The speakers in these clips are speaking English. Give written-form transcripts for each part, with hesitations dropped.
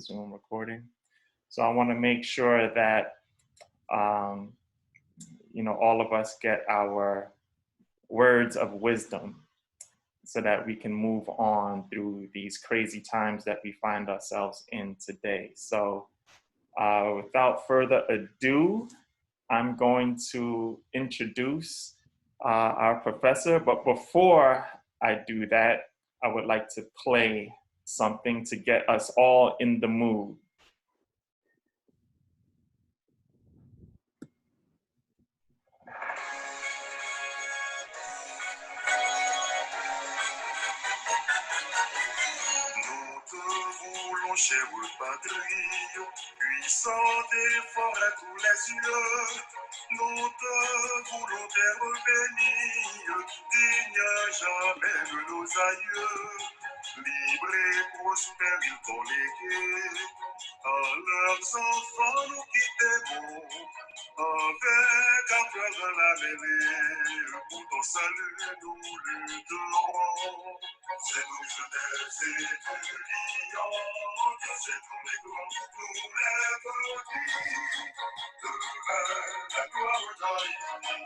Zoom recording. So I want to make sure that all of us get our words of wisdom so that we can move on through these crazy times that we find ourselves in today. So without further ado, I'm going to introduce our professor, but before I do that, I would like to play something to get us all in the mood. Chère patrie, puissante et fort à tous les yeux, nous te voulons terre bénie, digne jamais de nos aïeux, libre et prospère ils t'ont légué, à leurs enfants nous qui t'aimons, avec un cœur de la mêlée, pour ton salut nous lutterons, c'est nous jeunesse étudiants. C'est ton écran, nous les petits, de la gloire d'Haïti,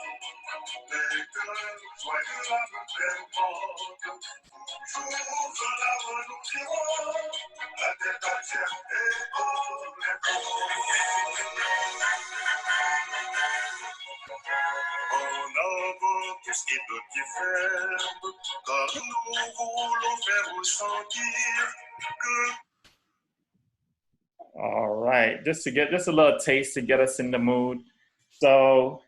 les cœurs joyeux à pleine vente, toujours de l'avant nous irons, la tête entière et haut les on invoque tout ce qui peut t'y faire, car nous voulons faire ressentir que All right, just a little taste to get us in the mood. So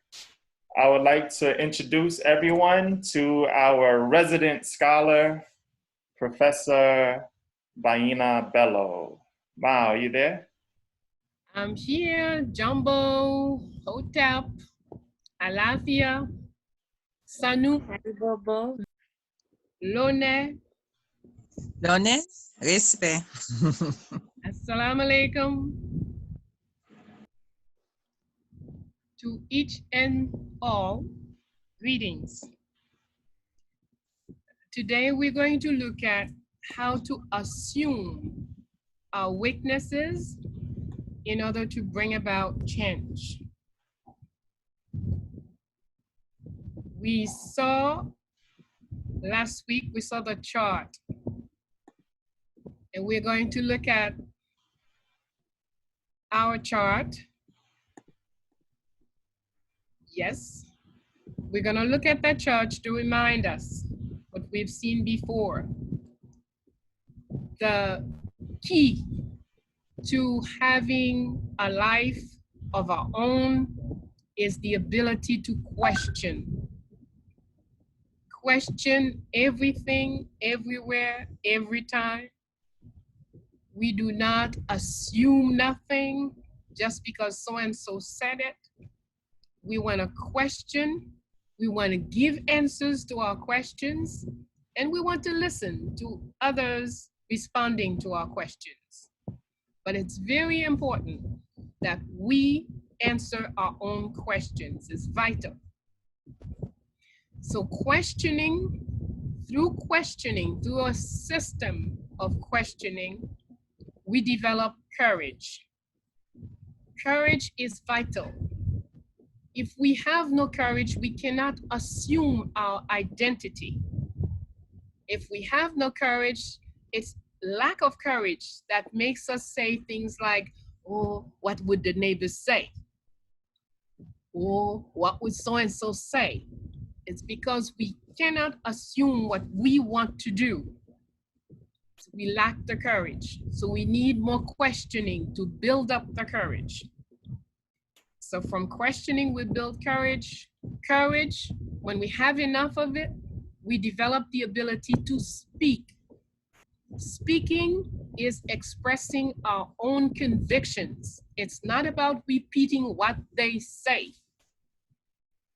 I would like to introduce everyone to our resident scholar, Professor Bayyinah Bello. Wow, are you there? I'm here, Jumbo, Hotep, Alafia, Sanu, Bobo, Lone. Lone, respect. Assalamu alaikum to each and all, greetings. Today we're going to look at how to assume our weaknesses in order to bring about change. We saw last week, we saw the chart, and we're going to look at our chart. Yes, we're going to look at that chart to remind us what we've seen before. The key to having a life of our own is the ability to question. Question everything, everywhere, every time. We do not assume nothing just because so-and-so said it. We want to question, we want to give answers to our questions, and we want to listen to others responding to our questions. But it's very important that we answer our own questions. It's vital. So questioning, through a system of questioning, we develop courage. Courage is vital. If we have no courage, we cannot assume our identity. If we have no courage, it's lack of courage that makes us say things like, oh, what would the neighbors say? Or what would so-and-so say? It's because we cannot assume what we want to do. So we lack the courage. So we need more questioning to build up the courage. So from questioning, we build courage. Courage, when we have enough of it, we develop the ability to speak. Speaking is expressing our own convictions. It's not about repeating what they say.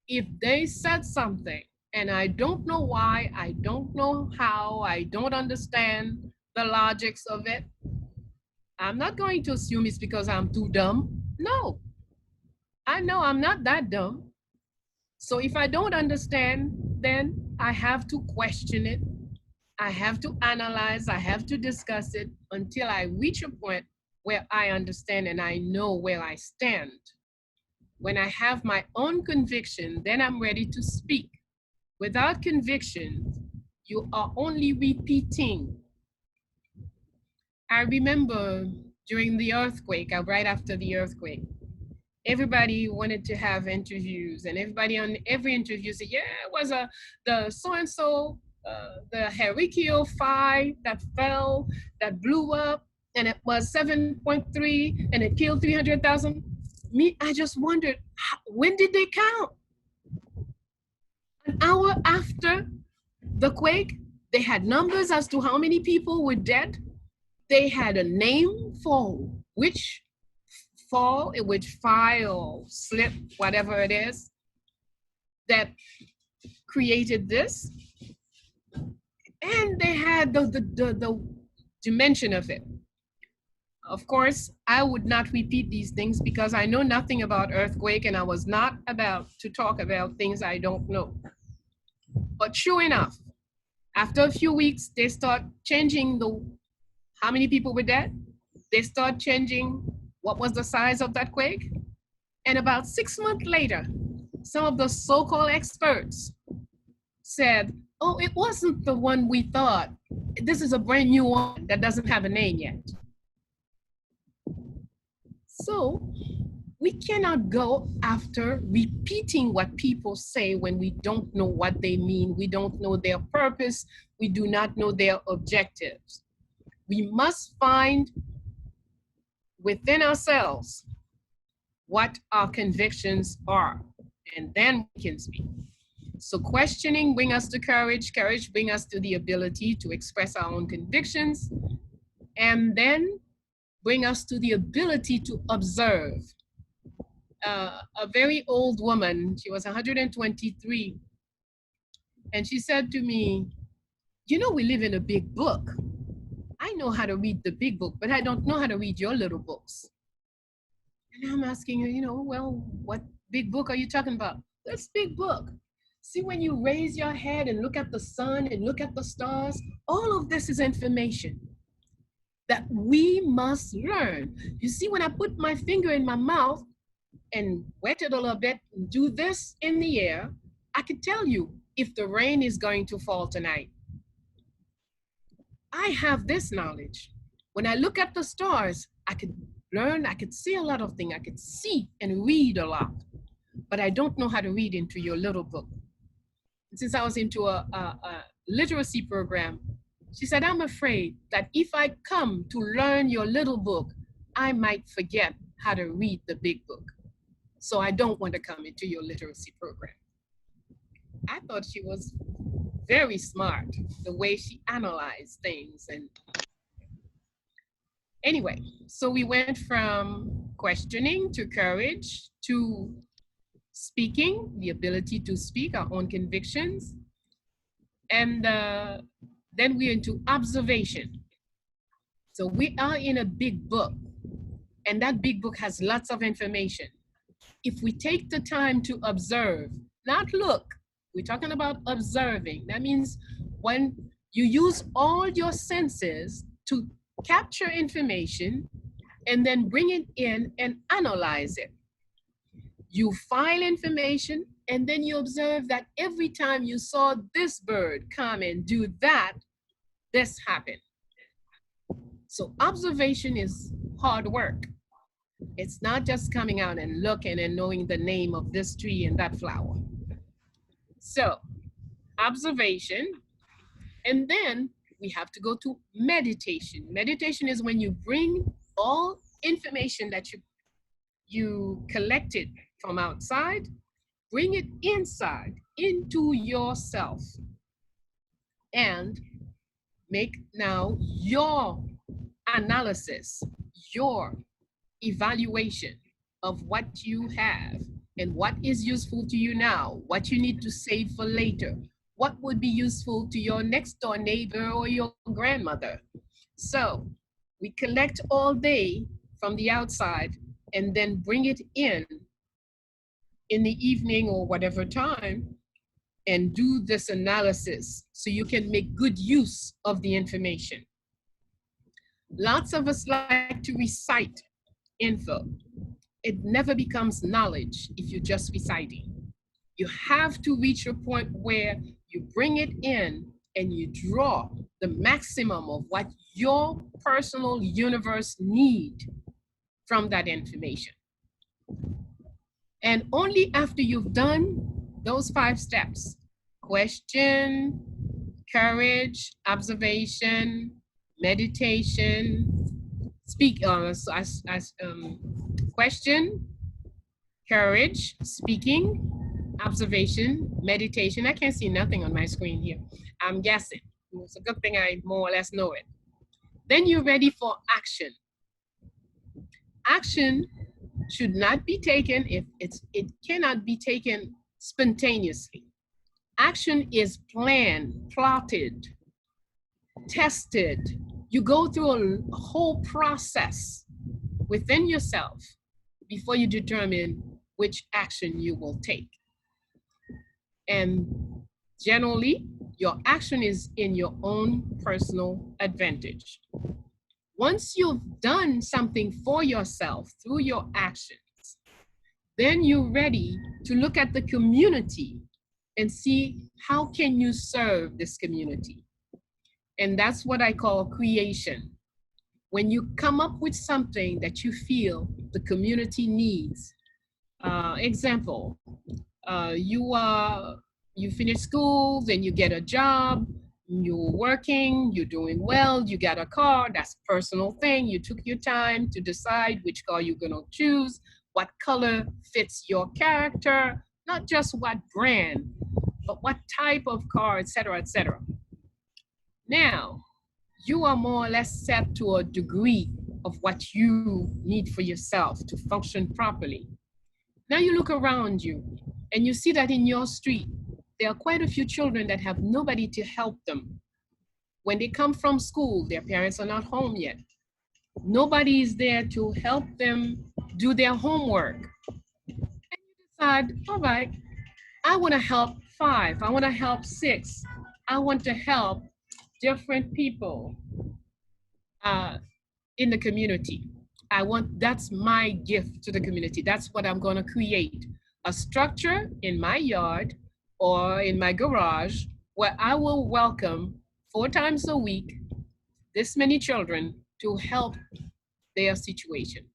If they said something and I don't know why, I don't know how, I don't understand the logics of it, I'm not going to assume it's because I'm too dumb. No, I know I'm not that dumb. So if I don't understand, then I have to question it. I have to analyze, I have to discuss it until I reach a point where I understand and I know where I stand. When I have my own conviction, then I'm ready to speak. Without conviction, you are only repeating. I remember during the earthquake, right after the earthquake, everybody wanted to have interviews, and everybody on every interview said, yeah, it was the so-and-so, the Herikio 5 that fell, that blew up, and it was 7.3, and it killed 300,000. Me, I just wondered, when did they count? An hour after the quake, they had numbers as to how many people were dead. They had a name for which fall, which file, slip, whatever it is, that created this. And they had the dimension of it. Of course, I would not repeat these things because I know nothing about earthquake, and I was not about to talk about things I don't know. But sure enough, after a few weeks, they start changing how many people were dead. They start changing what was the size of that quake. And about 6 months later, some of the so-called experts said, oh, it wasn't the one we thought. This is a brand new one that doesn't have a name yet. So we cannot go after repeating what people say when we don't know what they mean. We don't know their purpose. We do not know their objectives. We must find within ourselves what our convictions are, and then we can speak. So questioning brings us to courage. Courage brings us to the ability to express our own convictions, and then bring us to the ability to observe. A very old woman, she was 123, and she said to me, you know, we live in a big book. I know how to read the big book, but I don't know how to read your little books. And I'm asking her, you know, well, what big book are you talking about? This big book. See, when you raise your head and look at the sun and look at the stars, all of this is information that we must learn. You see, when I put my finger in my mouth and wet it a little bit and do this in the air, I could tell you if the rain is going to fall tonight. I have this knowledge. When I look at the stars, I could learn, I could see a lot of things. I could see and read a lot, but I don't know how to read into your little book. Since I was into a literacy program, she said, I'm afraid that if I come to learn your little book, I might forget how to read the big book. So I don't want to come into your literacy program. I thought she was very smart, the way she analyzed things. And anyway, so we went from questioning to courage to speaking, the ability to speak our own convictions. And then we're into observation. So we are in a big book, and that big book has lots of information. If we take the time to observe, not look, we're talking about observing. That means when you use all your senses to capture information and then bring it in and analyze it. You file information, and then you observe that every time you saw this bird come and do that, this happened. So observation is hard work. It's not just coming out and looking and knowing the name of this tree and that flower. So observation, and then we have to go to meditation. Meditation is when you bring all information that you collected from outside, bring it inside into yourself, and make now your analysis, your evaluation of what you have and what is useful to you now, what you need to save for later, what would be useful to your next door neighbor or your grandmother. So we collect all day from the outside and then bring it in in the evening or whatever time and do this analysis so you can make good use of the information. Lots of us like to recite info. It never becomes knowledge if you're just reciting. You have to reach a point where you bring it in and you draw the maximum of what your personal universe need from that information. And only after you've done those 5 steps, question, courage, observation, meditation, question, courage, speaking, observation, meditation. I can't see nothing on my screen here. I'm guessing. It's a good thing I more or less know it. Then you're ready for action. Action should not be taken if it cannot be taken spontaneously. Action is planned, plotted, tested. You go through a whole process within yourself before you determine which action you will take. And generally, your action is in your own personal advantage. Once you've done something for yourself through your actions, then you're ready to look at the community and see how can you serve this community. And that's what I call creation. When you come up with something that you feel the community needs. Example, you finish school, then you get a job, you're working, you're doing well, you got a car, that's a personal thing. You took your time to decide which car you're gonna choose, what color fits your character, not just what brand, but what type of car, etc., etc. Now, you are more or less set to a degree of what you need for yourself to function properly. Now you look around you and you see that in your street, there are quite a few children that have nobody to help them. When they come from school, their parents are not home yet. Nobody is there to help them do their homework. And you decide, all right, I want to help 5, I want to help 6, I want to help different people in the community. That's my gift to the community. That's what I'm going to create. A structure in my yard or in my garage where I will welcome 4 times a week this many children to help their situation.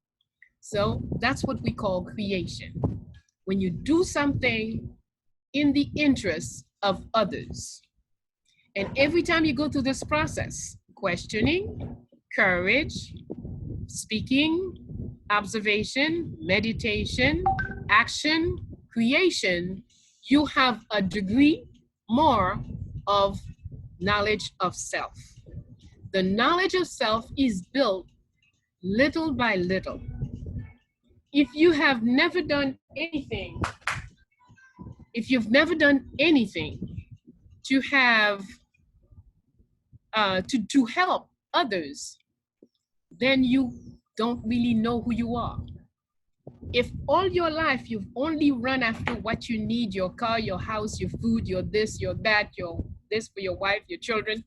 So that's what we call creation. When you do something in the interest of others. And every time you go through this process, questioning, courage, speaking, observation, meditation, action, creation, you have a degree more of knowledge of self. The knowledge of self is built little by little. If you have never done anything, if you've never done anything to have, to help others, then you don't really know who you are. If all your life you've only run after what you need, your car, your house, your food, your this, your that, your this for your wife, your children.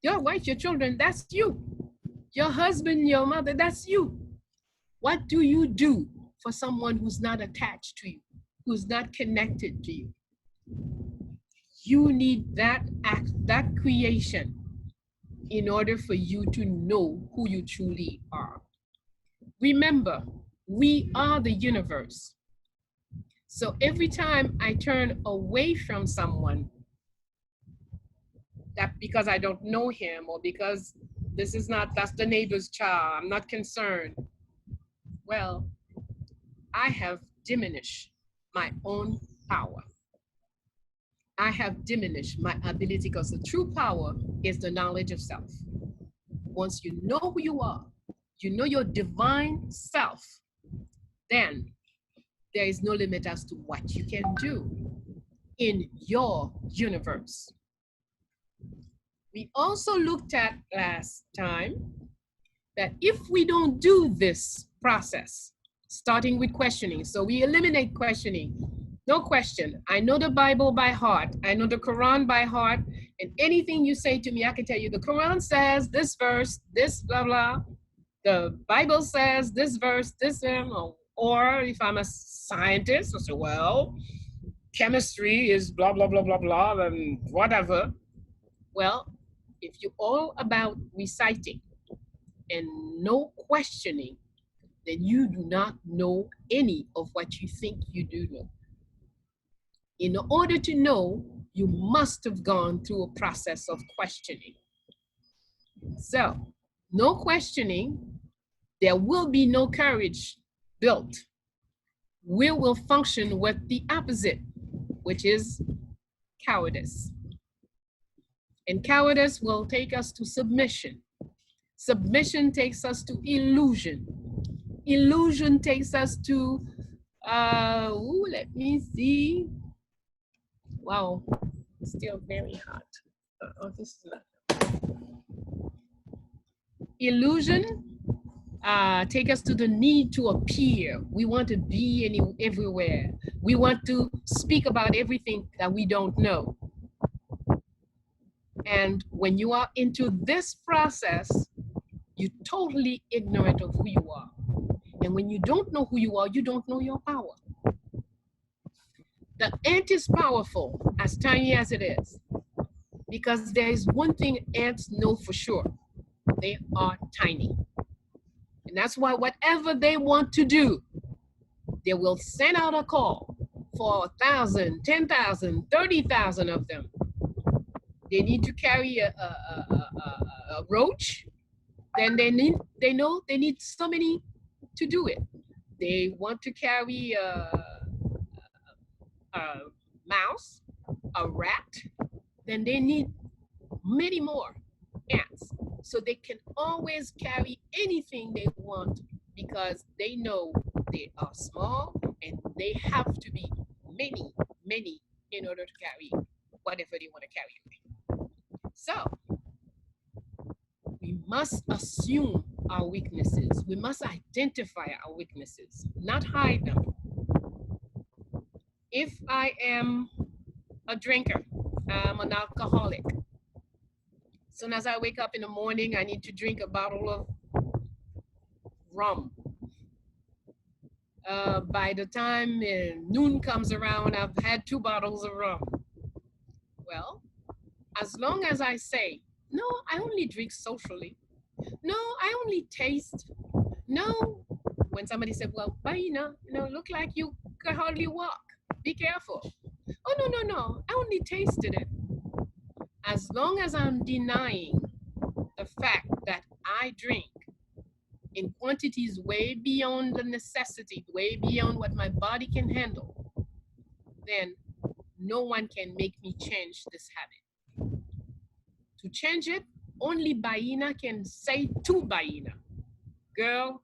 Your wife, your children, that's you. Your husband, your mother, that's you. What do you do for someone who's not attached to you, who's not connected to you? You need that act, that creation, in order for you to know who you truly are. Remember, we are the universe. So every time I turn away from someone, that because I don't know him or because that's the neighbor's child, I'm not concerned. Well, I have diminished my own power. I have diminished my ability, because the true power is the knowledge of self. Once you know who you are, you know your divine self, then there is no limit as to what you can do in your universe. We also looked at last time that if we don't do this process starting with questioning. So we eliminate questioning. No question. I know the Bible by heart. I know the Quran by heart. And anything you say to me, I can tell you the Quran says this verse, this blah, blah. The Bible says this verse, this, or if I'm a scientist, I say, well, chemistry is blah, blah, blah, blah, blah, and whatever. Well, if you're all about reciting and no questioning, then you do not know any of what you think you do know. In order to know, you must have gone through a process of questioning. So, no questioning, there will be no courage built. We will function with the opposite, which is cowardice. And cowardice will take us to submission. Submission takes us to illusion. Illusion takes us to, let me see. Wow, it's still very hot. Oh, this is not. Illusion take us to the need to appear. We want to be everywhere. We want to speak about everything that we don't know. And when you are into this process, you're totally ignorant of who you are. And when you don't know who you are, you don't know your power. The ant is powerful, as tiny as it is, because there is one thing ants know for sure. They are tiny. And that's why whatever they want to do, they will send out a call for 1,000, 10,000, 30,000 of them. They need to carry a roach, then they know they need so many to do it. They want to carry a mouse, a rat, then they need many more ants. So they can always carry anything they want because they know they are small and they have to be many, many in order to carry whatever they want to carry. So we must assume our weaknesses. We must identify our weaknesses, not hide them. If I am a drinker, I'm an alcoholic. As soon as I wake up in the morning, I need to drink a bottle of rum. By the time noon comes around, I've had 2 bottles of rum. Well, as long as I say, no, I only drink socially. No, I only taste. No. When somebody said, well, Bayyinah, look like you can hardly walk. Be careful. Oh, no, I only tasted it. As long as I'm denying the fact that I drink in quantities way beyond the necessity, way beyond what my body can handle, then no one can make me change this habit. To change it, only Bayyinah can say to Bayyinah, girl,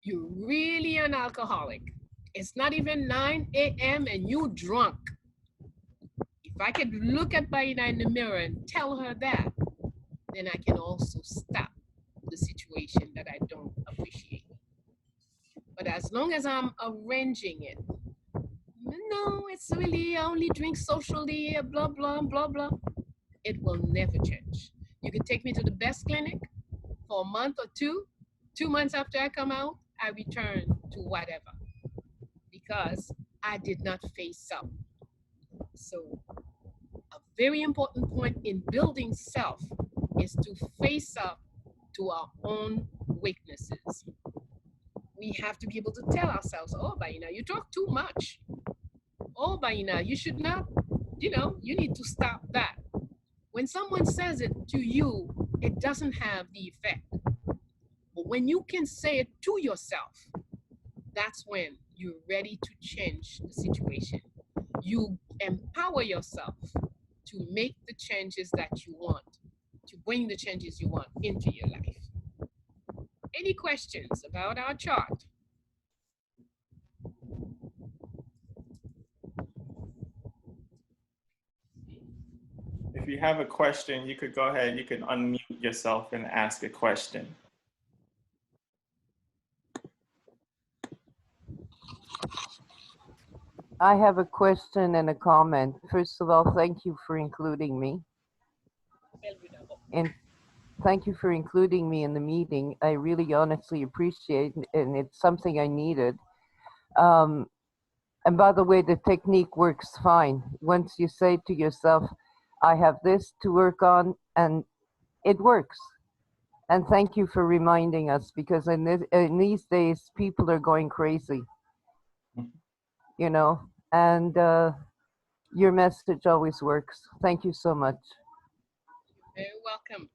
you're really an alcoholic. It's not even 9 a.m. and you drunk. If I could look at Bayyinah in the mirror and tell her that, then I can also stop the situation that I don't appreciate. But as long as I'm arranging it, no, it's really, I only drink socially, blah, blah, blah, blah, it will never change. You can take me to the best clinic for a month or 2. 2 months after I come out, I return to whatever, because I did not face up. So a very important point in building self is to face up to our own weaknesses. We have to be able to tell ourselves, oh, Bayyinah, you talk too much. Oh, Bayyinah, you should not, you need to stop that. When someone says it to you, it doesn't have the effect. But when you can say it to yourself, that's when you're ready to change the situation. You empower yourself to make the changes that you want, to bring the changes you want into your life. Any questions about our chart? If you have a question, you could go ahead, you can unmute yourself and ask a question. I have a question and a comment. First of all, thank you for including me. And thank you for including me in the meeting. I really honestly appreciate it, and it's something I needed. And by the way, the technique works fine. Once you say to yourself, I have this to work on, and it works. And thank you for reminding us, because in these days, people are going crazy, you know, and your message always works. Thank you so much. You're very welcome.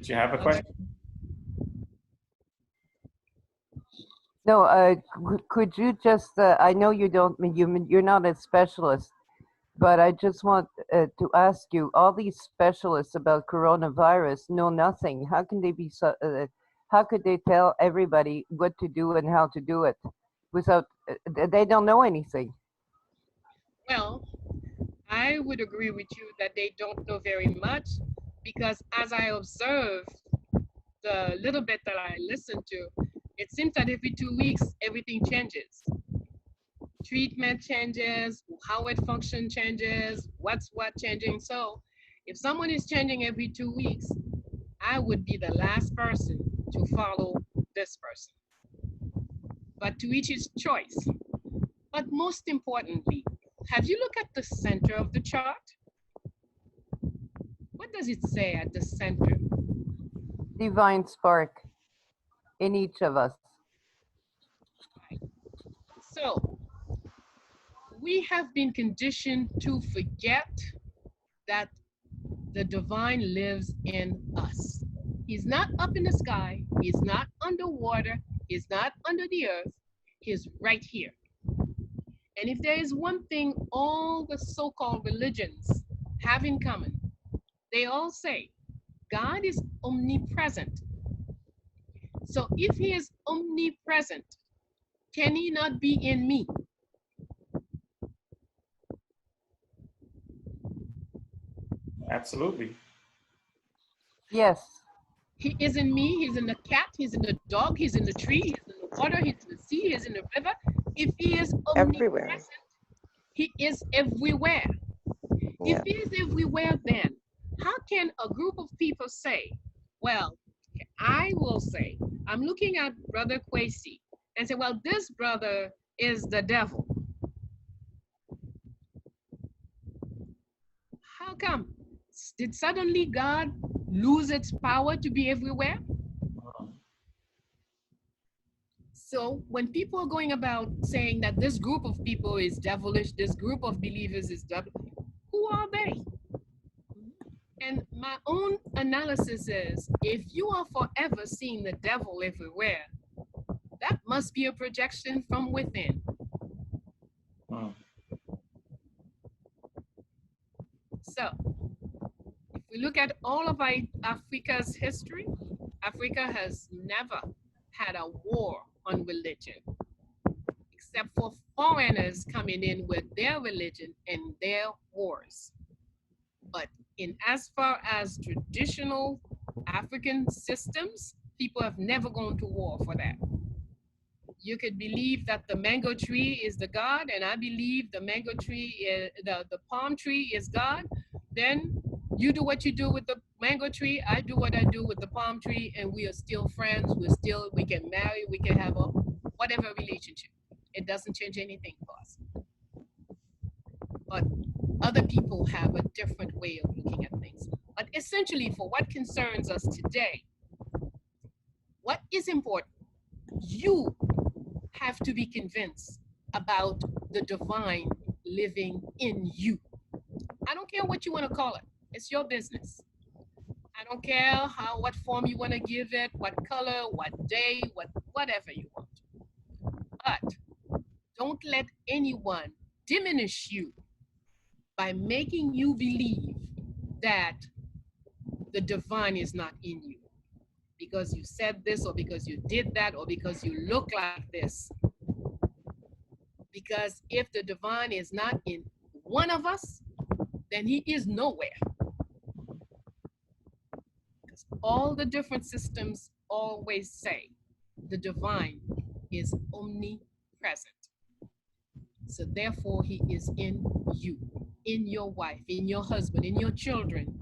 Do you have a question? No, could you just, I know you don't, you're not a specialist, but I just want to ask you, all these specialists about coronavirus know nothing. How can they be, how could they tell everybody what to do and how to do it without, they don't know anything. Well, I would agree with you that they don't know very much, because as I observe the little bit that I listen to, it seems that every 2 weeks, everything changes. Treatment changes, how it function changes, what's what changing. So if someone is changing every 2 weeks, I would be the last person to follow this person. But to each his choice. But most importantly, have you looked at the center of the chart? What does it say at the center? Divine spark in each of us. So we have been conditioned to forget that the divine lives in us. He's not up in the sky. He's not underwater. He's not under the earth. He's right here. And if there is one thing all the so-called religions have in common, they all say God is omnipresent. So if he is omnipresent, can he not be in me? Absolutely. Yes. He is in me, he's in the cat, he's in the dog, he's in the tree, he's in the water, he's in the sea, he's in the river. If he is Everywhere. omnipresent, he is everywhere. Yeah. If he is everywhere, then how can a group of people say, well, I will say, I'm looking at Brother Kwesi and say, well, this brother is the devil. How come? Did suddenly God lose its power to be everywhere? So when people are going about saying that this group of people is devilish, this group of believers is devil, who are they? And my own analysis is, if you are forever seeing the devil everywhere, that must be a projection from within. So if we look at all of Africa's history, Africa has never had a war on religion, except for foreigners coming in with their religion and their wars. But in as far as traditional African systems, people have never gone to war for that. You could believe that the mango tree is the God, and I believe the mango tree is, the palm tree is God. Then you do what you do with the mango tree, I do what I do with the palm tree, and we are still friends. We can marry, we can have a whatever relationship. It doesn't change anything for us. But other people have a different way of looking at things. But essentially, for what concerns us today, what is important, you have to be convinced about the divine living in you. I don't care what you want to call it. It's your business. I don't care what form you want to give it, what color, what day, whatever you want. But don't let anyone diminish you by making you believe that the divine is not in you because you said this, or because you did that, or because you look like this. Because if the divine is not in one of us, then he is nowhere. Because all the different systems always say the divine is omnipresent. present. So therefore, he is in you, in your wife, in your husband, in your children,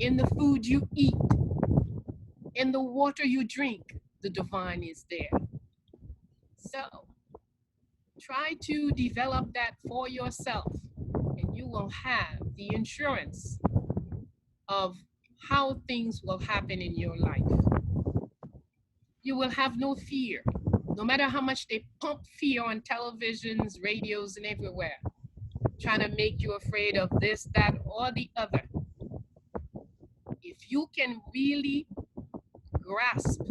in the food you eat, in the water you drink. The divine is there. So try to develop that for yourself, and you will have the insurance of how things will happen in your life. You will have no fear, no matter how much they pump fear on televisions, radios, and everywhere, trying to make you afraid of this, that, or the other. If you can really grasp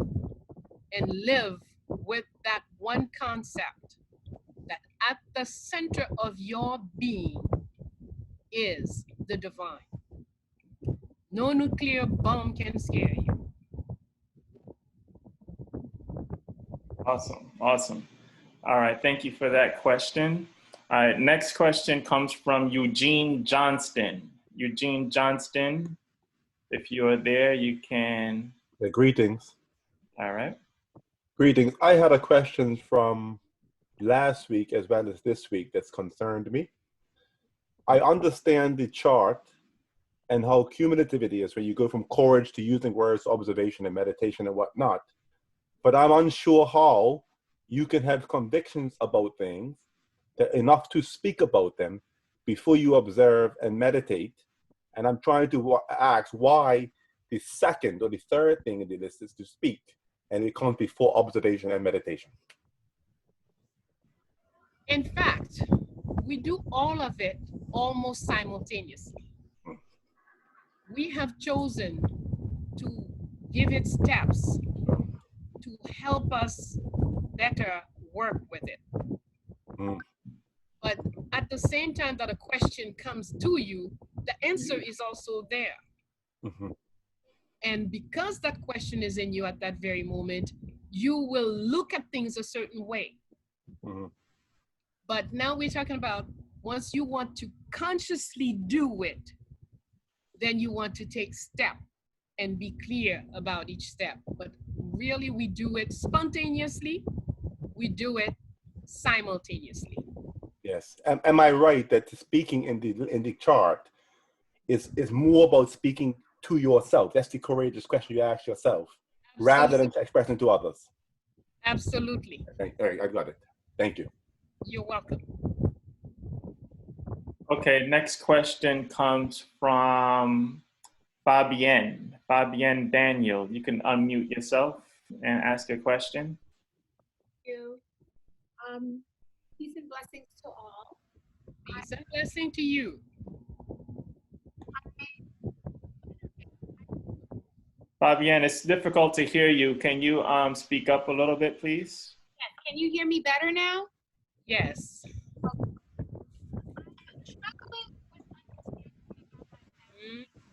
and live with that one concept, that at the center of your being is the divine. No nuclear bomb can scare you. Awesome, awesome. All right, thank you for that question. All right, next question comes from Eugene Johnston. Eugene Johnston, if you are there, you can. Greetings. All right. Greetings. I had a question from last week as well as this week that's concerned me. I understand the chart and how cumulative it is, where you go from courage to using words, observation, and meditation and whatnot. But I'm unsure how you can have convictions about things that enough to speak about them before you observe and meditate. And I'm trying to ask why the second or the third thing in the list is to speak, and it comes before observation and meditation. In fact, we do all of it almost simultaneously. We have chosen to give it steps to help us better work with it. But at the same time that a question comes to you, the answer is also there. And because that question is in you at that very moment, you will look at things a certain way. But now we're talking about once you want to consciously do it, then you want to take step and be clear about each step. But really we do it spontaneously, we do it simultaneously. Yes. Am I right that speaking in the chart is more about speaking to yourself? That's the courageous question you ask yourself, rather than expressing to others. Absolutely. Okay. All right, I got it. Thank you. You're welcome. Okay, next question comes from Fabienne Daniel. You can unmute yourself and ask your question. Thank you. Peace and blessings to all. Peace and blessing to you. Yes, Fabienne, it's difficult to hear you. Can you speak up a little bit, please? can you hear me better now? Yes.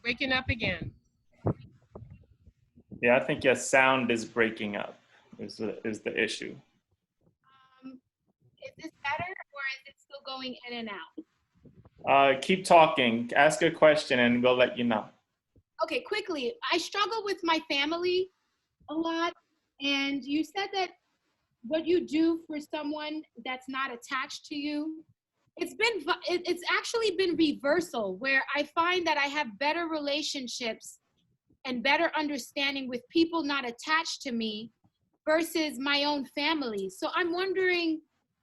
Breaking up again. Yeah, I think your sound is breaking up, is the issue. Is this better or is it still going in and out? Keep talking. Ask a question and we'll let you know. Okay, quickly. I struggle with my family a lot, and you said that what you do for someone that's not attached to you, it's actually been reversal, where I find that I have better relationships and better understanding with people not attached to me versus my own family. So I'm wondering,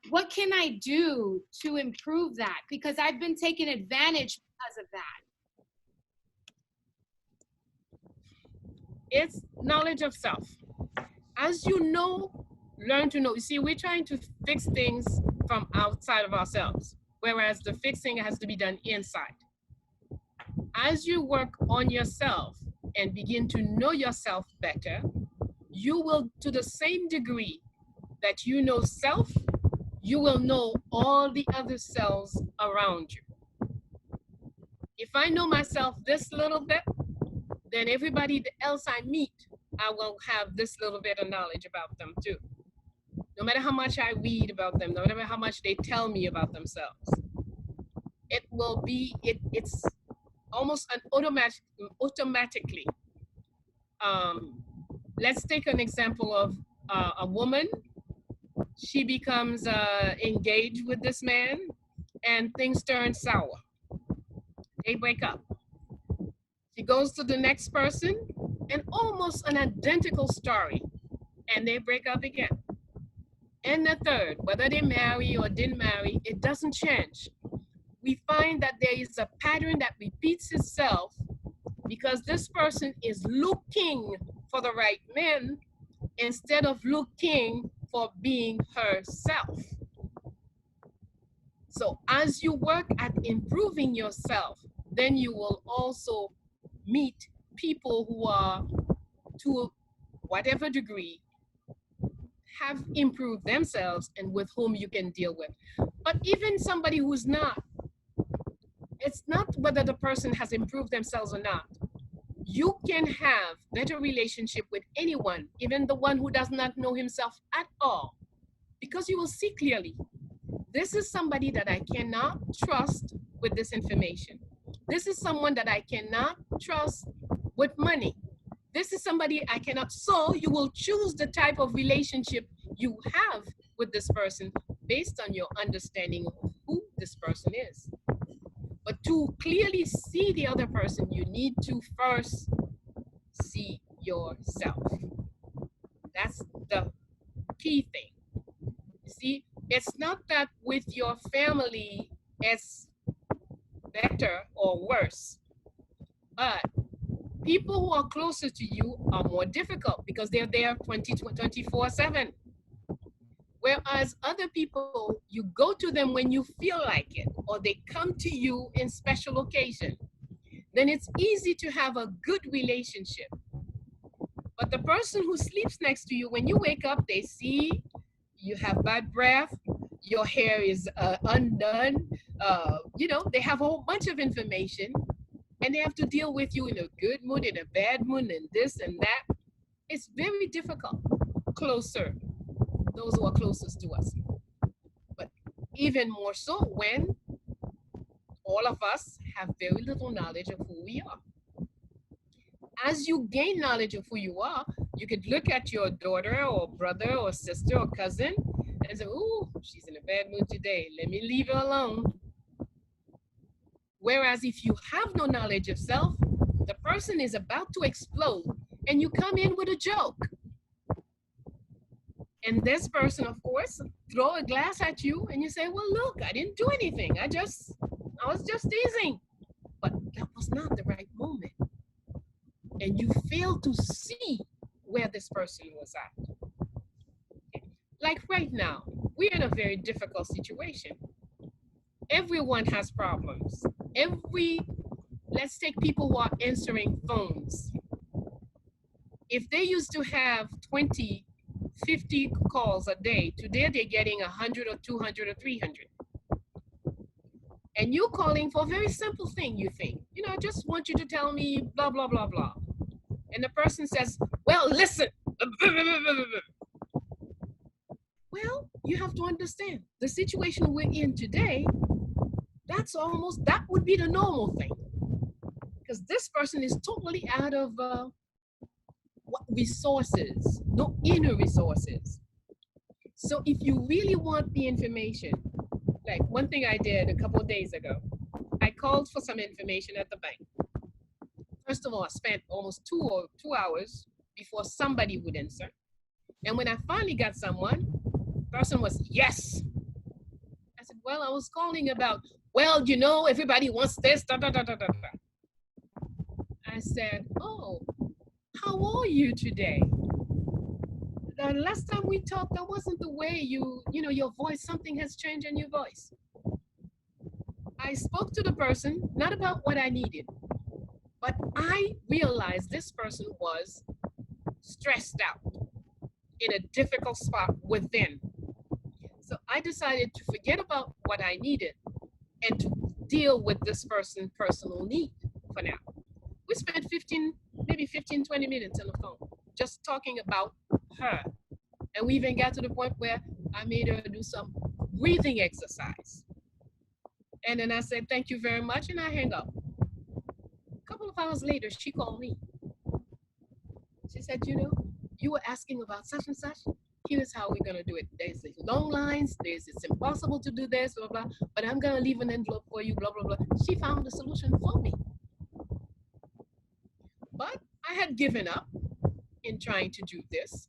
what can I do to improve that? Because I've been taken advantage because of that. It's knowledge of self. As you know, learn to know. You see, we're trying to fix things from outside of ourselves, whereas the fixing has to be done inside. As you work on yourself and begin to know yourself better, you will, to the same degree that you know self, you will know all the other selves around you. If I know myself this little bit, then everybody else I meet, I will have this little bit of knowledge about them too. No matter how much I read about them, no matter how much they tell me about themselves, it will be, it's almost an automatically. Let's take an example of a woman. She becomes engaged with this man, and things turn sour. They break up. She goes to the next person, and almost an identical story, and they break up again. And the third, whether they marry or didn't marry, it doesn't change. We find that there is a pattern that repeats itself because this person is looking for the right man instead of looking for being herself. So as you work at improving yourself, then you will also meet people who are, to whatever degree, have improved themselves and with whom you can deal with. But even somebody who's not, it's not whether the person has improved themselves or not. You can have better relationship with anyone, even the one who does not know himself at all, because you will see clearly, this is somebody that I cannot trust with this information. This is someone that I cannot trust with money. This is somebody I cannot. So you will choose the type of relationship you have with this person based on your understanding of who this person is. But to clearly see the other person, you need to first see yourself. That's the key thing. See, it's not that with your family it's better or worse, but people who are closer to you are more difficult because they're there 24/7. Whereas other people, you go to them when you feel like it, or they come to you in special occasion. Then it's easy to have a good relationship. But the person who sleeps next to you, when you wake up, they see you have bad breath, your hair is undone, they have a whole bunch of information, and they have to deal with you in a good mood, in a bad mood, and this and that. It's very difficult. Closer, those who are closest to us. But even more so when all of us have very little knowledge of who we are. As you gain knowledge of who you are, you could look at your daughter or brother or sister or cousin and say, "Ooh, she's in a bad mood today. Let me leave her alone." Whereas if you have no knowledge of self, the person is about to explode and you come in with a joke. And this person, of course, throw a glass at you and you say, "Well, look, I didn't do anything. I was just teasing." But that was not the right moment. And you fail to see where this person was at. Like right now, we're in a very difficult situation. Everyone has problems. Let's take people who are answering phones. If they used to have 20, 50 calls a day, today they're getting 100 or 200 or 300. And you're calling for a very simple thing, you think. I just want you to tell me blah, blah, blah, blah. And the person says, "Well, listen." Well, you have to understand the situation we're in today, that would be the normal thing. Because this person is totally out of resources, no inner resources. So if you really want the information, like one thing I did a couple of days ago, I called for some information at the bank. First of all, I spent almost 2 hours before somebody would answer. And when I finally got someone, the person was, "Yes." I said, "Well, I was calling about, everybody wants this, da, da, da, da, da, da." I said, "Oh, how are you today? The last time we talked, that wasn't the way your voice, something has changed in your voice." I spoke to the person, not about what I needed, but I realized this person was stressed out in a difficult spot within. So I decided to forget about what I needed and to deal with this person's personal need for now. We spent 15, 20 minutes on the phone, just talking about her. And we even got to the point where I made her do some breathing exercise. And then I said, "Thank you very much," and I hang up. A couple of hours later, she called me. She said, "You were asking about such and such?" here's how we're gonna do it. There's these long lines, it's impossible to do this, blah, blah, but I'm gonna leave an envelope for you, blah, blah, blah. She found the solution for me. But I had given up in trying to do this.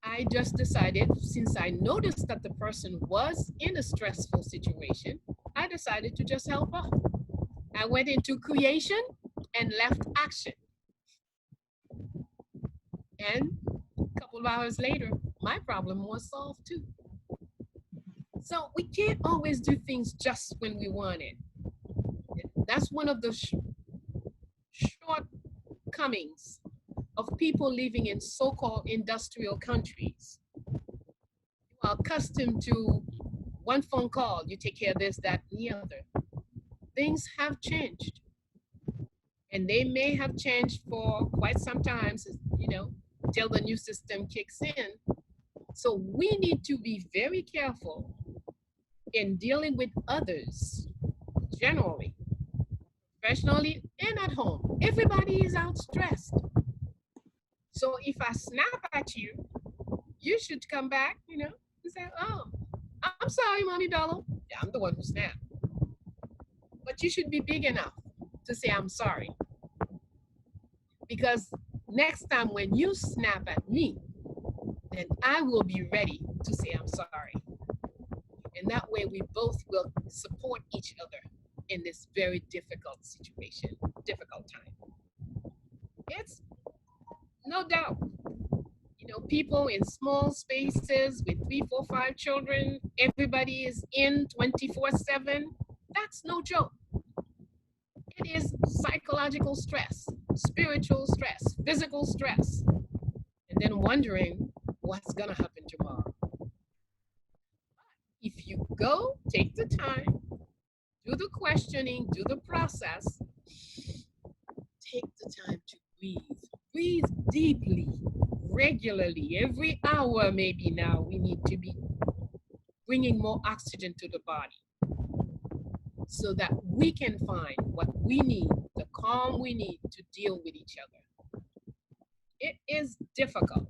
I just decided, since I noticed that the person was in a stressful situation, I decided to just help her. I went into creation and left action. And a couple of hours later, my problem was solved too. So we can't always do things just when we want it. That's one of the shortcomings of people living in so-called industrial countries. You are accustomed to one phone call, you take care of this, that, and the other. Things have changed. And they may have changed for quite some time, you know, till the new system kicks in. So we need to be very careful in dealing with others, generally, professionally, and at home. Everybody is out stressed. So if I snap at you, you should come back, you know, and say, oh, I'm sorry, Mommy Bello. Yeah, I'm the one who snapped. But you should be big enough to say, I'm sorry. Because next time when you snap at me, then I will be ready to say, I'm sorry. And that way we both will support each other in this very difficult situation, difficult time. It's no doubt, you know, people in small spaces with 3, 4, 5 children, everybody is in 24/7. That's no joke. It is psychological stress, spiritual stress, physical stress, and then wondering what's gonna happen tomorrow. If you go, take the time, do the questioning, do the process, take the time to breathe. Breathe deeply, regularly, every hour maybe now we need to be bringing more oxygen to the body so that we can find what we need, the calm we need to deal with each other. It is difficult,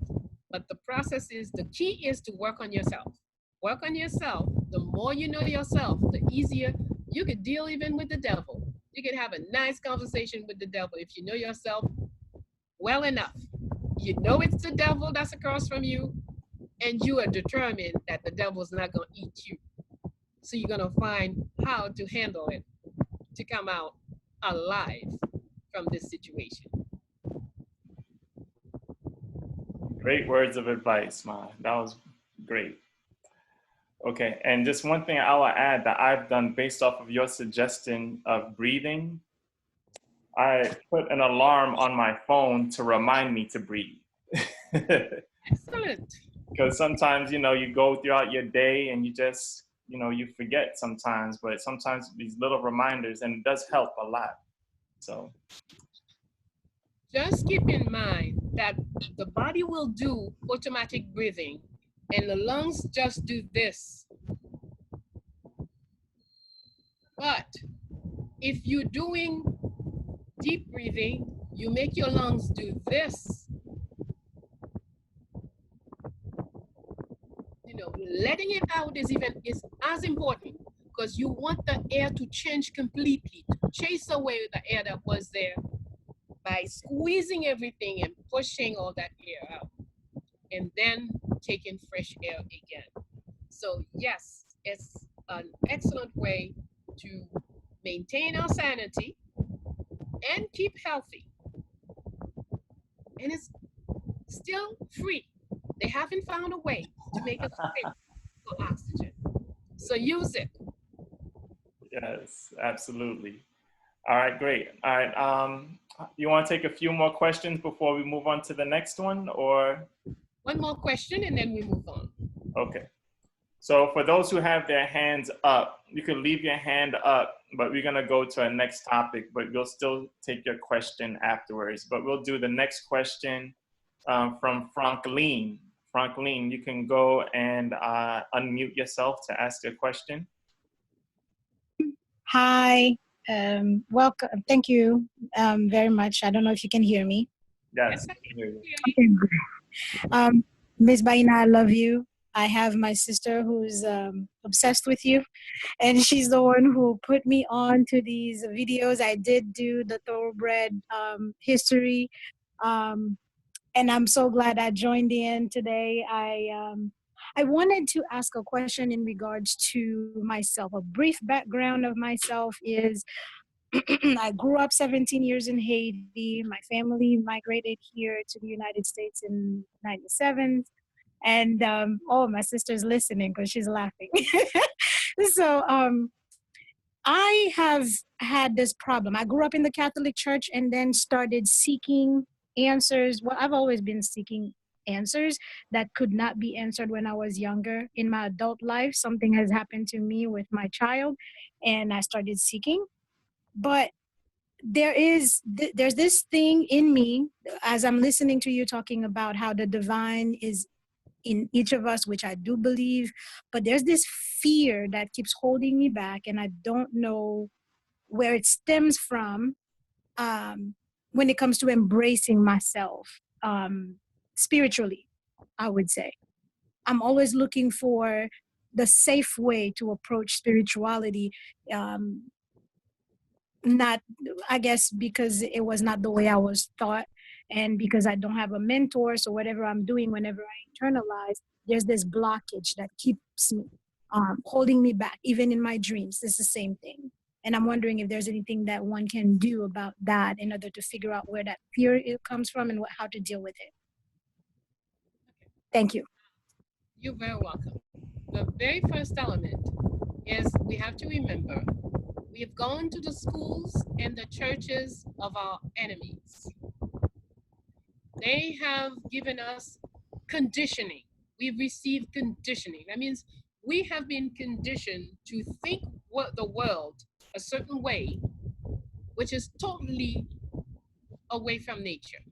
but the process is, the key is to work on yourself. Work on yourself. The more you know yourself, the easier you could deal even with the devil. You can have a nice conversation with the devil if you know yourself well enough. You know it's the devil that's across from you, and you are determined that the devil's not going to eat you. So you're going to find how to handle it to come out alive from this situation. Great words of advice, Ma. That was great. Okay, and just one thing I will add that I've done based off of your suggestion of breathing, I put an alarm on my phone to remind me to breathe. Excellent. Because sometimes, you know, you go throughout your day and you just, you know, you forget sometimes, but sometimes these little reminders, and it does help a lot. So just keep in mind that the body will do automatic breathing and the lungs just do this. But if you're doing deep breathing, you make your lungs do this. You know, letting it out is as important, because you want the air to change completely, to chase away the air that was there by squeezing everything and pushing all that air out, and then taking fresh air again. So yes, it's an excellent way to maintain our sanity and keep healthy. And it's still free. They haven't found a way to make it free for oxygen. So use it. yes, absolutely. All right, great. All right, you want to take a few more questions before we move on to the next one, or? One more question and then we move on. Okay. So for those who have their hands up, you can leave your hand up, but we're gonna go to our next topic, but we'll still take your question afterwards. But we'll do the next question from Franklin. Franklin, you can go and unmute yourself to ask your question. Hi, welcome. Thank you very much. I don't know if you can hear me. Yes, I can hear you. Okay, great. Miss Bayyinah, I love you. I have my sister who's obsessed with you, and she's the one who put me on to these videos. I did do the thoroughbred history, and I'm so glad I joined in today. I wanted to ask a question in regards to myself. A brief background of myself is I grew up 17 years in Haiti. My family migrated here to the United States in 97. And oh, my sister's listening because she's laughing. So I have had this problem. I grew up in the Catholic Church and then started seeking answers. Well, I've always been seeking answers that could not be answered when I was younger. In my adult life, something has happened to me with my child, and I started seeking. But there's this thing in me as I'm listening to you talking about how the divine is in each of us, which I do believe, but there's this fear that keeps holding me back, and I don't know where it stems from when it comes to embracing myself spiritually, I would say. I'm always looking for the safe way to approach spirituality. Not, I guess, because it was not the way I was taught, and because I don't have a mentor. So whatever I'm doing, whenever I internalize, there's this blockage that keeps me holding me back, even in my dreams. It's the same thing. And I'm wondering if there's anything that one can do about that in order to figure out where that fear it comes from and how to deal with it. Thank you. You're very welcome. The very first element is we have to remember we have gone to the schools and the churches of our enemies. They have given us conditioning. We've received conditioning. That means we have been conditioned to think what the world a certain way, which is totally away from nature,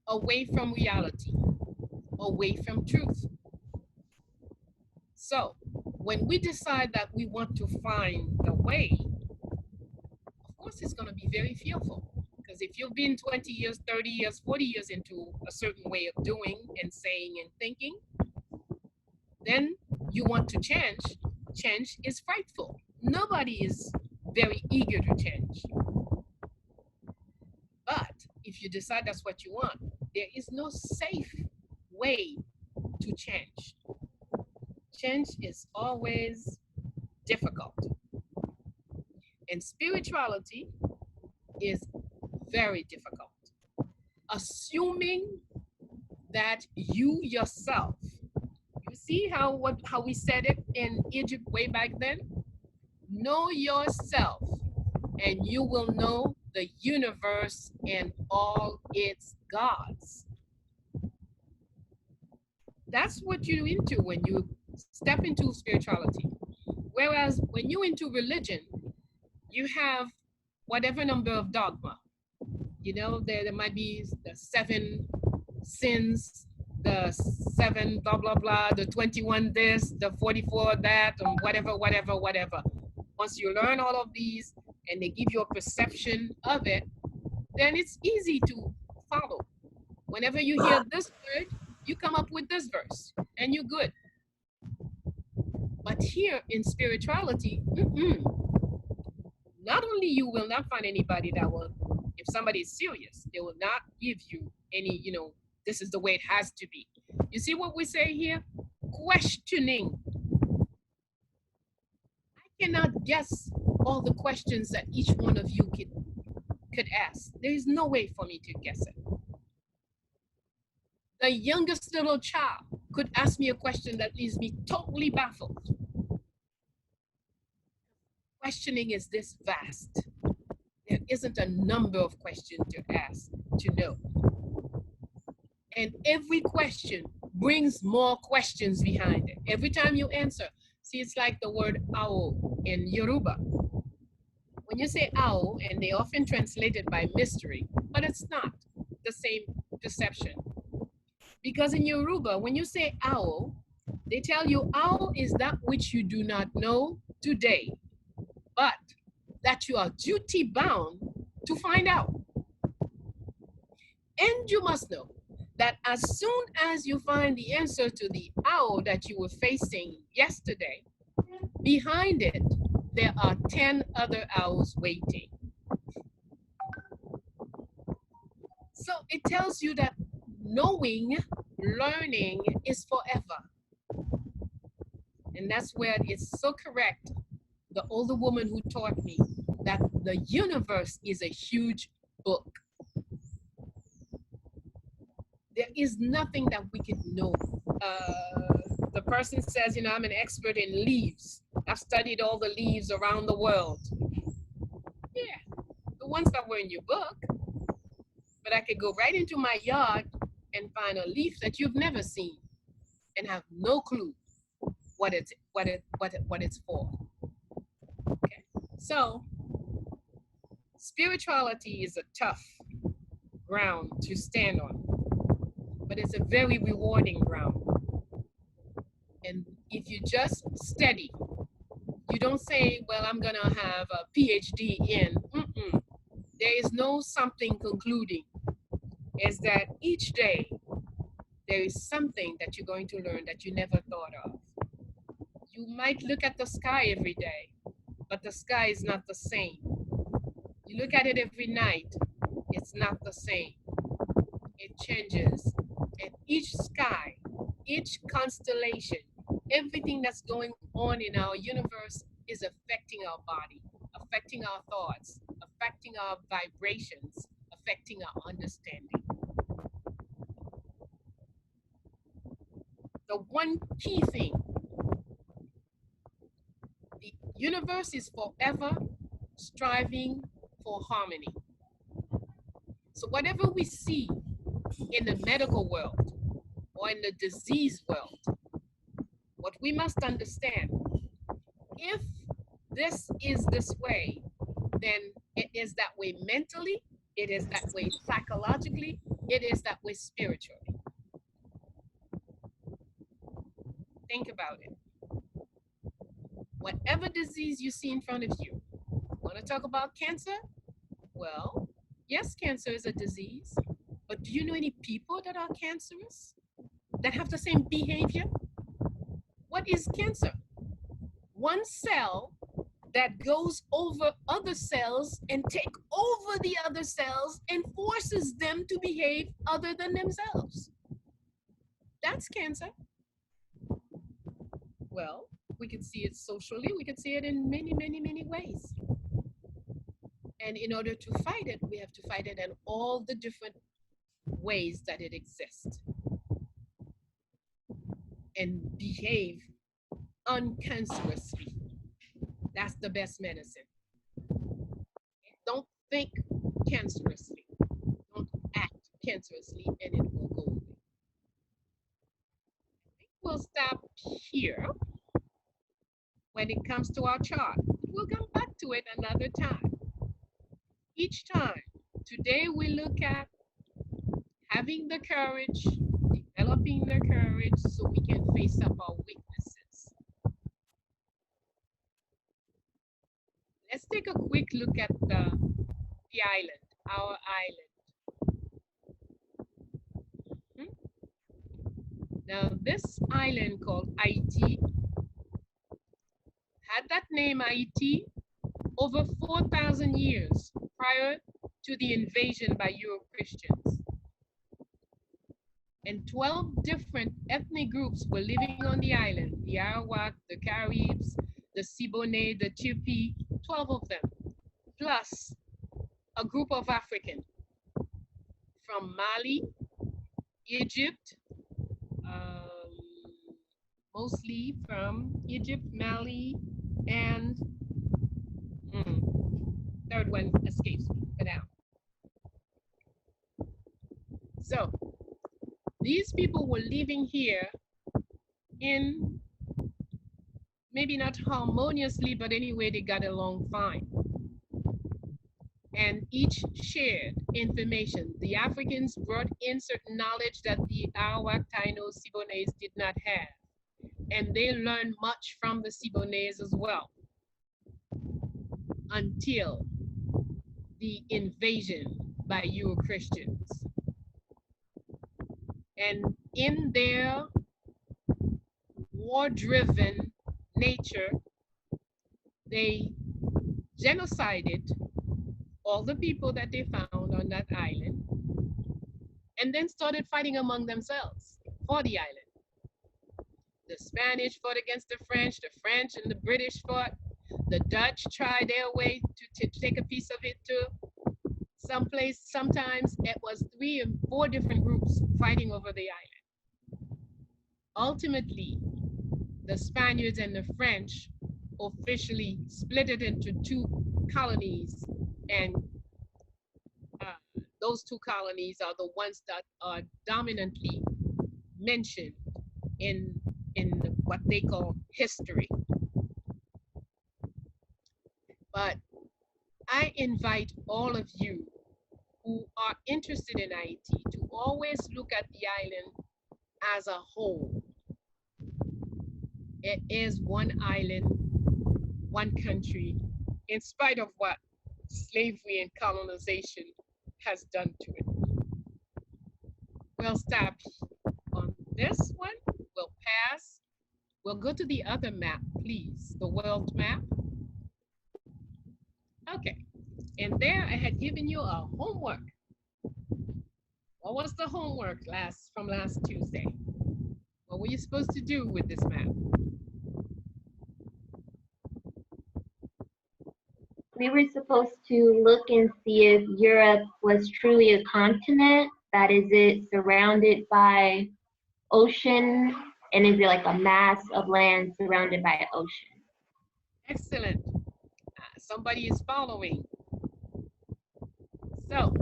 away from reality, away from truth. So when we decide that we want to find the way, of course it's going to be very fearful. Because if you've been 20 years, 30 years, 40 years into a certain way of doing and saying and thinking, then you want to change. Change is frightful. Nobody is very eager to change. But if you decide that's what you want, there is no safe way to change. Change is always difficult. And spirituality is very difficult. Assuming that you yourself, you see how we said it in Egypt way back then? Know yourself, and you will know the universe and all its gods. That's what you're into when you step into spirituality. Whereas when you're into religion, you have whatever number of dogma. You know, there might be the 7 sins, the 7 blah, blah, blah, the 21 this, the 44 that, and whatever. Once you learn all of these and they give you a perception of it, then it's easy to follow. Whenever you hear this word, you come up with this verse and you're good. But here in spirituality, not only you will not find anybody that will, if somebody is serious, they will not give you any, this is the way it has to be. You see what we say here? Questioning. I cannot guess all the questions that each one of you could ask. There is no way for me to guess it. The youngest little child could ask me a question that leaves me totally baffled. Questioning is this vast. There isn't a number of questions to ask to know. And every question brings more questions behind it. Every time you answer, see, it's like the word owl in Yoruba. When you say owl, and they often translate it by mystery, but it's not the same perception. Because in Yoruba, when you say owl, they tell you owl is that which you do not know today, but that you are duty bound to find out. And you must know that as soon as you find the answer to the owl that you were facing yesterday, behind it, there are 10 other owls waiting. So it tells you that knowing, learning is forever. And that's where it's so correct. The older woman who taught me that the universe is a huge book. There is nothing that we could know. The person says, you know, I'm an expert in leaves. I've studied all the leaves around the world. Yeah, the ones that were in your book. But I could go right into my yard and find a leaf that you've never seen and have no clue what it's for. Okay, so spirituality is a tough ground to stand on, but it's a very rewarding ground. And if you just study, you don't say, well, I'm gonna have a PhD in, there is no something concluding. Is that each day there is something that you're going to learn that you never thought of. You might look at the sky every day, but the sky is not the same. You look at it every night, it's not the same. It changes. And each sky, each constellation, everything that's going on in our universe is affecting our body, affecting our thoughts, affecting our vibrations, affecting our understanding. The one key thing, the universe is forever striving for harmony. So whatever we see in the medical world or in the disease world, what we must understand, if this is this way, then it is that way mentally, it is that way psychologically, it is that way spiritually. Think about it. Whatever disease you see in front of you, want to talk about cancer? Well, yes, cancer is a disease, but do you know any people that are cancerous, that have the same behavior? What is cancer? One cell that goes over other cells and take over the other cells and forces them to behave other than themselves. That's cancer. Well, we can see it socially, we can see it in many, many, many ways. And in order to fight it, we have to fight it in all the different ways that it exists and behave uncancerously. That's the best medicine. Don't think cancerously. Don't act cancerously, and it will go away. I think we'll stop here when it comes to our chart. We'll come back to it another time. Each time, today we look at having the courage, developing the courage so we can face up our weaknesses. Let's take a quick look at the island, our island. Now, this island called Haiti had that name Haiti over 4,000 years prior to the invasion by Euro-Christians. And 12 different ethnic groups were living on the island, the Arawak, the Caribs, the Siboney, the Chirpi, 12 of them, plus a group of Africans from Mali, Egypt, mostly from Egypt, Mali, and third one escapes me for now. So these people were living here in maybe not harmoniously, but anyway, they got along fine. And each shared information. The Africans brought in certain knowledge that the Arawak, Taino, Siboneyes did not have. And they learned much from the Siboneyes as well, until the invasion by Euro-Christians. And in their war-driven nature, they genocided all the people that they found on that island, and then started fighting among themselves for the island. The Spanish fought against the French and the British fought. The Dutch tried their way to take a piece of it too. Sometimes it was 3 and 4 different groups fighting over the island. Ultimately, the Spaniards and the French officially split it into 2 colonies, and those 2 colonies are the ones that are dominantly mentioned in what they call history. But I invite all of you who are interested in Haiti to always look at the island as a whole. It is one island, one country, in spite of what slavery and colonization has done to it. We'll stop on this one. We'll pass. We'll go to the other map, please, the world map. Okay, and there I had given you a homework. What was the homework from last Tuesday? What were you supposed to do with this map? We were supposed to look and see if Europe was truly a continent. That is, it surrounded by ocean, and is it like a mass of land surrounded by ocean? Excellent. Somebody is following. So,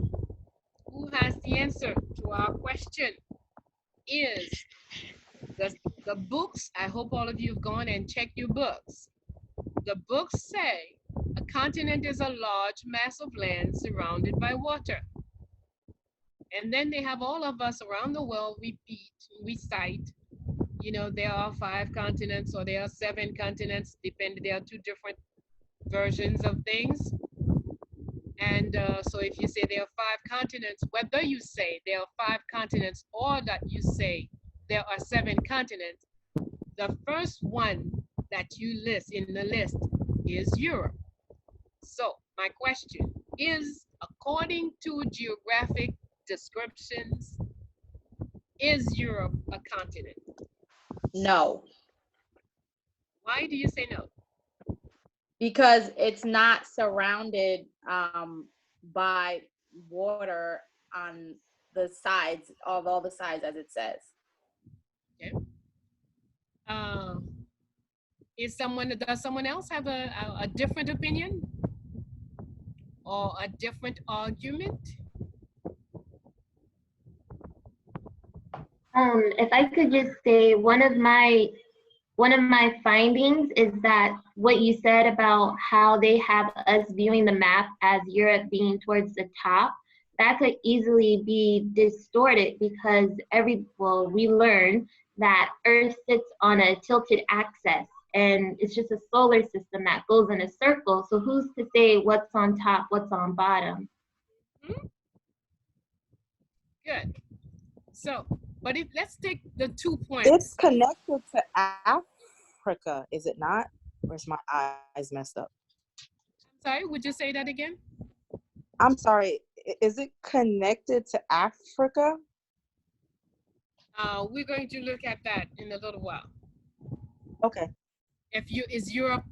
who has the answer to our question? Is the books, I hope all of you have gone and checked your books. The books say a continent is a large mass of land surrounded by water. And then they have all of us around the world recite, there are 5 continents or there are 7 continents, depending, there are 2 different versions of things. And so if you say there are 5 continents, whether you say there are 5 continents or that you say there are 7 continents, the first one that you list in the list is Europe. So my question is, according to geographic descriptions, is Europe a continent? No, Why do you say no? because it's not surrounded by water on the sides, of all the sides, as it says. Okay. Does someone else have a different opinion or a different argument? If I could just say, one of my findings is that what you said about how they have us viewing the map as Europe being towards the top, that could easily be distorted because we learn that Earth sits on a tilted axis, and it's just a solar system that goes in a circle. So who's to say what's on top, what's on bottom? Good. So, but let's take the 2 points. It's connected to Africa, is it not? Or is my eyes messed up? Sorry, would you say that again? I'm sorry. Is it connected to Africa? We're going to look at that in a little while. Okay. Is Europe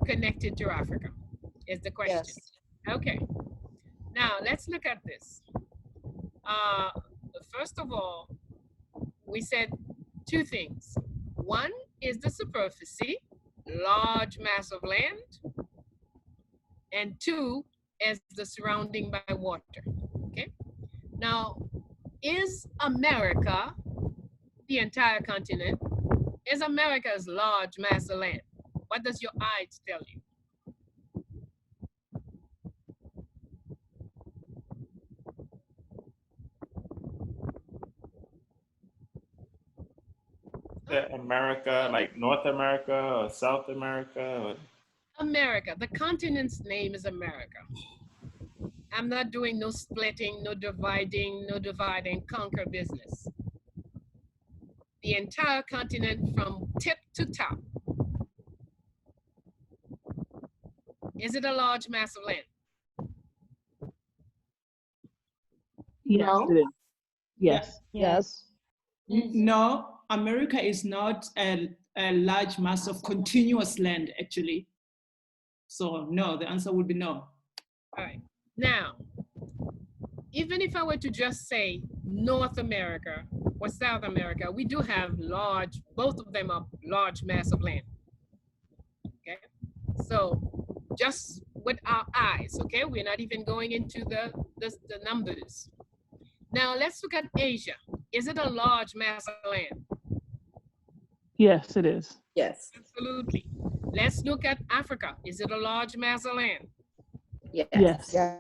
connected to Africa? Is the question. Yes. Okay. Now let's look at this. First of all, we said 2 things. One is the superficie, large mass of land, and 2 is the surrounding by water. Okay. Now, is America the entire continent? Is America's large mass of land? What does your eyes tell you? America, like North America or South America? Or... America. The continent's name is America. I'm not doing no splitting, no dividing, no divide and conquer business. The entire continent from tip to top. Is it a large mass of land? Yes, No. it is. Yes. Yes. No, America is not a large mass of continuous land, actually. So no, the answer would be no. All right. Now, even if I were to just say North America or South America, we do have large, both of them are large mass of land. Okay. So just with our eyes, okay, we're not even going into the numbers. Now let's look at Asia. Is it a large mass of land? Yes, it is. Yes. Absolutely. Let's look at Africa. Is it a large mass of land? Yes. Yes.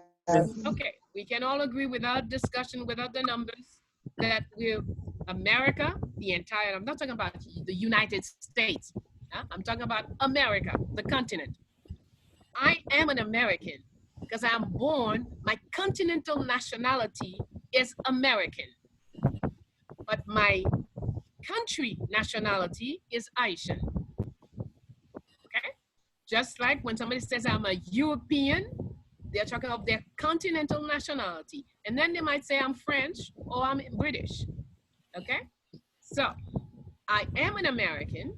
Okay, we can all agree without discussion, without the numbers, that we're America, the entire, I'm not talking about the United States. I'm talking about America, the continent. I am an American because I'm born, my continental nationality is American. But my country nationality is Asian. Okay? Just like when somebody says I'm a European, they're talking of their continental nationality. And then they might say I'm French or I'm British. Okay? So I am an American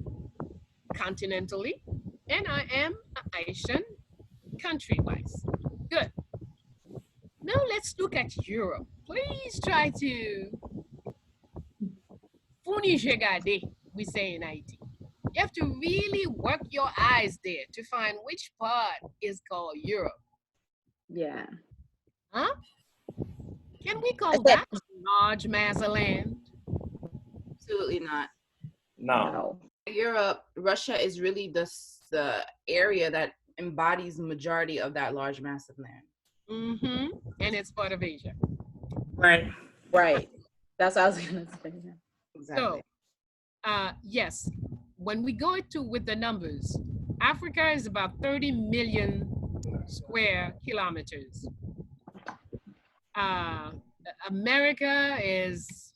continentally, and I am an Asian country-wise. Good. Now let's look at Europe. Please try to we say in IT. You have to really work your eyes there to find which part is called Europe. Yeah. Huh? Can we call that a large mass of land? Absolutely not. No. Europe, Russia is really the area that embodies the majority of that large mass of land. Mm-hmm. And it's part of Asia. Right. Right. That's what I was gonna say. Exactly. So, yes, when we go into with the numbers, Africa is about 30 million square kilometers. America is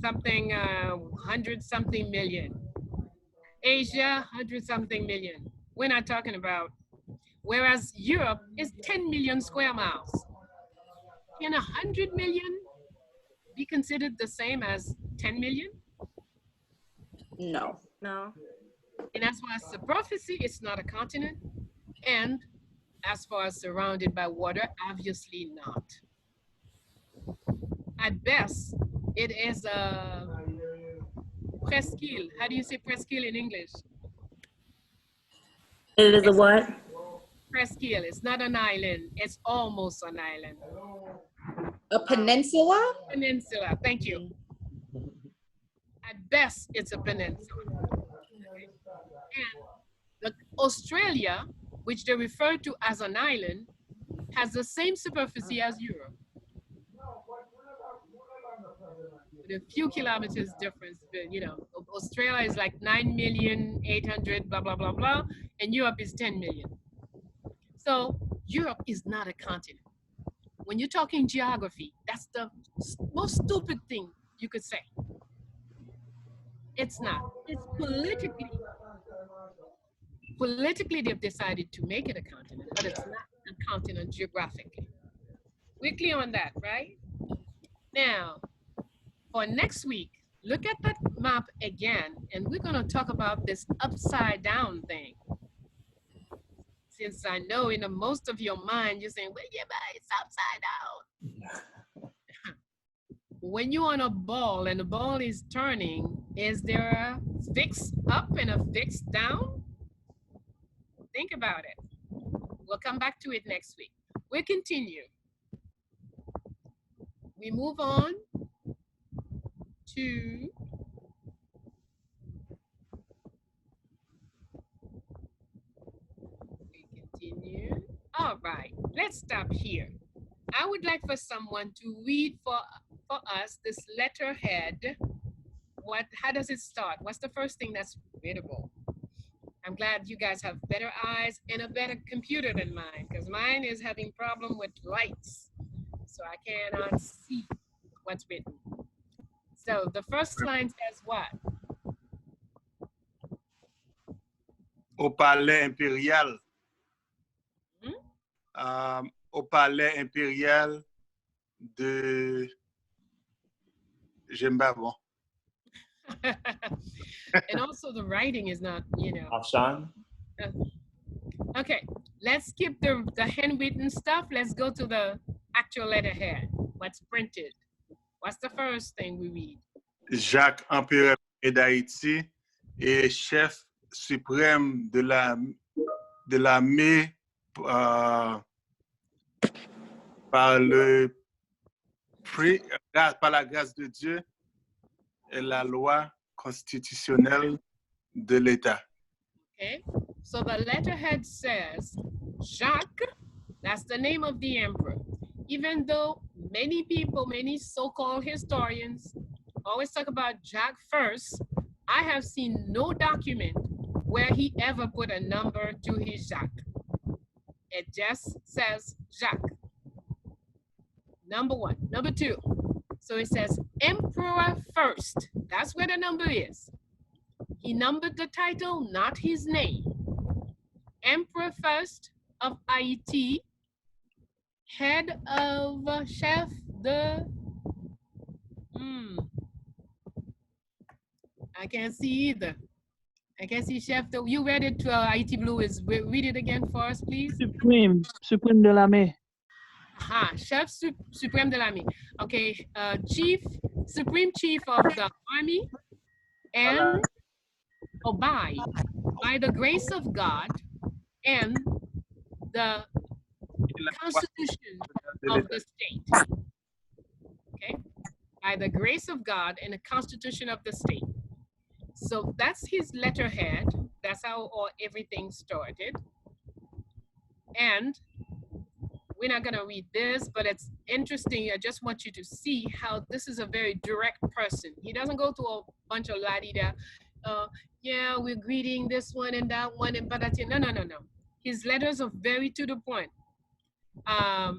something 100 something million. Asia, 100 something million. We're not talking about, whereas Europe is 10 million square miles. Can 100 million be considered the same as 10 million? No. No. And as far as superficie, it's not a continent. And as far as surrounded by water, obviously not. At best, it is a presqu'île. How do you say presqu'île in English? It is a what? Presqu'île. It's not an island. It's almost an island. A peninsula? Peninsula. Thank you. At best, it's a peninsula. Okay. And Australia, which they refer to as an island, has the same superficie as Europe. With a few kilometers difference, but you know, Australia is like 9,800,000, blah, blah, blah, blah, and Europe is 10 million. So Europe is not a continent. When you're talking geography, that's the most stupid thing you could say. It's not. It's politically they've decided to make it a continent, but it's not a continent geographically. We're clear on that, right? Now, for next week, look at that map again, and we're gonna talk about this upside down thing. Since I know in most of your mind, you're saying, well, yeah, but it's upside down. When you're on a ball and the ball is turning, is there a fixed up and a fixed down? Think about it. We'll come back to it next week. We'll continue. We move on to continue. All right, let's stop here. I would like for someone to read for us this letterhead. How does it start? What's the first thing that's readable? I'm glad you guys have better eyes and a better computer than mine, because mine is having problem with lights. So I cannot see what's written. So the first line says what? Au palais impérial. Hmm? Au palais impérial de... J'aime pas bon. And also the writing is not, you know. Ashan? Okay, let's skip the handwritten stuff. Let's go to the actual letterhead. What's printed? What's the first thing we read? Jacques, empereur d'Haïti et chef suprême de l'armée par la grâce de Dieu et la loi constitutionnelle de l'État. Okay, so the letterhead says Jacques, that's the name of the emperor. Even though many people, many so-called historians always talk about Jacques first, I have seen no document where he ever put a number to his Jacques. It just says Jacques. Number one. Number two, so it says emperor first. That's where the number is. He numbered the title, not his name. Emperor first of Haiti, head of chef de... I can't see either. I can't see chef de... You read it to Haiti Blue. Read it again for us, please. Supreme de l'armée. Ah, chef supreme de l'armée. Okay, supreme chief of the army, and by the grace of God and the Constitution of the state. Okay, by the grace of God and the Constitution of the state. So that's his letterhead. That's how everything started. And we're not gonna read this, but it's interesting. I just want you to see how this is a very direct person. He doesn't go to a bunch of la-di-da, yeah, we're greeting this one and that one and but no, no, no, no. His letters are very to the point. I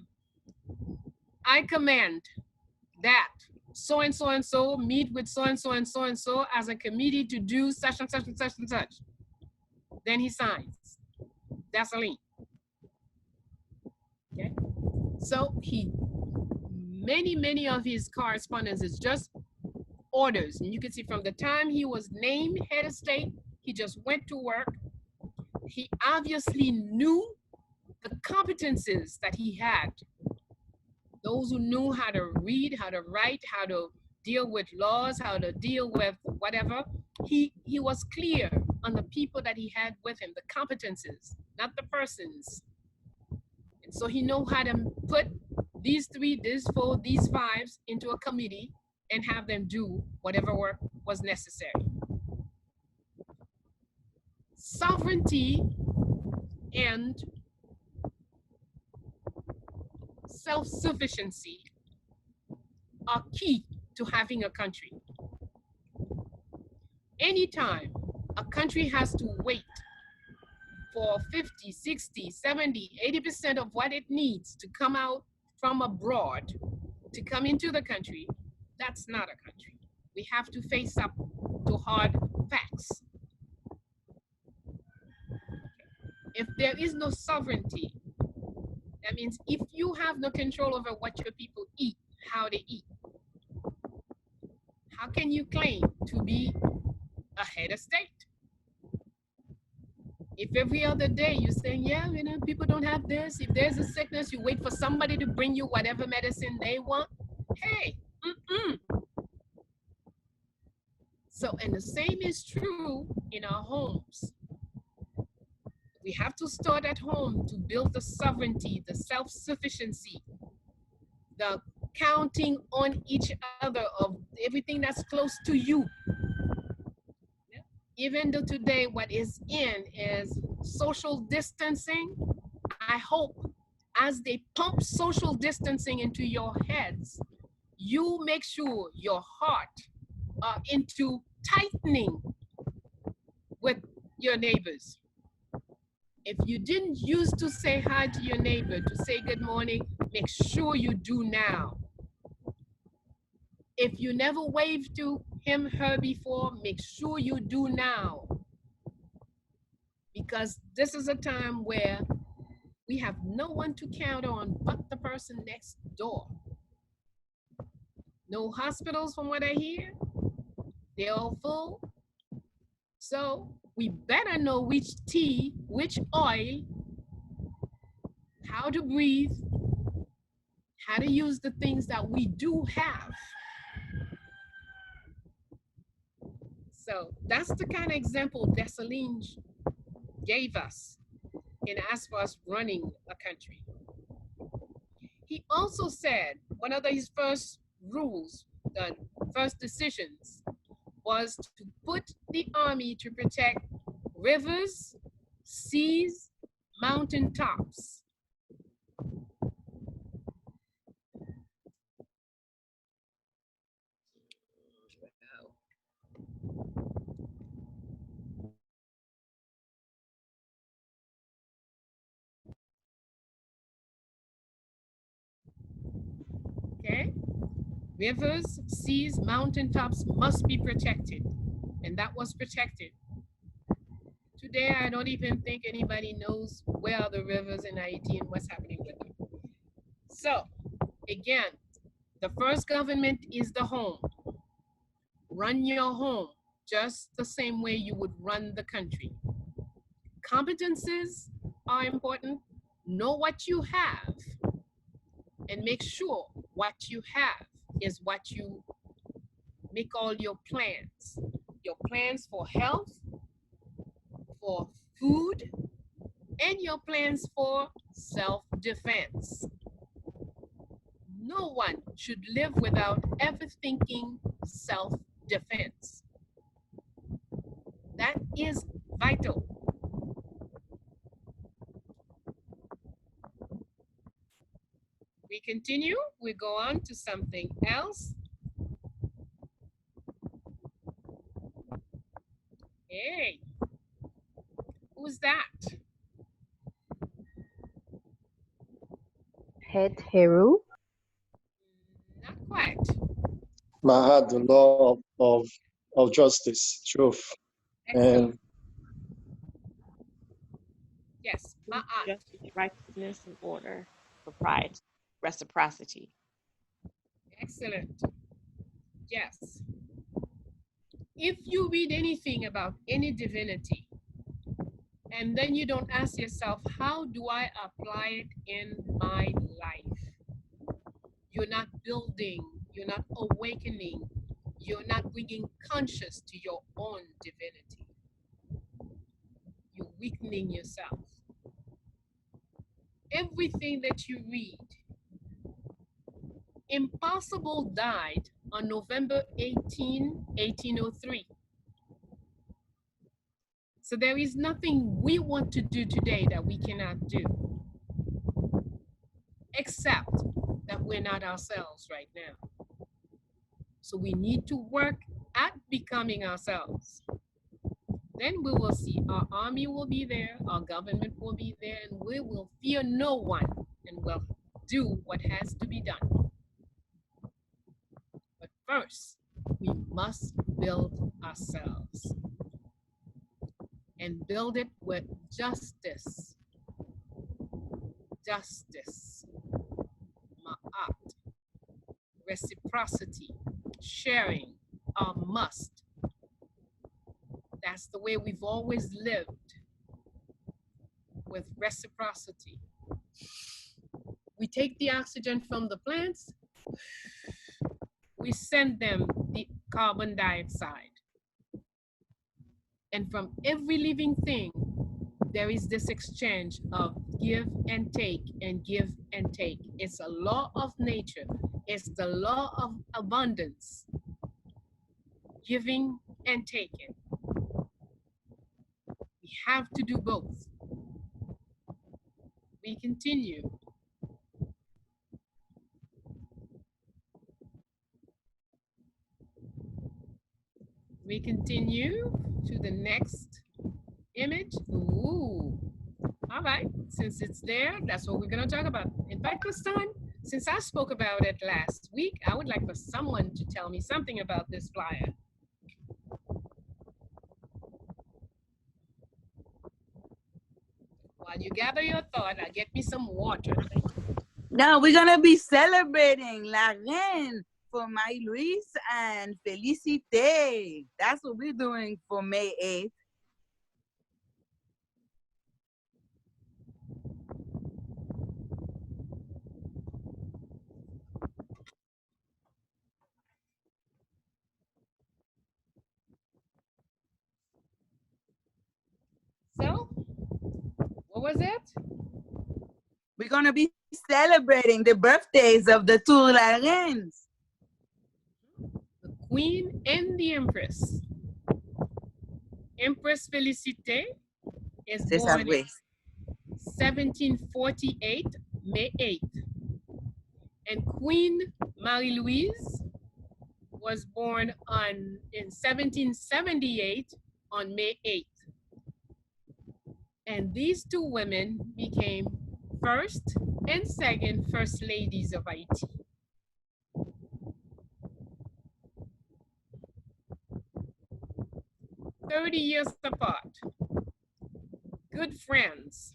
command that so and so and so meet with so and so and so and so as a committee to do such and such and such and such. Then he signs. That's a link. Okay. So many of his correspondence is just orders. And you can see from the time he was named head of state, he just went to work. He obviously knew the competences that he had. Those who knew how to read, how to write, how to deal with laws, how to deal with whatever. He was clear on the people that he had with him, the competences, not the persons. And so he knew how to put these three, these four, these fives into a committee and have them do whatever work was necessary. Sovereignty and self-sufficiency are key to having a country. Anytime a country has to wait for 50, 60, 70, 80% of what it needs to come out from abroad to come into the country, that's not a country. We have to face up to hard facts. If there is no sovereignty, that means if you have no control over what your people eat, how they eat, how can you claim to be a head of state? If every other day you're saying, yeah, you know, people don't have this, if there's a sickness, you wait for somebody to bring you whatever medicine they want, hey, So, and the same is true in our homes. We have to start at home to build the sovereignty, the self-sufficiency, the counting on each other of everything that's close to you. Even though today what is in is social distancing, I hope as they pump social distancing into your heads, you make sure your heart are into tightening with your neighbors. If you didn't used to say hi to your neighbor, to say good morning, make sure you do now. If you never waved to him, her before, make sure you do now. Because this is a time where we have no one to count on but the person next door. No hospitals from what I hear. They're all full. So we better know which tea, which oil, how to breathe, how to use the things that we do have. So that's the kind of example Dessalines gave us in as far as running a country. He also said one of his first rules, the first decisions, was to put the army to protect rivers, seas, mountain tops. Okay? Rivers, seas, mountain tops must be protected. And that was protected. Today, I don't even think anybody knows where are the rivers in Haiti and what's happening with them. So, again, the first government is the home. Run your home just the same way you would run the country. Competences are important. Know what you have and make sure what you have is what you make all your plans. Your plans for health, for food, and your plans for self-defense. No one should live without ever thinking self-defense. That is vital. We continue, we go on to something else. Hey, who's that? Het Heru. Not quite. Mahad, the law of justice, truth. Excellent. And Yes, Ma'at. Justice, righteousness, and order, propriety, reciprocity. Excellent. Yes. If you read anything about any divinity, and then you don't ask yourself, how do I apply it in my life? You're not building, you're not awakening, you're not bringing conscious to your own divinity. You're weakening yourself. Everything that you read. Impossible died on November 18, 1803. So there is nothing we want to do today that we cannot do, except that we're not ourselves right now. So we need to work at becoming ourselves. Then we will see our army will be there, our government will be there, and we will fear no one and will do what has to be done. But first, we must build ourselves and build it with justice. Justice, ma'at, reciprocity, sharing, a must. That's the way we've always lived, with reciprocity. We take the oxygen from the plants, we send them the carbon dioxide. And from every living thing, there is this exchange of give and take and give and take. It's a law of nature. It's the law of abundance, giving and taking. We have to do both. We continue. We continue to the next image. Ooh, All right, since it's there, that's what we're gonna talk about. In fact, Hassan, since I spoke about it last week, I would like for someone to tell me something about this flyer. While you gather your thought, I'll get me some water. Now we're gonna be celebrating La Reine for Marie-Louise and Felicité. That's what we're doing for May 8th. So, what was it? We're gonna be celebrating the birthdays of the two La Reines. The Queen and the Empress. Empress Felicité is born in 1748, May 8th. And Queen Marie-Louise was born in 1778 on May 8th. And these two women became first and second First Ladies of Haiti. "30 years apart, good friends,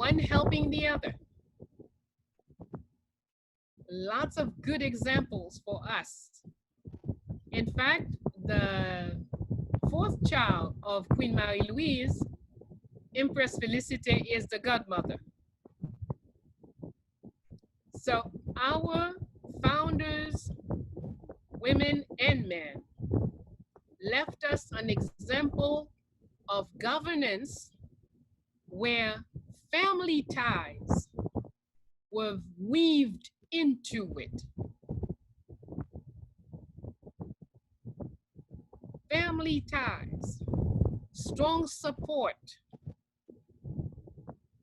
one helping the other. Lots of good examples for us. In fact, the fourth child of Queen Marie-Louise, Empress Felicité, is the godmother. So our founders, women and men, left us an example of governance where family ties were weaved into it. Family ties, strong support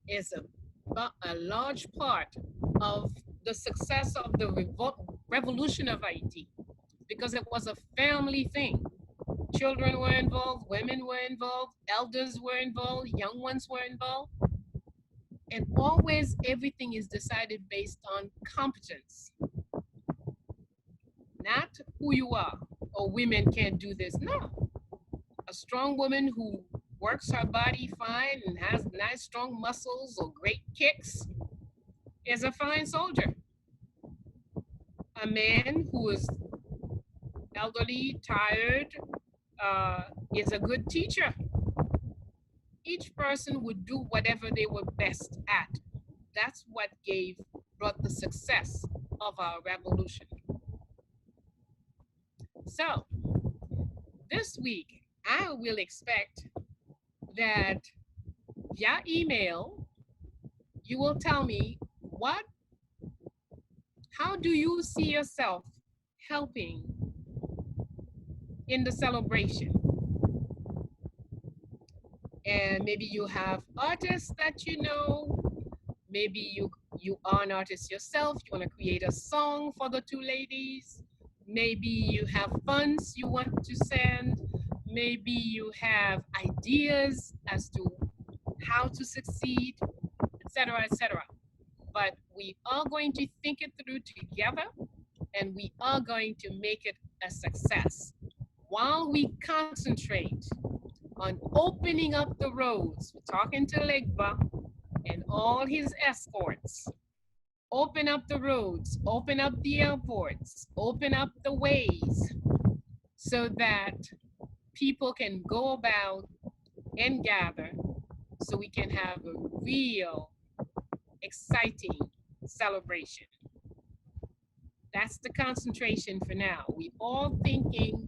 is a large part of the success of the revolution of Haiti, because it was a family thing. Children were involved, women were involved, elders were involved, young ones were involved. And always everything is decided based on competence, not who you are. Or women can't do this. No. A strong woman who works her body fine and has nice strong muscles or great kicks is a fine soldier. A man who is elderly, tired, is a good teacher. Each person would do whatever they were best at. That's what brought the success of our revolution. So, this week, I will expect that via email, you will tell me how do you see yourself helping in the celebration? And maybe you have artists that you know, maybe you are an artist yourself, you want to create a song for the two ladies, maybe you have funds you want to send, maybe you have ideas as to how to succeed, etc., etc. But we are going to think it through together, and we are going to make it a success while we concentrate on opening up the roads. We're talking to Legba and all his escorts. Open up the roads, open up the airports, open up the ways so that people can go about and gather so we can have a real exciting celebration. That's the concentration for now. We all thinking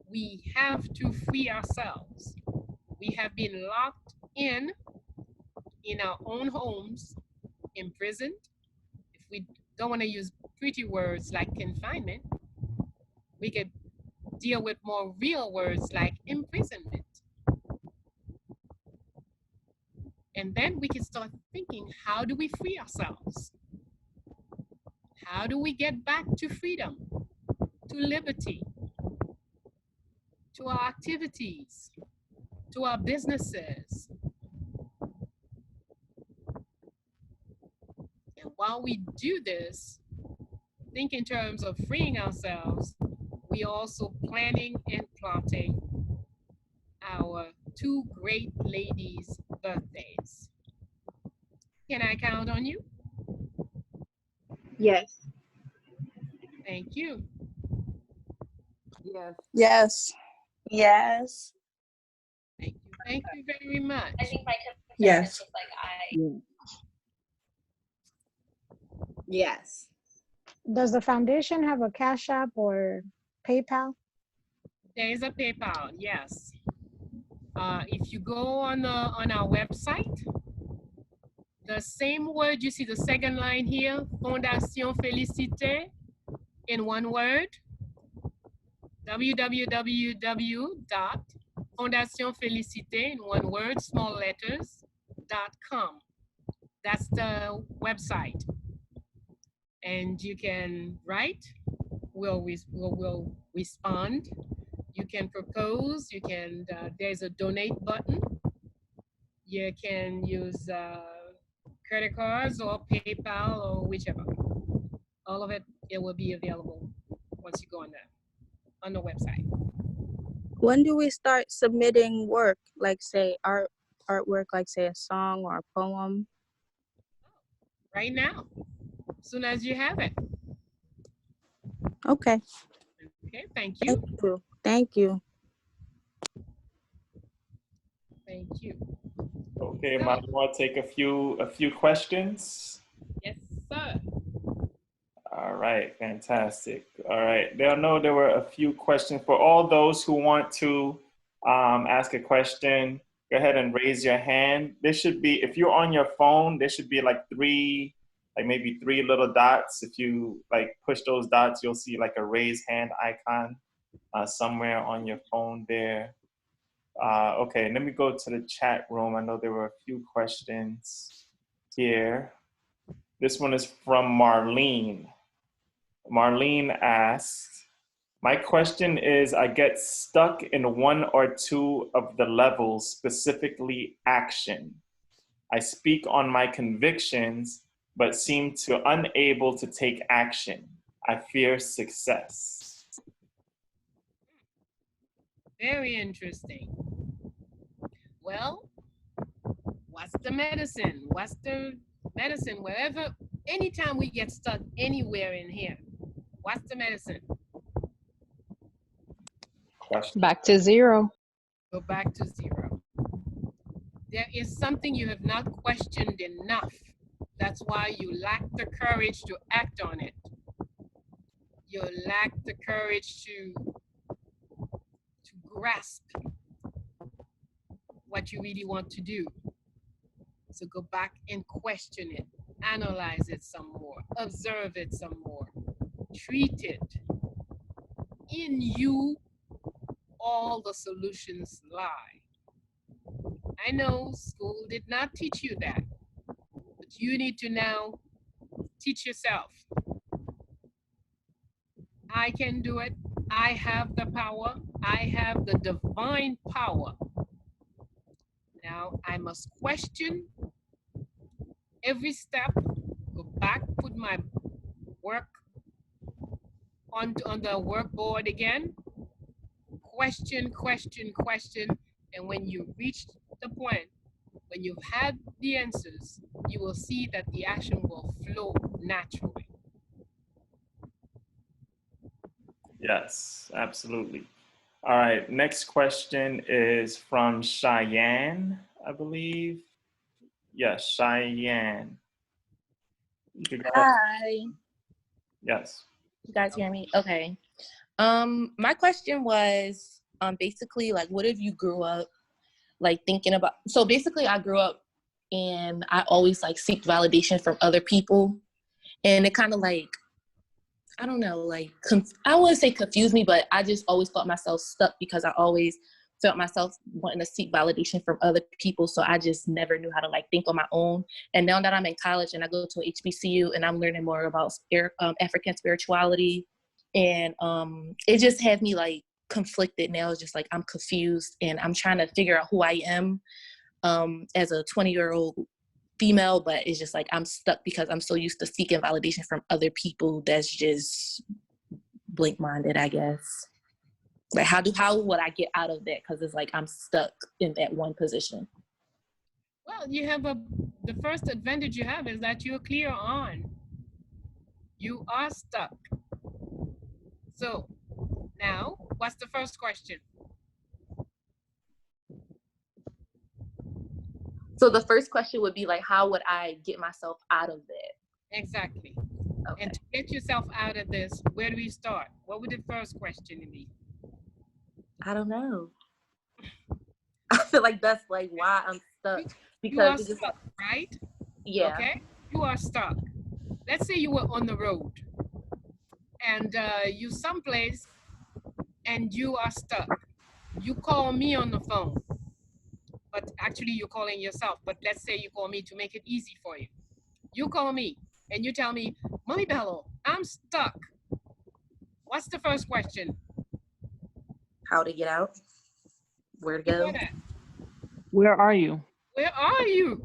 we have to free ourselves. We have been locked in our own homes, imprisoned. If we don't want to use pretty words like confinement, we could deal with more real words like imprisonment. And then we can start thinking, how do we free ourselves? How do we get back to freedom, to liberty, to our activities, to our businesses. And while we do this, think in terms of freeing ourselves, we are also planning and plotting our two great ladies' birthdays. Can I count on you? Yes. Thank you. Yes. Yes. Yes. Thank you. Thank you very much. I think my concern Yes. is just like Yes. Does the foundation have a Cash App or PayPal? There is a PayPal, yes. If you go on our website, the same word you see the second line here, Fondation Félicité, in one word, www.fondationfélicité in one word, small letters, .com. That's the website. And you can write, we'll respond. You can propose, you can, there's a donate button. You can use credit cards or PayPal or whichever. All of it, it will be available once you go on the website. When do we start submitting work, like say artwork, like say a song or a poem? Right now, as soon as you have it. Okay. Okay, thank you. Thank you. Thank you. Thank you. Okay, Mom, you want to take a few questions? Yes, sir. All right, fantastic. All right, I know there were a few questions. For all those who want to ask a question, go ahead and raise your hand. There should be, if you're on your phone, there should be like maybe three little dots. If you like push those dots, you'll see like a raise hand icon somewhere on your phone there. Okay, let me go to the chat room. I know there were a few questions here. This one is from Marlene. Marlene asked, my question is, I get stuck in one or two of the levels, specifically action. I speak on my convictions, but seem to unable to take action. I fear success. Very interesting. Well, what's the medicine? What's the medicine? Wherever, anytime we get stuck anywhere in here, what's the medicine? Question. Back to zero. Go back to zero. There is something you have not questioned enough. That's why you lack the courage to act on it. You lack the courage to grasp what you really want to do. So go back and question it, analyze it some more, observe it some more, treat it. In you, all the solutions lie. I know school did not teach you that, but you need to now teach yourself. I can do it. I have the power. I have the divine power. Now I must question every step, go back, put my work on the workboard again, question, question, question, and when you reach the point, when you've had the answers, you will see that the action will flow naturally. Yes, absolutely. All right, next question is from Cheyenne, I believe. Yes, Cheyenne. You can go ahead. Hi. Yes. You guys hear me? Okay. My question was basically like, what if you grew up like thinking about, so basically I grew up and I always like seek validation from other people, and it kind of like, I don't know, like I wouldn't say confused me, but I just always felt myself stuck because I always felt myself wanting to seek validation from other people. So I just never knew how to like think on my own. And now that I'm in college and I go to HBCU and I'm learning more about African spirituality, and it just had me like conflicted now. It's just like I'm confused and I'm trying to figure out who I am as a 20-year-old female, but it's just like I'm stuck because I'm so used to seeking validation from other people that's just blank-minded, I guess. Like how would I get out of that? Because it's like I'm stuck in that one position. Well, you have the first advantage you have is that you're clear on. You are stuck. So now, what's the first question? So the first question would be like, how would I get myself out of that? Exactly. Okay. And to get yourself out of this, where do we start? What would the first question be? I don't know. I feel like that's like why I'm stuck. You are Because it's stuck, right? Yeah. Okay. You are stuck. Let's say you were on the road and you someplace and you are stuck. You call me on the phone, but actually you're calling yourself. But let's say you call me to make it easy for you. You call me and you tell me, Mommy Bello, I'm stuck. What's the first question? How to get out? Where to go? Where are you? Where are you?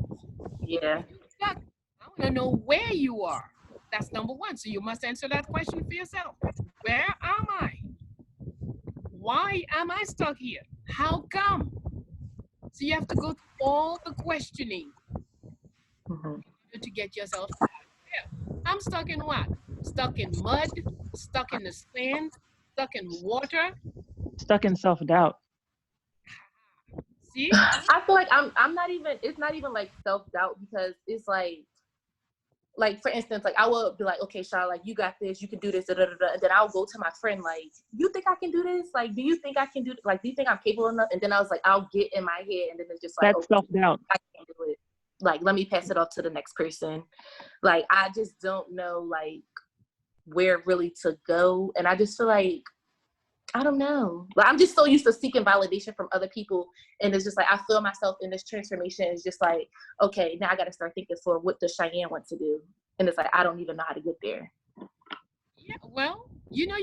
Yeah. You're stuck. I want to know where you are. That's number one. So you must answer that question for yourself. Where am I? Why am I stuck here? How come? So you have to go through all the questioning to get yourself out of there. I'm stuck in what? Stuck in mud, stuck in the sand, stuck in water. Stuck in self-doubt. See? I feel like I'm not even, it's not even like self-doubt because it's like for instance, like I will be like, okay, Shaw, like you got this, you can do this, da, da, da, da. And then I'll go to my friend, like, you think I can do this? Like, do you think I can do it? Like, do you think I'm capable enough? And then I was like, I'll get in my head and then it's just like, That's okay, self-doubt. I can't do it. Like, let me pass it off to the next person. Like, I just don't know like where really to go. And I just feel like, I don't know. But I'm just so used to seeking validation from other people. And it's just like, I feel myself in this transformation. It's just like, okay, now I got to start thinking for what does Cheyenne want to do? And it's like, I don't even know how to get there. Yeah, well, you know,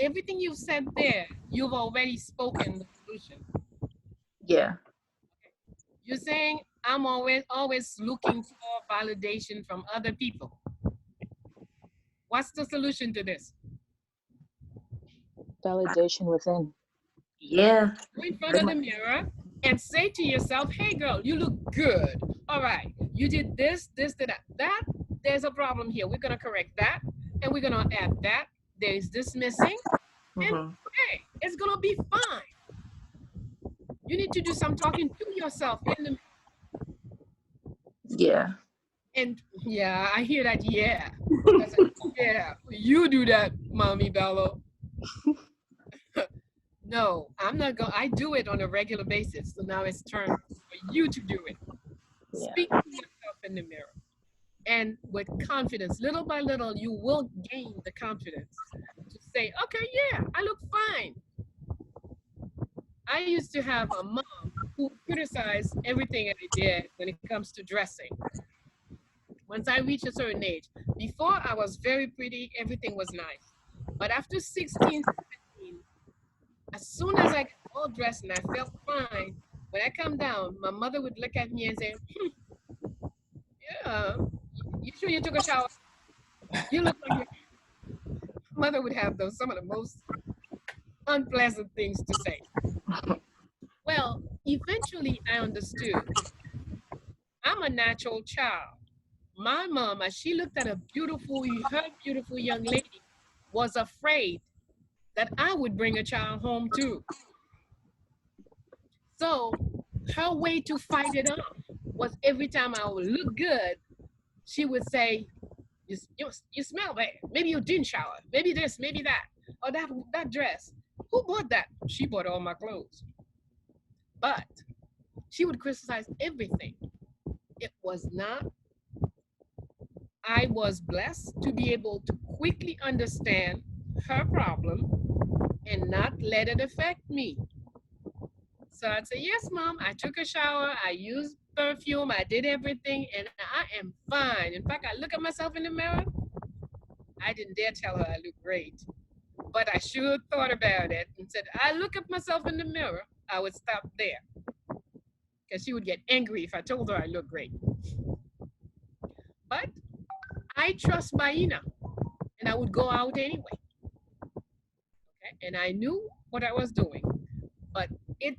everything you've said there, you've already spoken the solution. Yeah. You're saying, I'm always looking for validation from other people. What's the solution to this? Validation within. Yeah. Go in front of the mirror and say to yourself, hey girl, you look good. All right, you did this, that. There's a problem here. We're gonna correct that. And we're gonna add that. There's this missing. And hey, it's gonna be fine. You need to do some talking to yourself in the Yeah. And yeah, I hear that, yeah. Yeah, you do that, Mommy Bello. No, I'm not going. I do it on a regular basis. So now it's turn for you to do it. Yeah. Speak to yourself in the mirror. And with confidence, little by little, you will gain the confidence to say, okay, yeah, I look fine. I used to have a mom who criticized everything I did when it comes to dressing. Once I reached a certain age, before I was very pretty, everything was nice. But after 16, 17, as soon as I got all dressed and I felt fine, when I come down, my mother would look at me and say, yeah, you sure you took a shower? You look like your mother would have some of the most unpleasant things to say. Well, eventually I understood. I'm a natural child. My mom, as she looked at her beautiful young lady, was afraid that I would bring a child home too. So her way to fight it off was every time I would look good, she would say, you smell bad. Maybe you didn't shower. Maybe this, maybe that. Or that dress. Who bought that? She bought all my clothes. But she would criticize everything. It was not. I was blessed to be able to quickly understand her problem and not let it affect me. So I'd say, yes, Mom, I took a shower, I used perfume, I did everything, and I am fine. In fact, I look at myself in the mirror, I didn't dare tell her I look great. but I sure thought about it and said, I look at myself in the mirror, I would stop there. Because she would get angry if I told her I look great. But I trust Bayyinah, and I would go out anyway. Okay? And I knew what I was doing. But it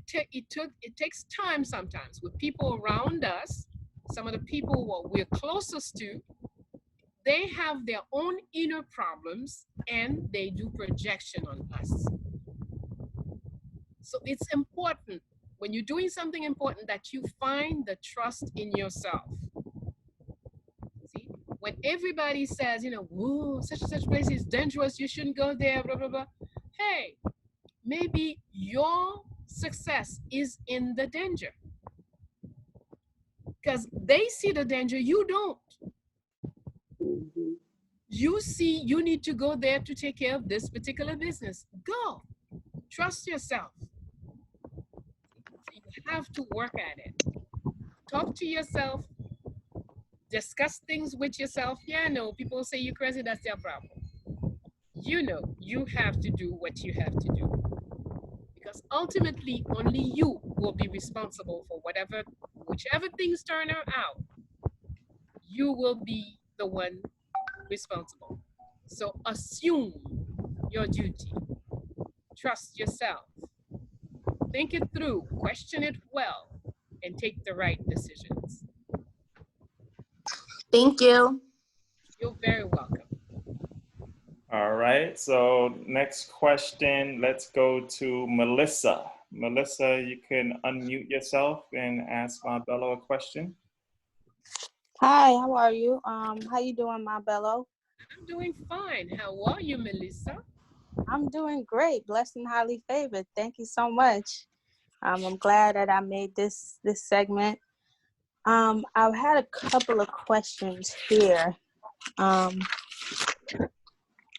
takes time sometimes with people around us. Some of the people what we're closest to, they have their own inner problems and they do projection on us. So it's important when you're doing something important that you find the trust in yourself. See, when everybody says, you know, whoa, such and such place is dangerous, you shouldn't go there, blah, blah, blah. Hey, maybe your success is in the danger. Because they see the danger, you don't. You see, you need to go there to take care of this particular business. Go. Trust yourself. You have to work at it. Talk to yourself. Discuss things with yourself. Yeah, no, people say you're crazy, that's their problem. You know, you have to do what you have to do. Because ultimately, only you will be responsible for whichever things turn out, you will be the one responsible. So assume your duty. Trust yourself. Think it through, question it well, and take the right decisions. Thank you. You're very welcome. All right, so next question, let's go to Melissa. Melissa, you can unmute yourself and ask Ma Bello a question. Hi, how are you? How you doing, Ma Bello? I'm doing fine. How are you, Melissa? I'm doing great, blessed and highly favored. Thank you so much. I'm glad that I made this segment. I've had a couple of questions here.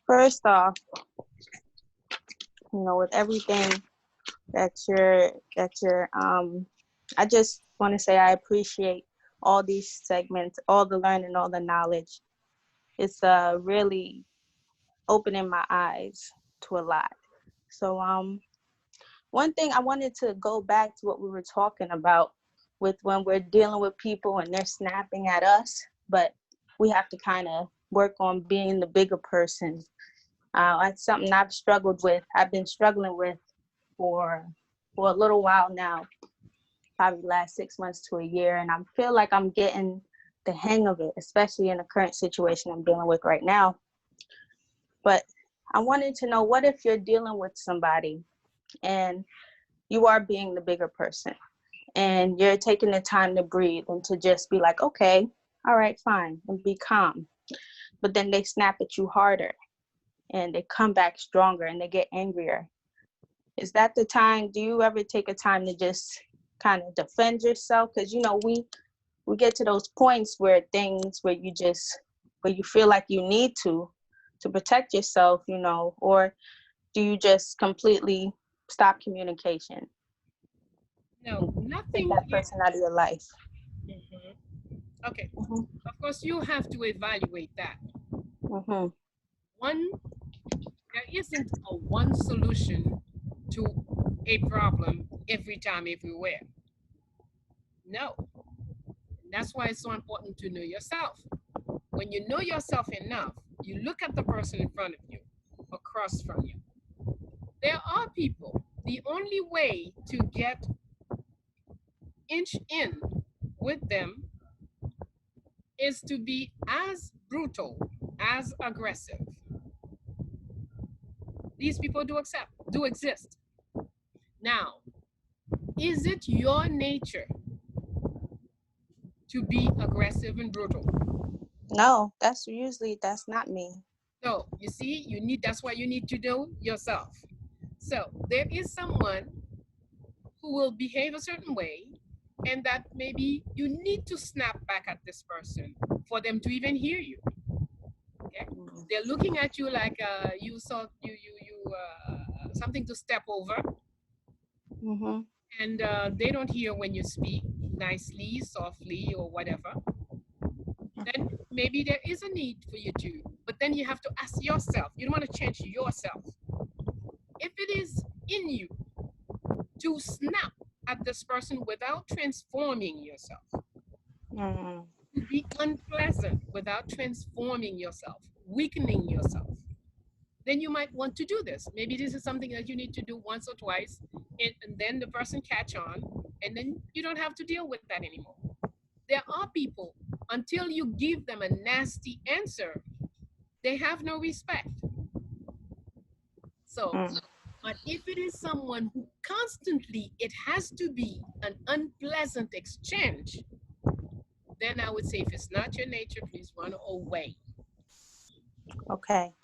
First off, you know, with everything that you're I just want to say I appreciate all these segments, all the learning, all the knowledge. It's really opening my eyes to a lot. So one thing I wanted to go back to what we were talking about with when we're dealing with people and they're snapping at us, but we have to kind of work on being the bigger person. That's something I've struggled with. I've been struggling with for a little while now, probably last 6 months to a year, and I feel like I'm getting the hang of it, especially in the current situation I'm dealing with right now. But I wanted to know, what if you're dealing with somebody and you are being the bigger person and you're taking the time to breathe and to just be like, okay, all right, fine, and be calm. But then they snap at you harder and they come back stronger and they get angrier. Is that the time? Do you ever take a time to just kind of defend yourself? Because, you know, we get to those points where you feel like you need to protect yourself, you know, or do you just completely stop communication? No, nothing. Take that person out of your life. Mm-hmm. Okay. Mm-hmm. Of course, you have to evaluate that. Mm-hmm. There isn't a one solution to a problem every time, everywhere. No. That's why it's so important to know yourself. When you know yourself enough, you look at the person in front of you, across from you. There are people, the only way to get inch in with them is to be as brutal, as aggressive. These people do exist. Now, is it your nature to be aggressive and brutal? No, that's not me. So you see, that's why you need to know yourself. So there is someone who will behave a certain way, and that maybe you need to snap back at this person for them to even hear you. Okay? They're looking at you like you saw something to step over. Mm-hmm. And they don't hear when you speak nicely, softly, or whatever. Then maybe there is a need for you to, but then you have to ask yourself. You don't want to change yourself. if it is in you to snap at this person without transforming yourself, to be unpleasant without transforming yourself, weakening yourself, then you might want to do this. Maybe this is something that you need to do once or twice, and then the person catch on, and then you don't have to deal with that anymore. There are people, until you give them a nasty answer, they have no respect. So, but if it is someone who constantly, it has to be an unpleasant exchange, then I would say if it's not your nature, please run away. Okay.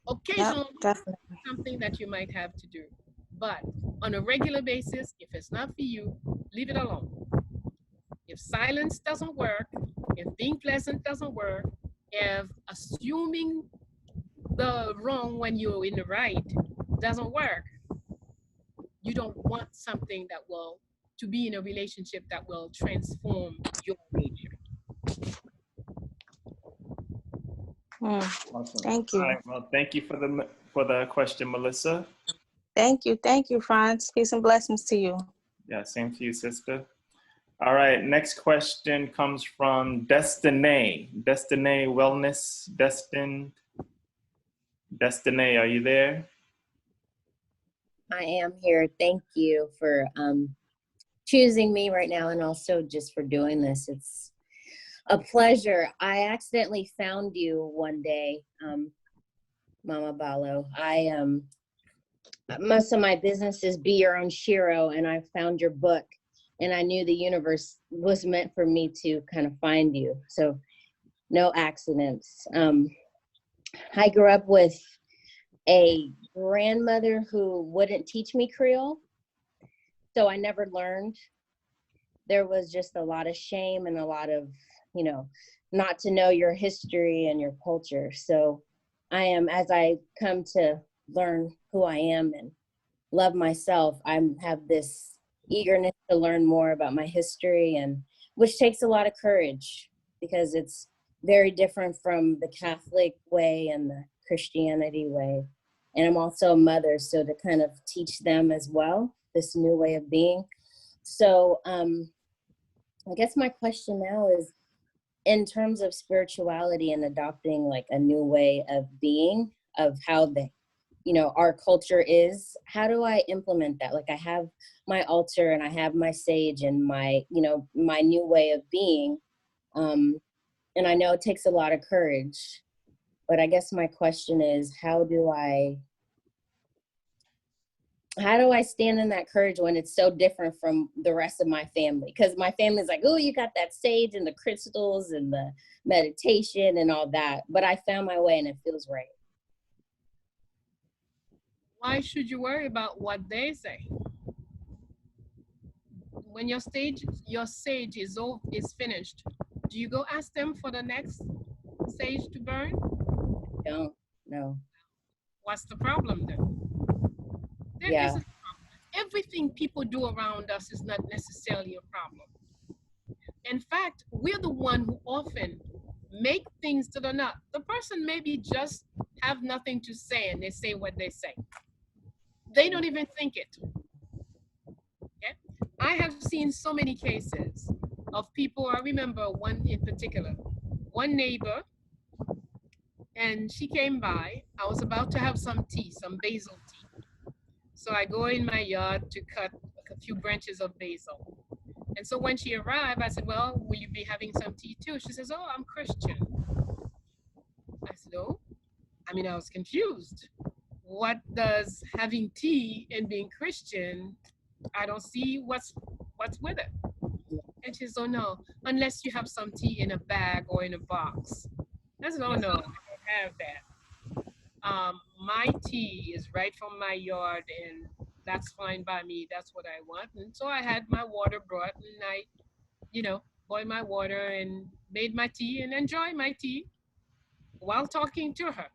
Occasionally, definitely. something that you might have to do. But on a regular basis, if it's not for you, leave it alone. If silence doesn't work, if being pleasant doesn't work, if assuming the wrong when you're in the right doesn't work, you don't want something that will, to be in a relationship that will transform your nature. Awesome. Thank you. All right, well, thank you for the question, Melissa. Thank you, Franz. Peace and blessings to you. Yeah, same to you, sister. All right, next question comes from Destiny. Destiny Wellness, Destiny, are you there? I am here. Thank you for choosing me right now, and also just for doing this. It's a pleasure. I accidentally found you one day, Mama Bello. Most of my business is Be Your Own Shiro, and I found your book, and I knew the universe was meant for me to kind of find you. So no accidents. I grew up with a grandmother who wouldn't teach me Creole, so I never learned. There was just a lot of shame and a lot of, not to know your history and your culture. So I am, as I come to learn who I am and love myself, I have this eagerness to learn more about my history, and which takes a lot of courage because it's very different from the Catholic way and the Christianity way. And I'm also a mother, so to kind of teach them as well, this new way of being. So I guess my question now is, in terms of spirituality and adopting like a new way of being, of how our culture is, how do I implement that? Like I have my altar and I have my sage and my, my new way of being. And I know it takes a lot of courage, but I guess my question is, how do I stand in that courage when it's so different from the rest of my family? Because my family's like, oh, you got that sage and the crystals and the meditation and all that. But I found my way and it feels right. Why should you worry about what they say? When your sage is finished, do you go ask them for the next sage to burn? Don't. No. What's the problem then? Yeah. Everything people do around us is not necessarily a problem. In fact, we're the one who often make things that are not. The person maybe just have nothing to say and they say what they say. They don't even think it. Okay? I have seen so many cases of people. I remember one in particular, one neighbor, and she came by. I was about to have some tea, some basil tea. So I go in my yard to cut a few branches of basil. And so when she arrived, I said, well, will you be having some tea too? She says, oh, I'm Christian. I said, oh, I was confused. What does having tea and being Christian, I don't see what's with it. And she says, oh no, unless you have some tea in a bag or in a box. I said, oh no, I don't have that. My tea is right from my yard and that's fine by me. That's what I want. And so I had my water brought and I, boiled my water and made my tea and enjoyed my tea while talking to her.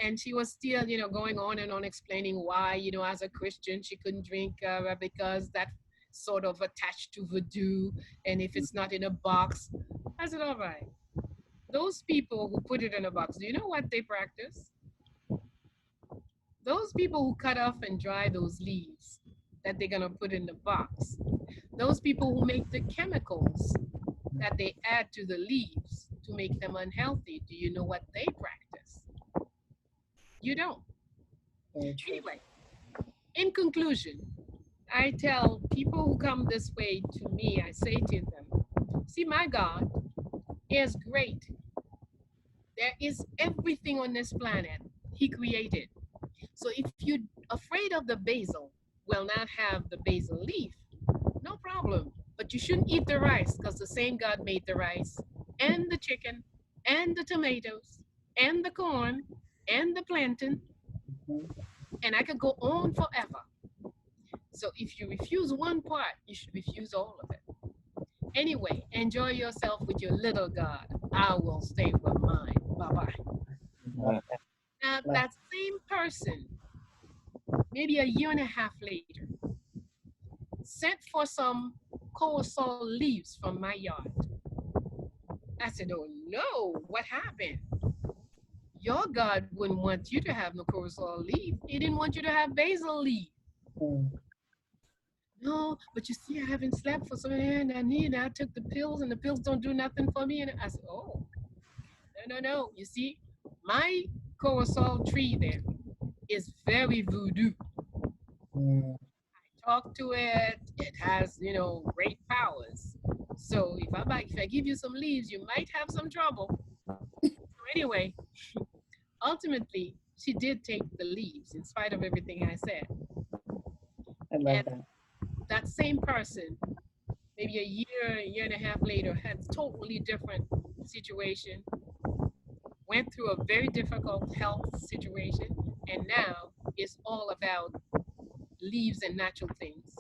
And she was still, going on and on explaining why, as a Christian, she couldn't drink because that's sort of attached to voodoo. And if it's not in a box, I said, all right. Those people who put it in a box, do you know what they practice? Those people who cut off and dry those leaves that they're going to put in the box, those people who make the chemicals that they add to the leaves to make them unhealthy, do you know what they practice? You don't. Anyway, in conclusion, I tell people who come this way to me, I say to them, see, my God is great. There is everything on this planet He created. So if you're afraid of the basil, will not have the basil leaf, no problem. But you shouldn't eat the rice because the same God made the rice and the chicken and the tomatoes and the corn and the plantain. And I could go on forever. So if you refuse one part, you should refuse all of it. Anyway, enjoy yourself with your little God. I will stay with mine. Bye-bye. Now, that same person, maybe a year and a half later, sent for some cortisol leaves from my yard. I said, oh no, what happened? Your God wouldn't want you to have no cortisol leaf. He didn't want you to have basil leaf. No, but you see, I haven't slept for so many, and I took the pills, and the pills don't do nothing for me. And I said, oh, no. You see, my cortisol tree there is very voodoo. Talk to it. It has, great powers. So if I give you some leaves, you might have some trouble. So anyway, ultimately, she did take the leaves in spite of everything I said. I love that. That same person, maybe a year and a half later, had a totally different situation, went through a very difficult health situation, and now it's all about leaves and natural things.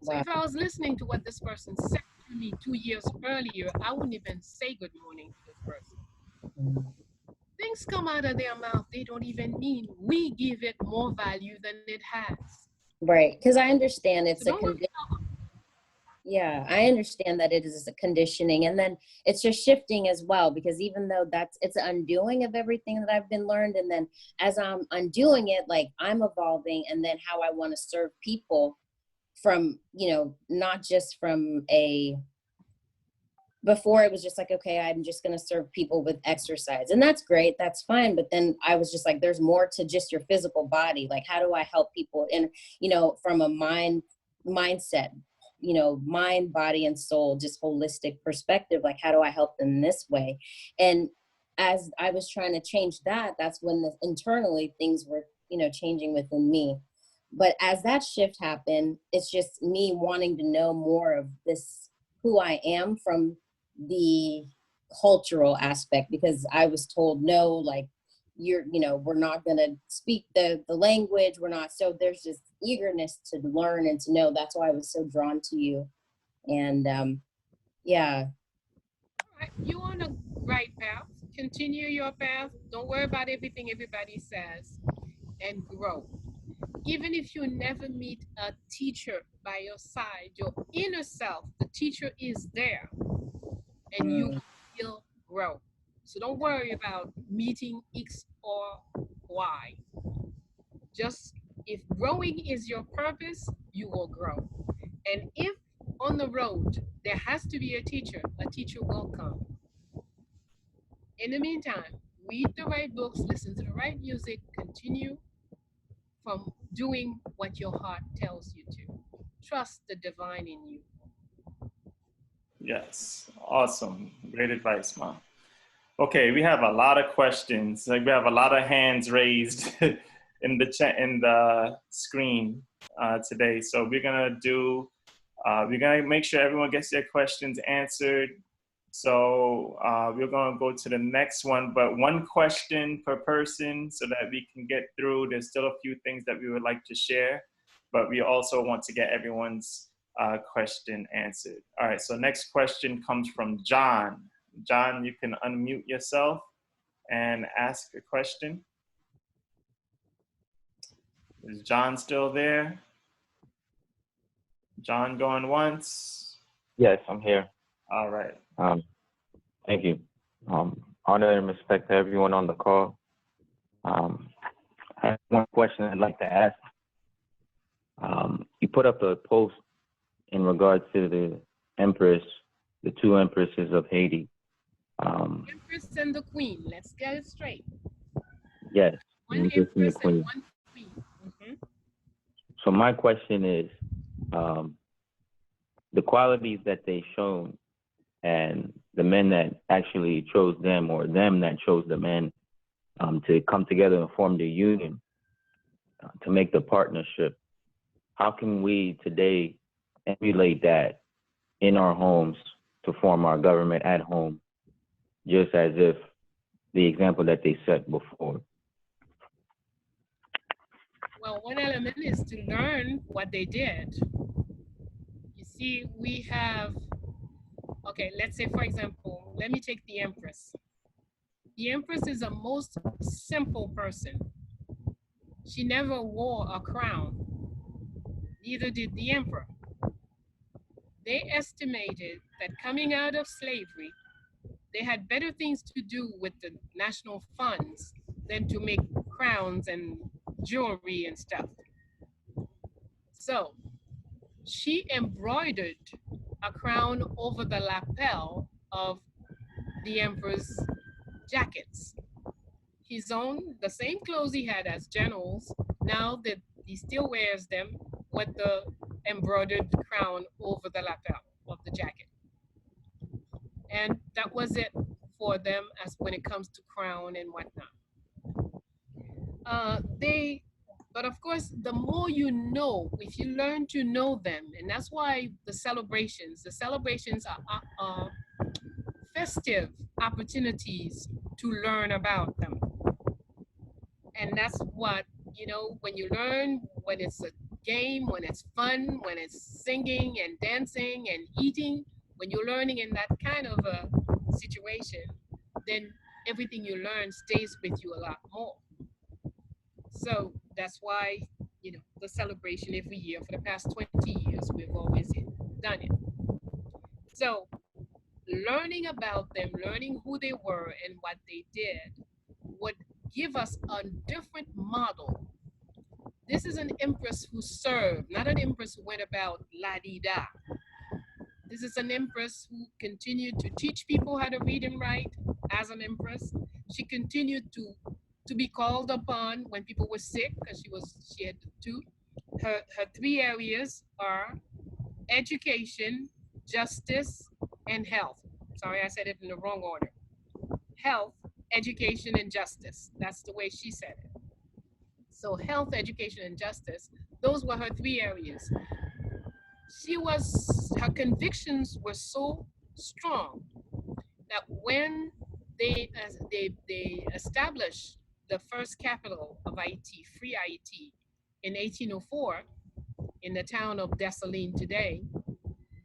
So if I was listening to what this person said to me 2 years earlier, I wouldn't even say good morning to this person. Things come out of their mouth they don't even mean. We give it more value than it has. Right, because I understand it's So a condition. Yeah, I understand that it is a conditioning, and then it's just shifting as well, because even though it's an undoing of everything that I've been learned, and then as I'm undoing it, like I'm evolving, and then how I want to serve people from, not just from before it was just like, okay, I'm just going to serve people with exercise, and that's great, that's fine. But then I was just like, there's more to just your physical body. Like, how do I help people in, from a mindset, mind, body, and soul, just holistic perspective. Like, how do I help them this way? And as I was trying to change that, that's when internally things were, changing within me. But as that shift happened, it's just me wanting to know more of this, who I am, from the cultural aspect, because I was told, no, like, we're not going to speak the language. We're not. So there's this eagerness to learn and to know. That's why I was so drawn to you. And yeah. You're on the right path. Continue your path. Don't worry about everything everybody says, and grow. Even if you never meet a teacher by your side, your inner self, the teacher is there, and you will grow. So don't worry about meeting X or Y. Just if growing is your purpose, you will grow. And if on the road there has to be a teacher will come. In the meantime, read the right books, listen to the right music, continue from doing what your heart tells you to. Trust the divine in you. Yes, awesome. Great advice, Mom. Okay, we have a lot of questions. Like, we have a lot of hands raised in the chat, in the screen today. So we're gonna make sure everyone gets their questions answered. So we're gonna go to the next one, but one question per person so that we can get through. There's still a few things that we would like to share, but we also want to get everyone's question answered. All right, so next question comes from John. John, you can unmute yourself and ask a question. Is John still there? John going once? Yes, I'm here. All right. Thank you. Honor and respect to everyone on the call. I have one question I'd like to ask. You put up a post in regards to the Empress, the two Empresses of Haiti. Empress and the Queen. Let's get it straight. Yes, the One Empress and the Empress and Queen. one Queen. Mhm. So my question is, the qualities that they shown and the men that actually chose them, or them that chose the men, to come together and form the union, to make the partnership. How can we today emulate that in our homes to form our government at home, just as if the example that they set before? Well, one element is to learn what they did. You see, we have, okay, let's say, for example, let me take the Empress. The Empress is a most simple person. She never wore a crown, neither did the Emperor. They estimated that coming out of slavery, they had better things to do with the national funds than to make crowns and jewelry and stuff. So she embroidered a crown over the lapel of the emperor's jackets. His own, the same clothes he had as generals, now that he still wears them with the embroidered crown over the lapel of the jacket. And that was it for them as when it comes to crown and whatnot. But of course, the more you know, if you learn to know them, and that's why the celebrations are festive opportunities to learn about them. And that's what, when you learn, when it's a game, when it's fun, when it's singing and dancing and eating, when you're learning in that kind of a situation, then everything you learn stays with you a lot more. So that's why, the celebration every year for the past 20 years, we've always done it. So learning about them, learning who they were and what they did would give us a different model. This is an empress who served, not an empress who went about la-di-da. This is an empress who continued to teach people how to read and write as an empress. She continued to be called upon when people were sick, because she had two. Her three areas are education, justice, and health. Sorry, I said it in the wrong order. Health, education, and justice. That's the way she said it. So health, education, and justice, those were her three areas. Her convictions were so strong that when they established the first capital of Haiti, free Haiti, in 1804, in the town of Dessalines today,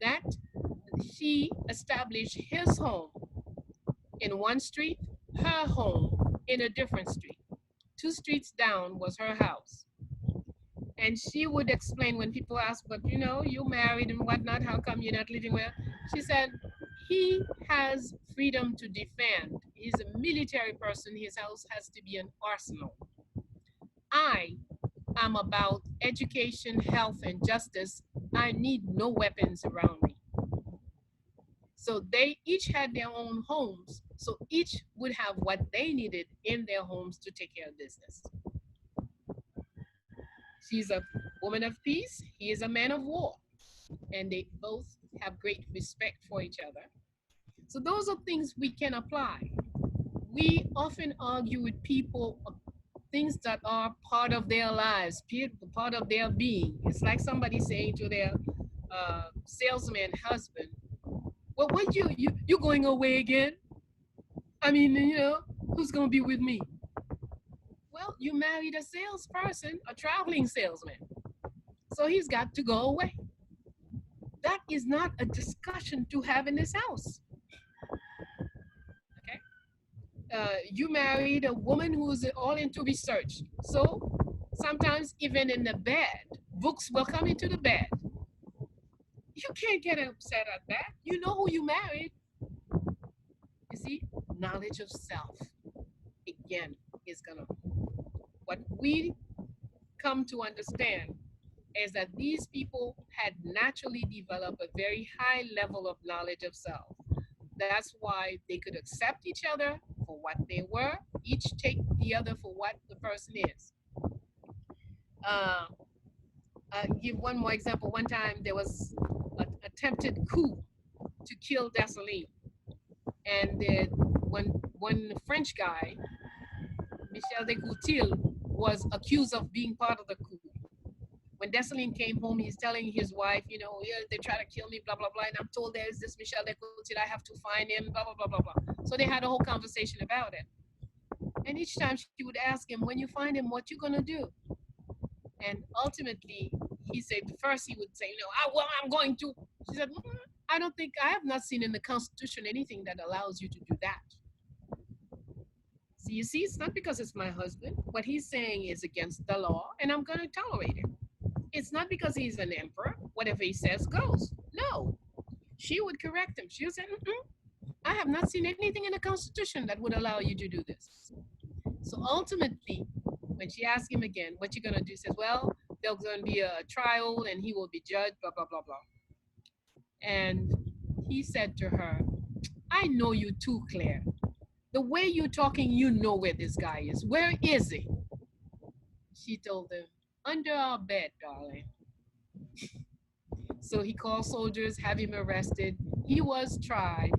that she established his home in one street, her home in a different street. 2 streets down was her house. And she would explain when people ask, but you married and whatnot, how come you're not living well? She said, he has freedom to defend. He's a military person. His house has to be an arsenal. I am about education, health, and justice. I need no weapons around me. So they each had their own homes. So each would have what they needed in their homes to take care of business. She's a woman of peace. He is a man of war. And they both have great respect for each other. So those are things we can apply. We often argue with people things that are part of their lives, part of their being. It's like somebody saying to their salesman husband, well, what you going away again? I mean, who's going to be with me? Well, you married a salesperson, a traveling salesman. So he's got to go away. That is not a discussion to have in this house. Okay? You married a woman who's all into research. So sometimes even in the bed, books will come into the bed. You can't get upset at that. You know who you married. You see, knowledge of self, again, is going to what we come to understand is that these people had naturally developed a very high level of knowledge of self. That's why they could accept each other for what they were, each take the other for what the person is. I'll give one more example. One time there was an attempted coup to kill Dessalines. And one French guy, Michel de Coutil, was accused of being part of the coup. When Dessalines came home, he's telling his wife, you know, yeah, they try to kill me, blah, blah, blah. And I'm told there's this Michel de Coutil, I have to find him, blah, blah, blah, blah, blah. So they had a whole conversation about it. And each time she would ask him, when you find him, what you gonna do? And ultimately, he said, first he would say, you know, well, I'm going to. She said, I don't think, I have not seen in the Constitution anything that allows you to do that. So you see, it's not because it's my husband. What he's saying is against the law, and I'm going to tolerate him. It's not because he's an emperor. Whatever he says goes. No. She would correct him. She would say, I have not seen anything in the Constitution that would allow you to do this. So ultimately, when she asked him again, what you gonna do? He says, well, there's gonna be a trial and he will be judged, blah, blah, blah, blah. And he said to her, I know you too, Claire. The way you're talking, you know where this guy is. Where is he? She told him, under our bed, darling. So he called soldiers, have him arrested. He was tried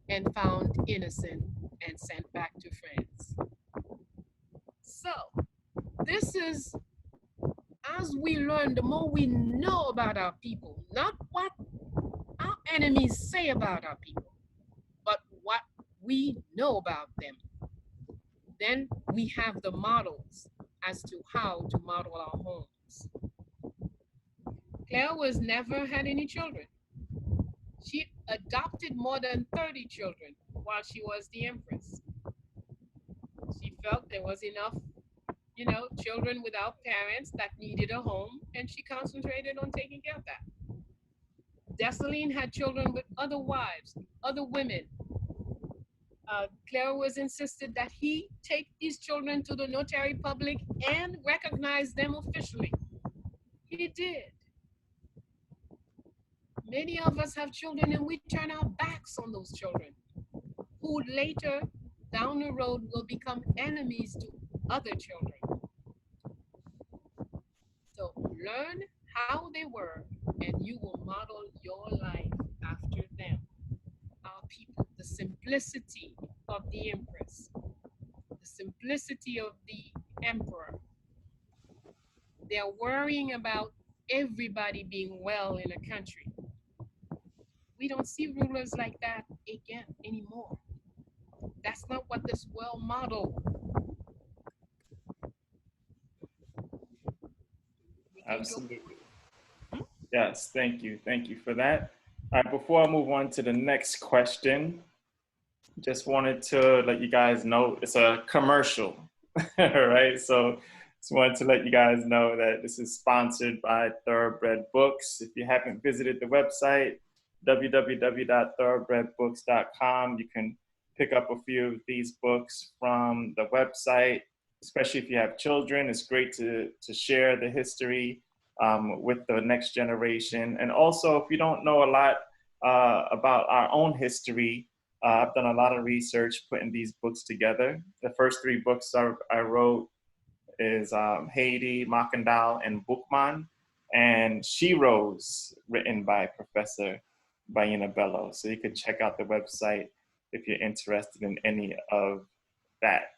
and found innocent and sent back to France. So this is, as we learn, the more we know about our people, not what our enemies say about our people, but what we know about them. Then we have the models as to how to model our homes. Claire was never had any children. She adopted more than 30 children while she was the empress. She felt there was enough, you know, children without parents that needed a home, and she concentrated on taking care of that. Dessalines had children with other wives, other women. Claire was insisted that he take these children to the notary public and recognize them officially. He did. Many of us have children and we turn our backs on those children, who later down the road will become enemies to other children. So learn how they were and you will model your life after them. Our people, the simplicity of the empress, the simplicity of the emperor. They're worrying about everybody being well in a country. We don't see rulers like that again anymore. That's not what this world modeled. Absolutely. Yes, thank you. Thank you for that. All right, before I move on to the next question, just wanted to let you guys know it's a commercial, all right? So just wanted to let you guys know that this is sponsored by Thoroughbred Books. If you haven't visited the website, www.thoroughbredbooks.com, you can pick up a few of these books from the website, especially if you have children. It's great to share the history with the next generation. And also, if you don't know a lot about our own history, I've done a lot of research putting these books together. The first three books I wrote is Haiti, Makandal, and Boukman, and She Rose, written by Professor Bayyinah Bello. So you can check out the website if you're interested in any of that.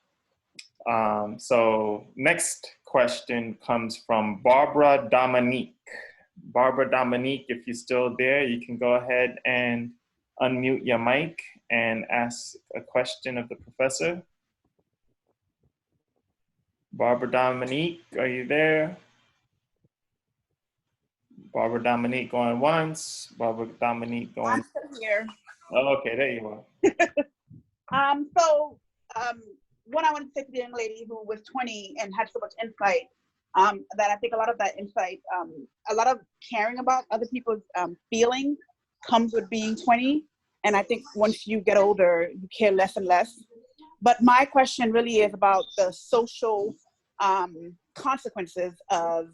So next question comes from Barbara Dominique. Barbara Dominique, if you're still there, you can go ahead and unmute your mic and ask a question of the professor. Barbara Dominique, are you there? Barbara Dominique going once. Barbara Dominique going. I'm still here. Oh, okay, there you are. What I want to say to the young lady who was 20 and had so much insight, that I think a lot of that insight, a lot of caring about other people's feelings comes with being 20. And I think once you get older, you care less and less. But my question really is about the social consequences of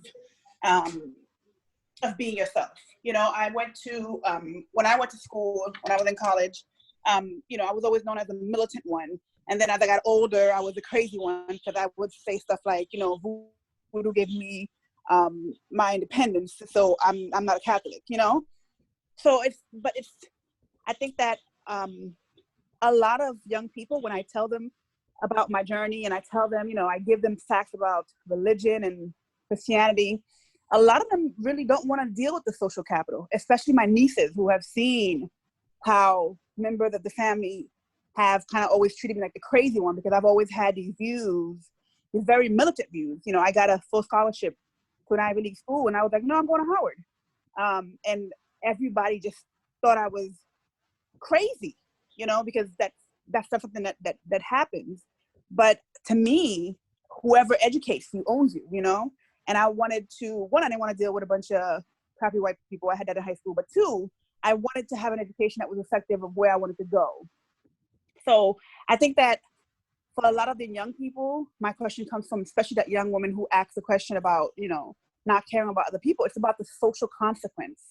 being yourself. I went to, when I went to school, when I was in college, I was always known as the militant one. And then as I got older, I was the crazy one because I would say stuff like, voodoo gave me my independence, so I'm not a Catholic, So I think that a lot of young people, when I tell them about my journey and I tell them, I give them facts about religion and Christianity, a lot of them really don't want to deal with the social capital, especially my nieces who have seen how members of the family have kind of always treated me like the crazy one because I've always had these views, these very militant views. I got a full scholarship to an Ivy League school and I was like, no, I'm going to Howard. And everybody just thought I was crazy, because that's something that happens. But to me, whoever educates you owns you, And I wanted to, one, I didn't want to deal with a bunch of crappy white people. I had that in high school. But two, I wanted to have an education that was reflective of where I wanted to go. So I think that for a lot of the young people, my question comes from, especially that young woman who asked the question about, not caring about other people. It's about the social consequence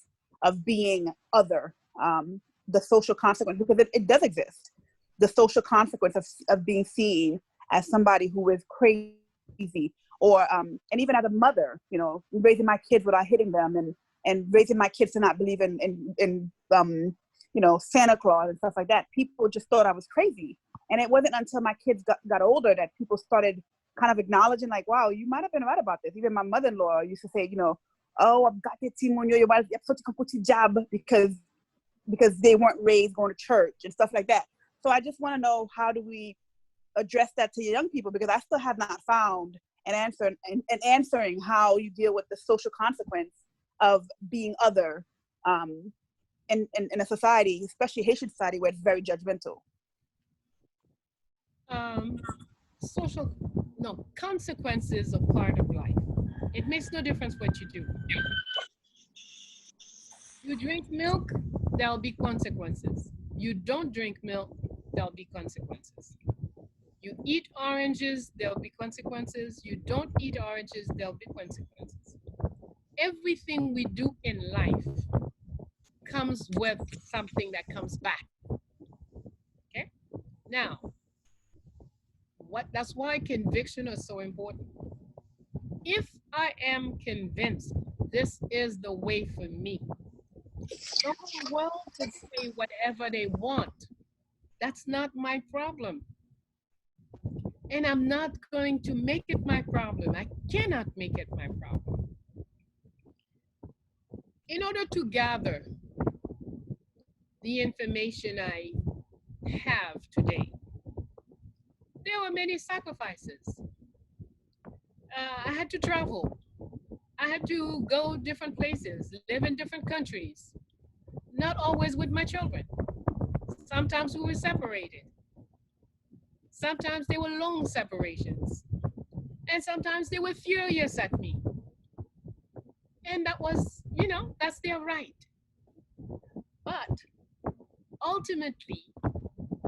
of being other, the social consequence, because it does exist. The social consequence of being seen as somebody who is crazy, or and even as a mother, raising my kids without hitting them, and raising my kids to not believe in Santa Claus and stuff like that. People just thought I was crazy, and it wasn't until my kids got older that people started kind of acknowledging, like, wow, you might have been right about this. Even my mother-in-law used to say, oh, I've got the team on your job because they weren't raised going to church and stuff like that. So I just want to know, how do we address that to young people? Because I still have not found an answer in answering how you deal with the social consequence of being other in a society, especially Haitian society, where it's very judgmental. Consequences are part of life. It makes no difference what you do. You drink milk, there'll be consequences. You don't drink milk, there'll be consequences. You eat oranges, there'll be consequences. You don't eat oranges, there'll be consequences. Everything we do in life comes with something that comes back. Okay? Now, that's why conviction is so important. If I am convinced this is the way for me, the whole world could say whatever they want. That's not my problem. And I'm not going to make it my problem. I cannot make it my problem. In order to gather the information I have today, there were many sacrifices. I had to travel. I had to go different places, live in different countries, not always with my children. Sometimes we were separated. Sometimes they were long separations. And sometimes they were furious at me. And that was, that's their right. But ultimately,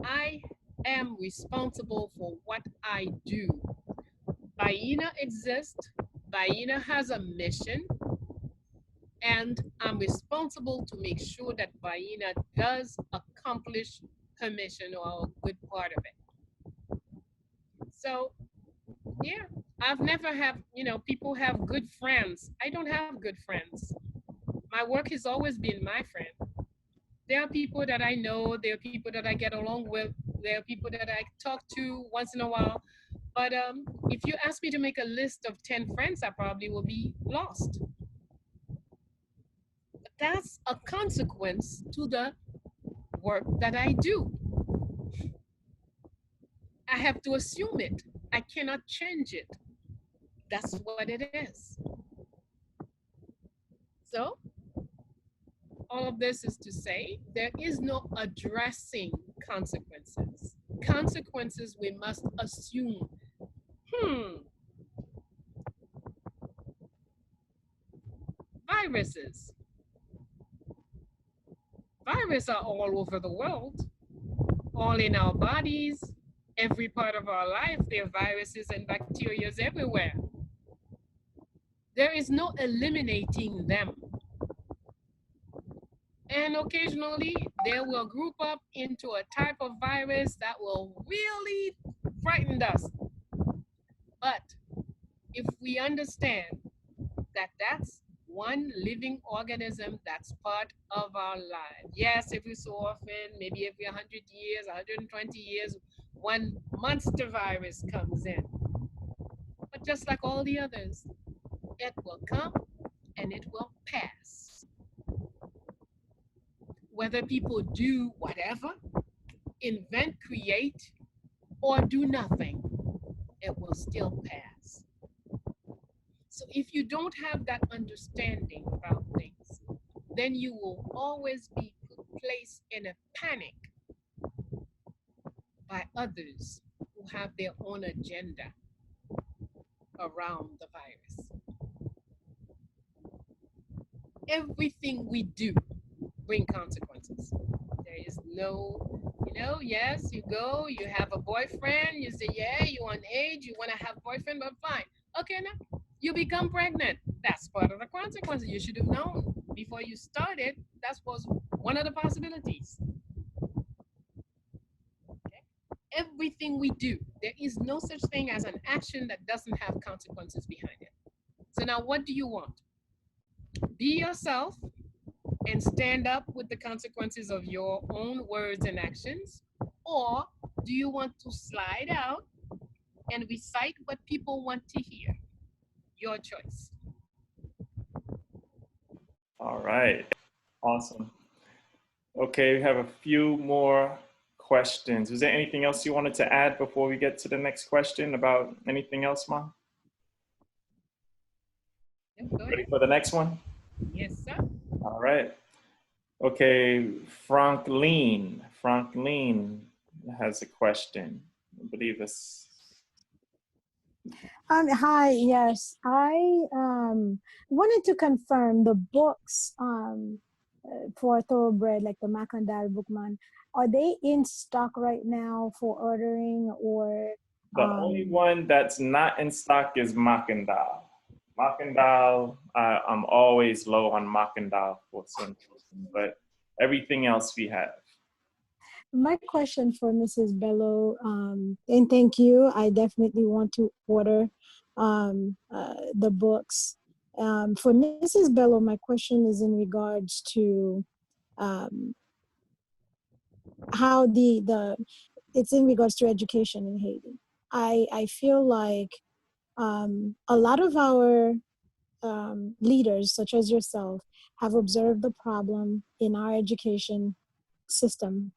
I am responsible for what I do. Bayyinah exists. Bayyinah has a mission. And I'm responsible to make sure that Bayyinah does accomplish her mission, or a good part of it. So, yeah, I've never had, people have good friends. I don't have good friends. My work has always been my friend. There are people that I know, there are people that I get along with, there are people that I talk to once in a while. But if you ask me to make a list of 10 friends, I probably will be lost. But that's a consequence to the work that I do. I have to assume it. I cannot change it. That's what it is. So, all of this is to say, there is no addressing consequences. Consequences we must assume. Viruses. Viruses are all over the world, all in our bodies, every part of our life. There are viruses and bacteria everywhere. There is no eliminating them. And occasionally they will group up into a type of virus that will really frighten us. But if we understand that that's one living organism that's part of our life. Yes, every so often, maybe every 100 years, 120 years, one monster virus comes in. But just like all the others, it will come and it will pass. Whether people do whatever, invent, create, or do nothing, it will still pass. So if you don't have that understanding about things, then you will always be placed in a panic by others who have their own agenda around the virus. Everything we do bring consequences. There is no, yes, you go, you have a boyfriend, you say, yeah, you're on age, you want to have a boyfriend, but fine. Okay, now you become pregnant. That's part of the consequences. You should have known before you started. That was one of the possibilities. Okay? Everything we do, there is no such thing as an action that doesn't have consequences behind it. So now what do you want? Be yourself and stand up with the consequences of your own words and actions? Or do you want to slide out and recite what people want to hear? Your choice. All right. Awesome. Okay, we have a few more questions. Is there anything else you wanted to add before we get to the next question about anything else, Ma? Ready for the next one? Yes, sir. All right. Okay, Franklin has a question. I believe it's Hi, yes. I wanted to confirm the books for Thoroughbred, like the Macandal Bookman, are they in stock right now for ordering or? the only one that's not in stock is Makandal. Makandal, I'm always low on Makandal for some reason, but everything else we have. My question for Mrs. Bello, and thank you. I definitely want to order the books. For Mrs. Bello, my question is in regards to how it's in regards to education in Haiti. I feel like a lot of our leaders, such as yourself, have observed the problem in our education system.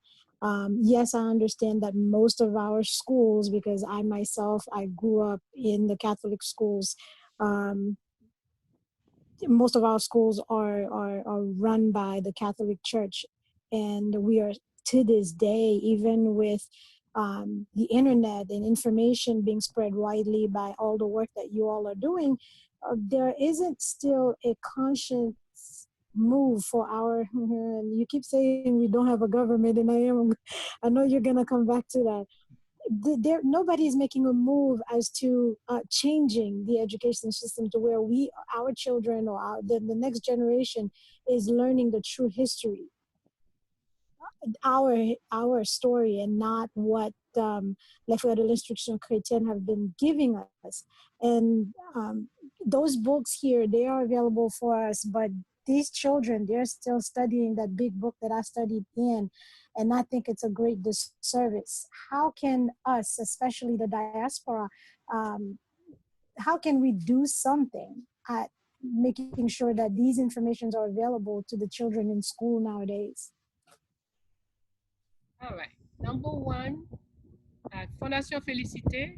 Yes, I understand that most of our schools, because I myself, I grew up in the Catholic schools, most of our schools are run by the Catholic Church. And we are, to this day, even with the internet and information being spread widely by all the work that you all are doing, there isn't still a conscious move for our, you keep saying we don't have a government, and I know you're gonna come back to that. Nobody is making a move as to changing the education system to where our children or the next generation is learning the true history, our story, and not what Les Frères de l'Instruction Chrétienne have been giving us. And those books here, they are available for us, but these children, they're still studying that big book that I studied in, and I think it's a great disservice. How can us, especially the diaspora, how can we do something at making sure that these informations are available to the children in school nowadays? All right. Number one, Fondation Félicité,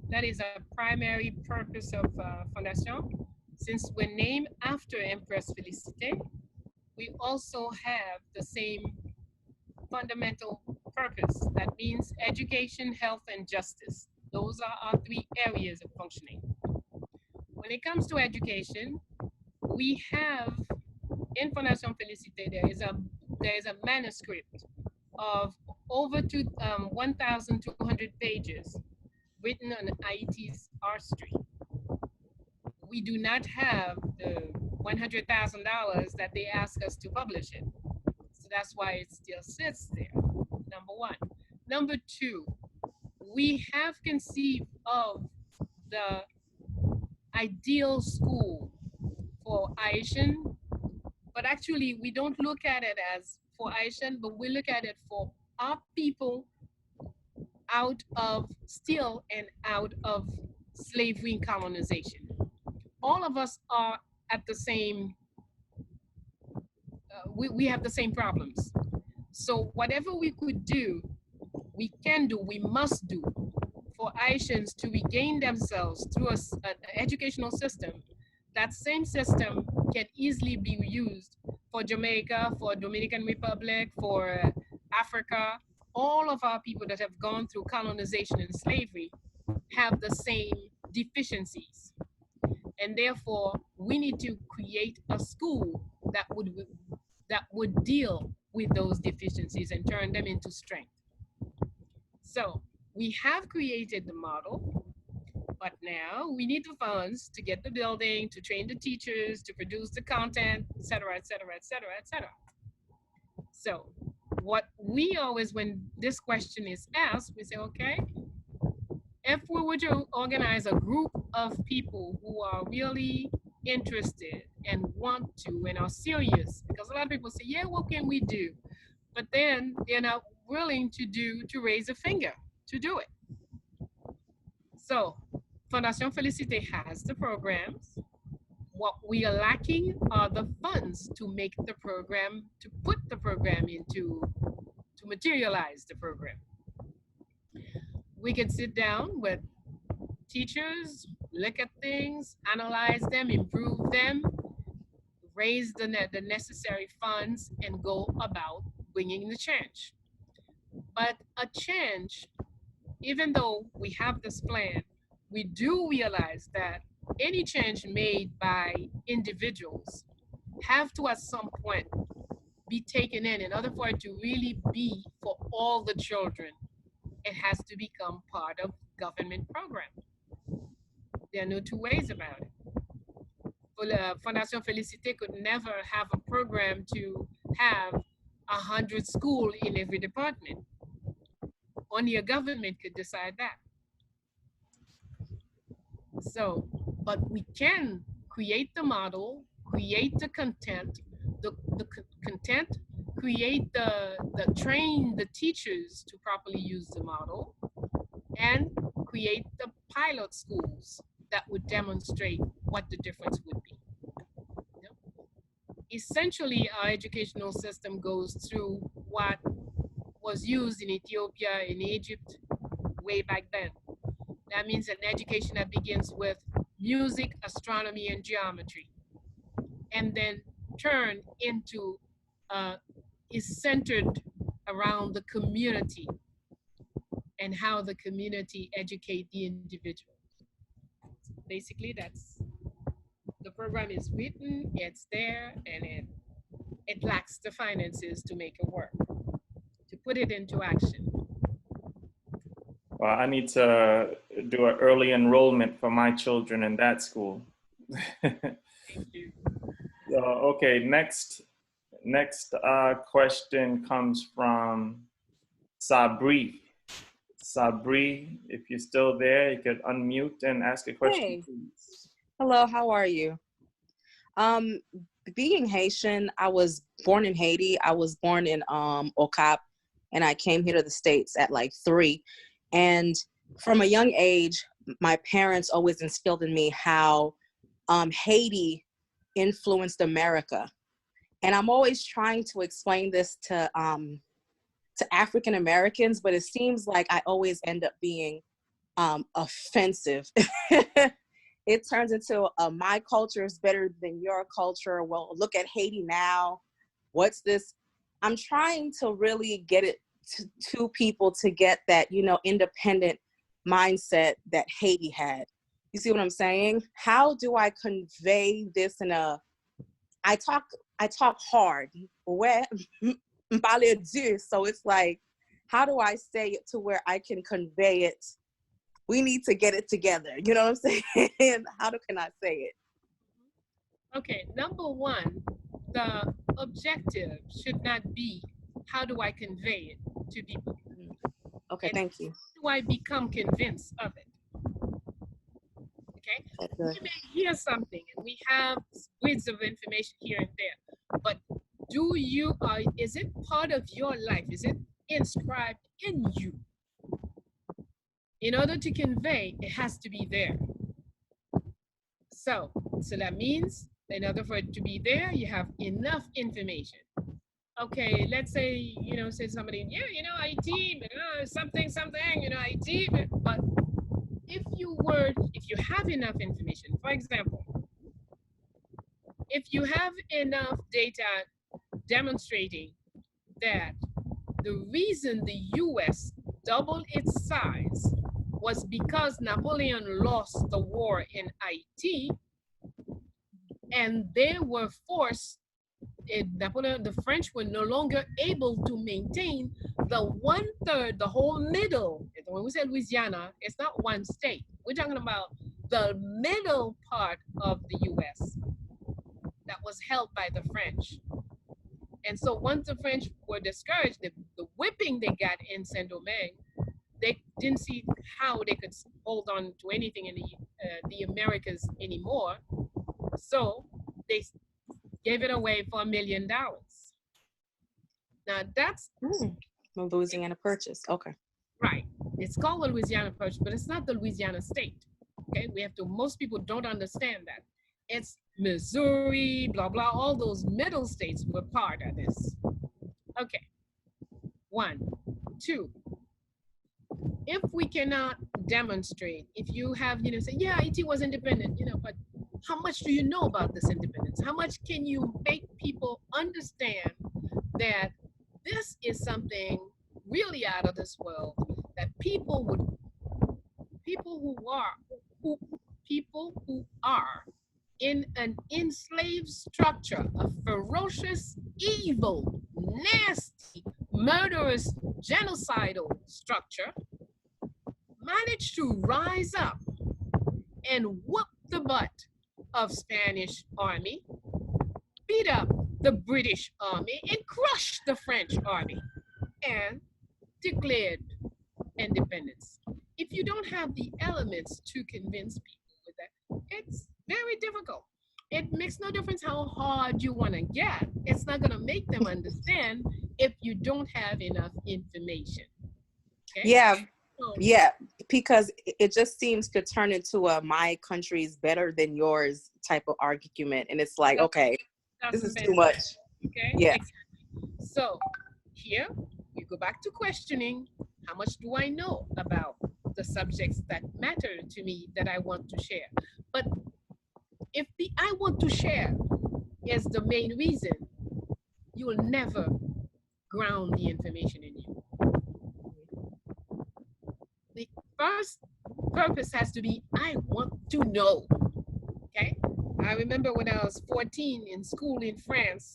that is a primary purpose of Fondation. Since we're named after Empress Félicité, we also have the same fundamental purpose. That means education, health, and justice. Those are our three areas of functioning. When it comes to education, we have in Fondation Félicité, there is a manuscript of over 1,200 pages written on Haiti's art street. we do not have the $100,000 that they ask us to publish it. So that's why it still sits there, number one. Number two, we have conceived of the ideal school for Haitian, but actually we don't look at it as for Haitian, but we look at it for our people out of still and out of slavery and colonization. All of us are at the same, we have the same problems. So whatever we could do, we can do, we must do for Haitians to regain themselves through an educational system. That same system can easily be used for Jamaica, for Dominican Republic, for Africa. All of our people that have gone through colonization and slavery have the same deficiencies. And therefore, we need to create a school that would deal with those deficiencies and turn them into strength. So we have created the model, but now we need the funds to get the building, to train the teachers, to produce the content, et cetera, et cetera, et cetera, et cetera. So what we always, when this question is asked, we say, okay, if we were to organize a group of people who are really interested and want to and are serious, because a lot of people say, yeah, what can we do? But then they're not willing to raise a finger to do it. So Fondation Félicité has the programs. What we are lacking are the funds to make the program, to put the program into, to materialize the program. We can sit down with teachers, look at things, analyze them, improve them, raise the necessary funds, and go about bringing the change. But a change, even though we have this plan, we do realize that any change made by individuals have to at some point be taken in order for it to really be for all the children. It has to become part of government program. There are no two ways about it. Fondation Félicité could never have a program to have 100 schools in every department. Only a government could decide that. So, but we can create the model, create the content, content, create train the teachers to properly use the model, and create the pilot schools that would demonstrate what the difference would be. Essentially, our educational system goes through what was used in Ethiopia, in Egypt, way back then. That means an education that begins with music, astronomy, and geometry, and then turn into, is centered around the community and how the community educate the individual. Basically, that's, the program is written, it's there, and it lacks the finances to make it work, to put it into action. Well, I need to do an early enrollment for my children in that school. Thank you. Okay, next question comes from Sabri. Sabri, if you're still there, you could unmute and ask a question, Hey. please. Hello, how are you? Being Haitian, I was born in Haiti. I was born in Okap, and I came here to the States at like 3. And from a young age, my parents always instilled in me how Haiti influenced America. And I'm always trying to explain this to African Americans, but it seems like I always end up being offensive. It turns into my culture is better than your culture. Well, look at Haiti now. What's this? I'm trying to really get it to people to get that, you know, independent mindset that Haiti had. You see what I'm saying? How do I convey this in a, I talk hard. So it's like, how do I say it to where I can convey it? We need to get it together. You know what I'm saying? How can I say it? Okay, number one, the objective should not be how do I convey it to people. Okay, And thank you. how do I become convinced of it? Okay, Okay, we good. may hear something and we have grids of information here and there, but do you, is it part of your life? Is it inscribed in you? In order to convey, it has to be there. So that means in order for it to be there, you have enough information. Okay, let's say, say somebody, yeah, IT, something, IT, but if you have enough information, for example, if you have enough data demonstrating that the reason the US doubled its size was because Napoleon lost the war in IT, and they were forced, Napoleon, the French were no longer able to maintain the 1/3, the whole middle. When we say Louisiana, it's not one state. We're talking about the middle part of the US that was held by the French. And so once the French were discouraged, the whipping they got in Saint-Domingue, they didn't see how they could hold on to anything in the Americas anymore. So they gave it away for $1 million. Now that's The Louisiana Purchase. Okay. right. It's called the Louisiana Purchase, but it's not the Louisiana state. Okay, most people don't understand that. It's Missouri, blah, blah, all those middle states were part of this. Okay, 1, 2. If we cannot demonstrate, if you have, say, yeah, IT was independent, but how much do you know about this independence? How much can you make people understand that this is something really out of this world, that people who are in an enslaved structure, a ferocious, evil, nasty, murderous, genocidal structure, managed to rise up and whoop the butt of Spanish army, beat up the British army, and crush the French army, and declared independence. If you don't have the elements to convince people with that, it's very difficult. It makes no difference how hard you want to get. It's not going to make them understand if you don't have enough information. Okay? Yeah. So, Yeah, because it just seems to turn into a my country's better than yours type of argument. And it's like, okay, this is too much. Okay? Yeah. Exactly. So here we go back to questioning. How much do I know about the subjects that matter to me that I want to share? But if the I want to share is the main reason, you will never ground the information in you. The first purpose has to be, I want to know. Okay? I remember when I was 14 in school in France,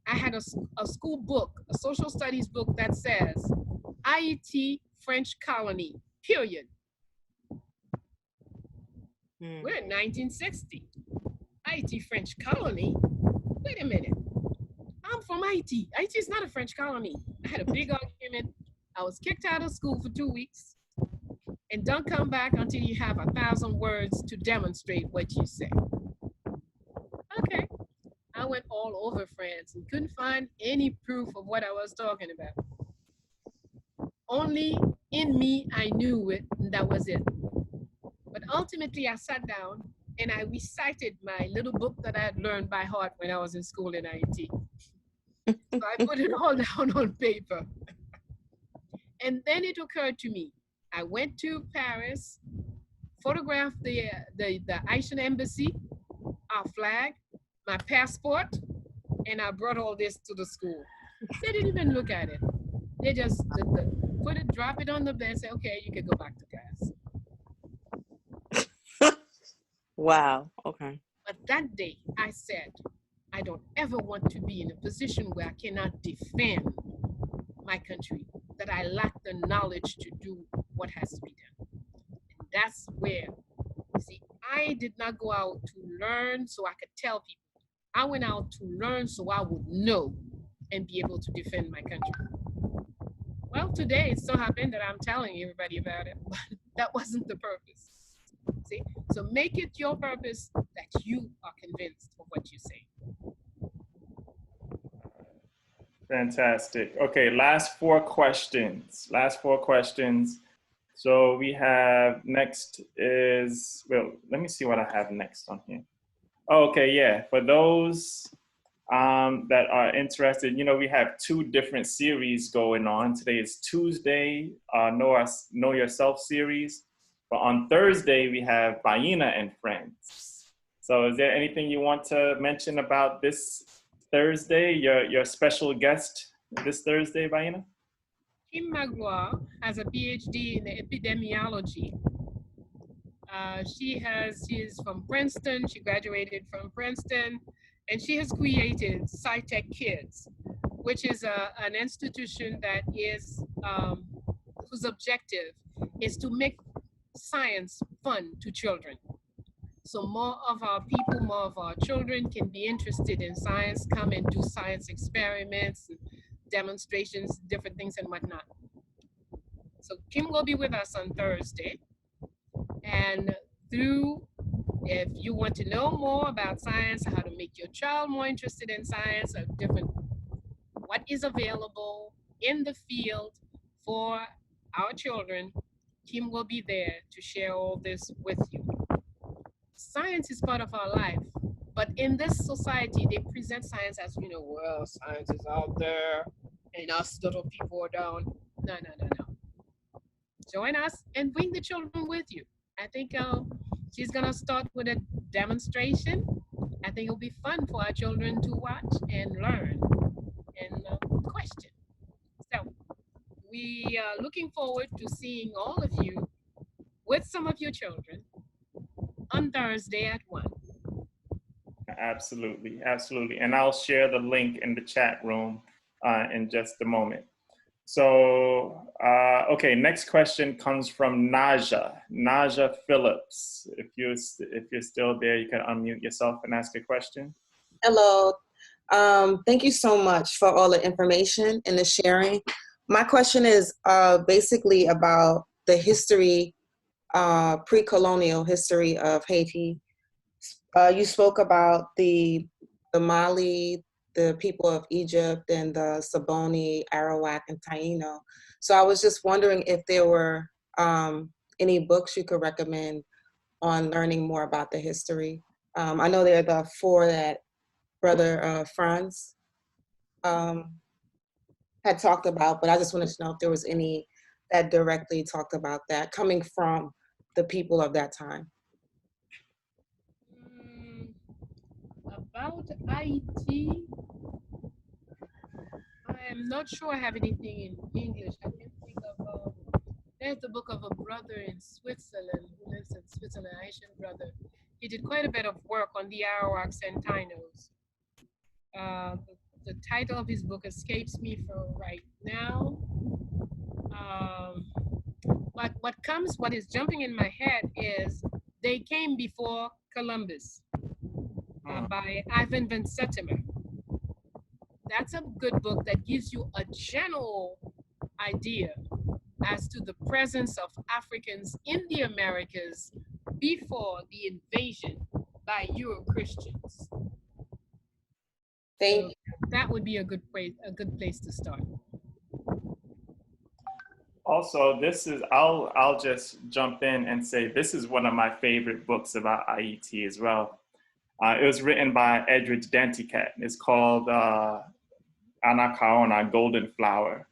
I had a school book, a social studies book that says, IT French colony, period. We're in 1960. IT French colony? Wait a minute. I'm from IT. IT is not a French colony. I had a big argument. I was kicked out of school for 2 weeks. And don't come back until you have 1,000 words to demonstrate what you say. Okay. I went all over France and couldn't find any proof of what I was talking about. Only in me, I knew it, and that was it. But ultimately, I sat down and I recited my little book that I had learned by heart when I was in school in IT. So I put it all down on paper. And then it occurred to me, I went to Paris, photographed the Haitian embassy, our flag, my passport, and I brought all this to the school. They didn't even look at it. They just put it, drop it on the bed, say, okay, you can go back to class. Wow. Okay. But that day I said, I don't ever want to be in a position where I cannot defend my country, that I lack the knowledge to do what has to be done. And that's where, see, I did not go out to learn so I could tell people. I went out to learn so I would know and be able to defend my country. Well, today it so happened that I'm telling everybody about it, but that wasn't the purpose. See? So make it your purpose that you are convinced of what you say. Fantastic. Okay, last four questions. Last four questions. So we have next is, well, let me see what I have next on here. Oh, okay, yeah. For those that are interested, you know, we have two different series going on. Today is Tuesday, Know Yourself series. But on Thursday, we have Bayyinah and Friends. So is there anything you want to mention about this Thursday, your special guest this Thursday, Bayyinah? Kim Magloire has a PhD in epidemiology. She is from Princeton. She graduated from Princeton, and she has created SciTech Kids, which is an institution that is whose objective is to make science fun to children. So more of our people, more of our children can be interested in science, come and do science experiments, demonstrations, different things and whatnot. So Kim will be with us on Thursday. And if you want to know more about science, how to make your child more interested in science, or what is available in the field for our children, Kim will be there to share all this with you. Science is part of our life, but in this society, they present science as, you know, well, science is out there and us little people are down. No. Join us and bring the children with you. I think she's gonna start with a demonstration. I think it'll be fun for our children to watch and learn and question. So we are looking forward to seeing all of you with some of your children on Thursday at 1. Absolutely, absolutely. And I'll share the link in the chat room in just a moment. So, okay, next question comes from Naja Phillips. If you're still there, you can unmute yourself and ask a question. Hello. Thank you so much for all the information and the sharing. My question is basically about the history, pre-colonial history of Haiti. You spoke about the Mali, the people of Egypt, and the Saboni, Arawak, and Taino. So I was just wondering if there were any books you could recommend on learning more about the history. I know there are the 4 that Brother Franz had talked about, but I just wanted to know if there was any that directly talked about that coming from the people of that time. About IT, I am not sure I have anything in English. I can think of, there's the book of a brother in Switzerland who lives in Switzerland, an Asian brother. He did quite a bit of work on the Arawaks and Tainos. The title of his book escapes me for right now. But what is jumping in my head is They Came Before Columbus by Ivan Van Sertima. That's a good book that gives you a general idea as to the presence of Africans in the Americas before the invasion by Euro-Christians. Thank you. That would be a good place to start. Also, I'll just jump in and say this is one of my favorite books about IET as well. It was written by Edridge Danticat. It's called Anakaona, Golden Flower.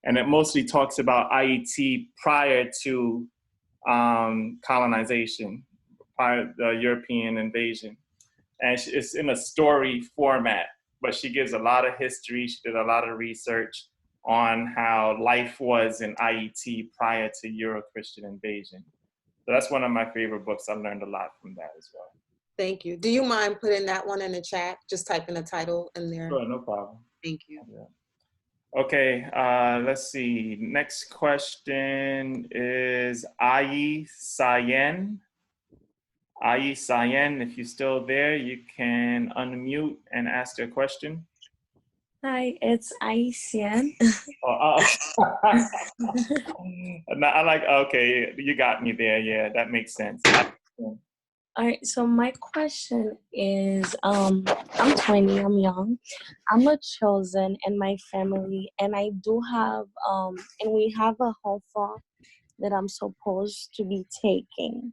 And it mostly talks about IET prior to colonization, prior to the European invasion. And it's in a story format, but she gives a lot of history. She did a lot of research on how life was in IET prior to Euro-Christian invasion. So that's one of my favorite books. I learned a lot from that as well. Thank you. Do you mind putting that one in the chat? Just typing the title in there. Sure, no problem. Thank you. Yeah. Okay, let's see. Next question is Ayi Sayen. Ayi Sayen, if you're still there, you can unmute and ask your question. Hi, it's Aisien. I like, okay, you got me there. Yeah, that makes sense. All right, so my question is, I'm 20, I'm young. I'm a chosen in my family, and I do have, and we have a home farm that I'm supposed to be taking.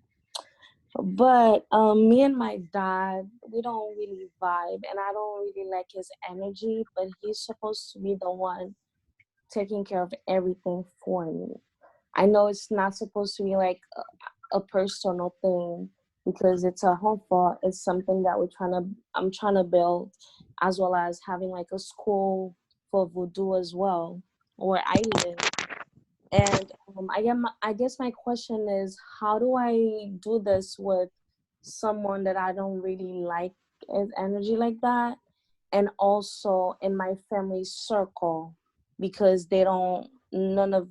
But me and my dad, we don't really vibe, and I don't really like his energy, but he's supposed to be the one taking care of everything for me. I know it's not supposed to be like a personal thing because it's a home for it's something that I'm trying to build, as well as having like a school for voodoo as well where I live. And I guess my question is, how do I do this with someone that I don't really like his energy like that, and also in my family circle, because they don't none of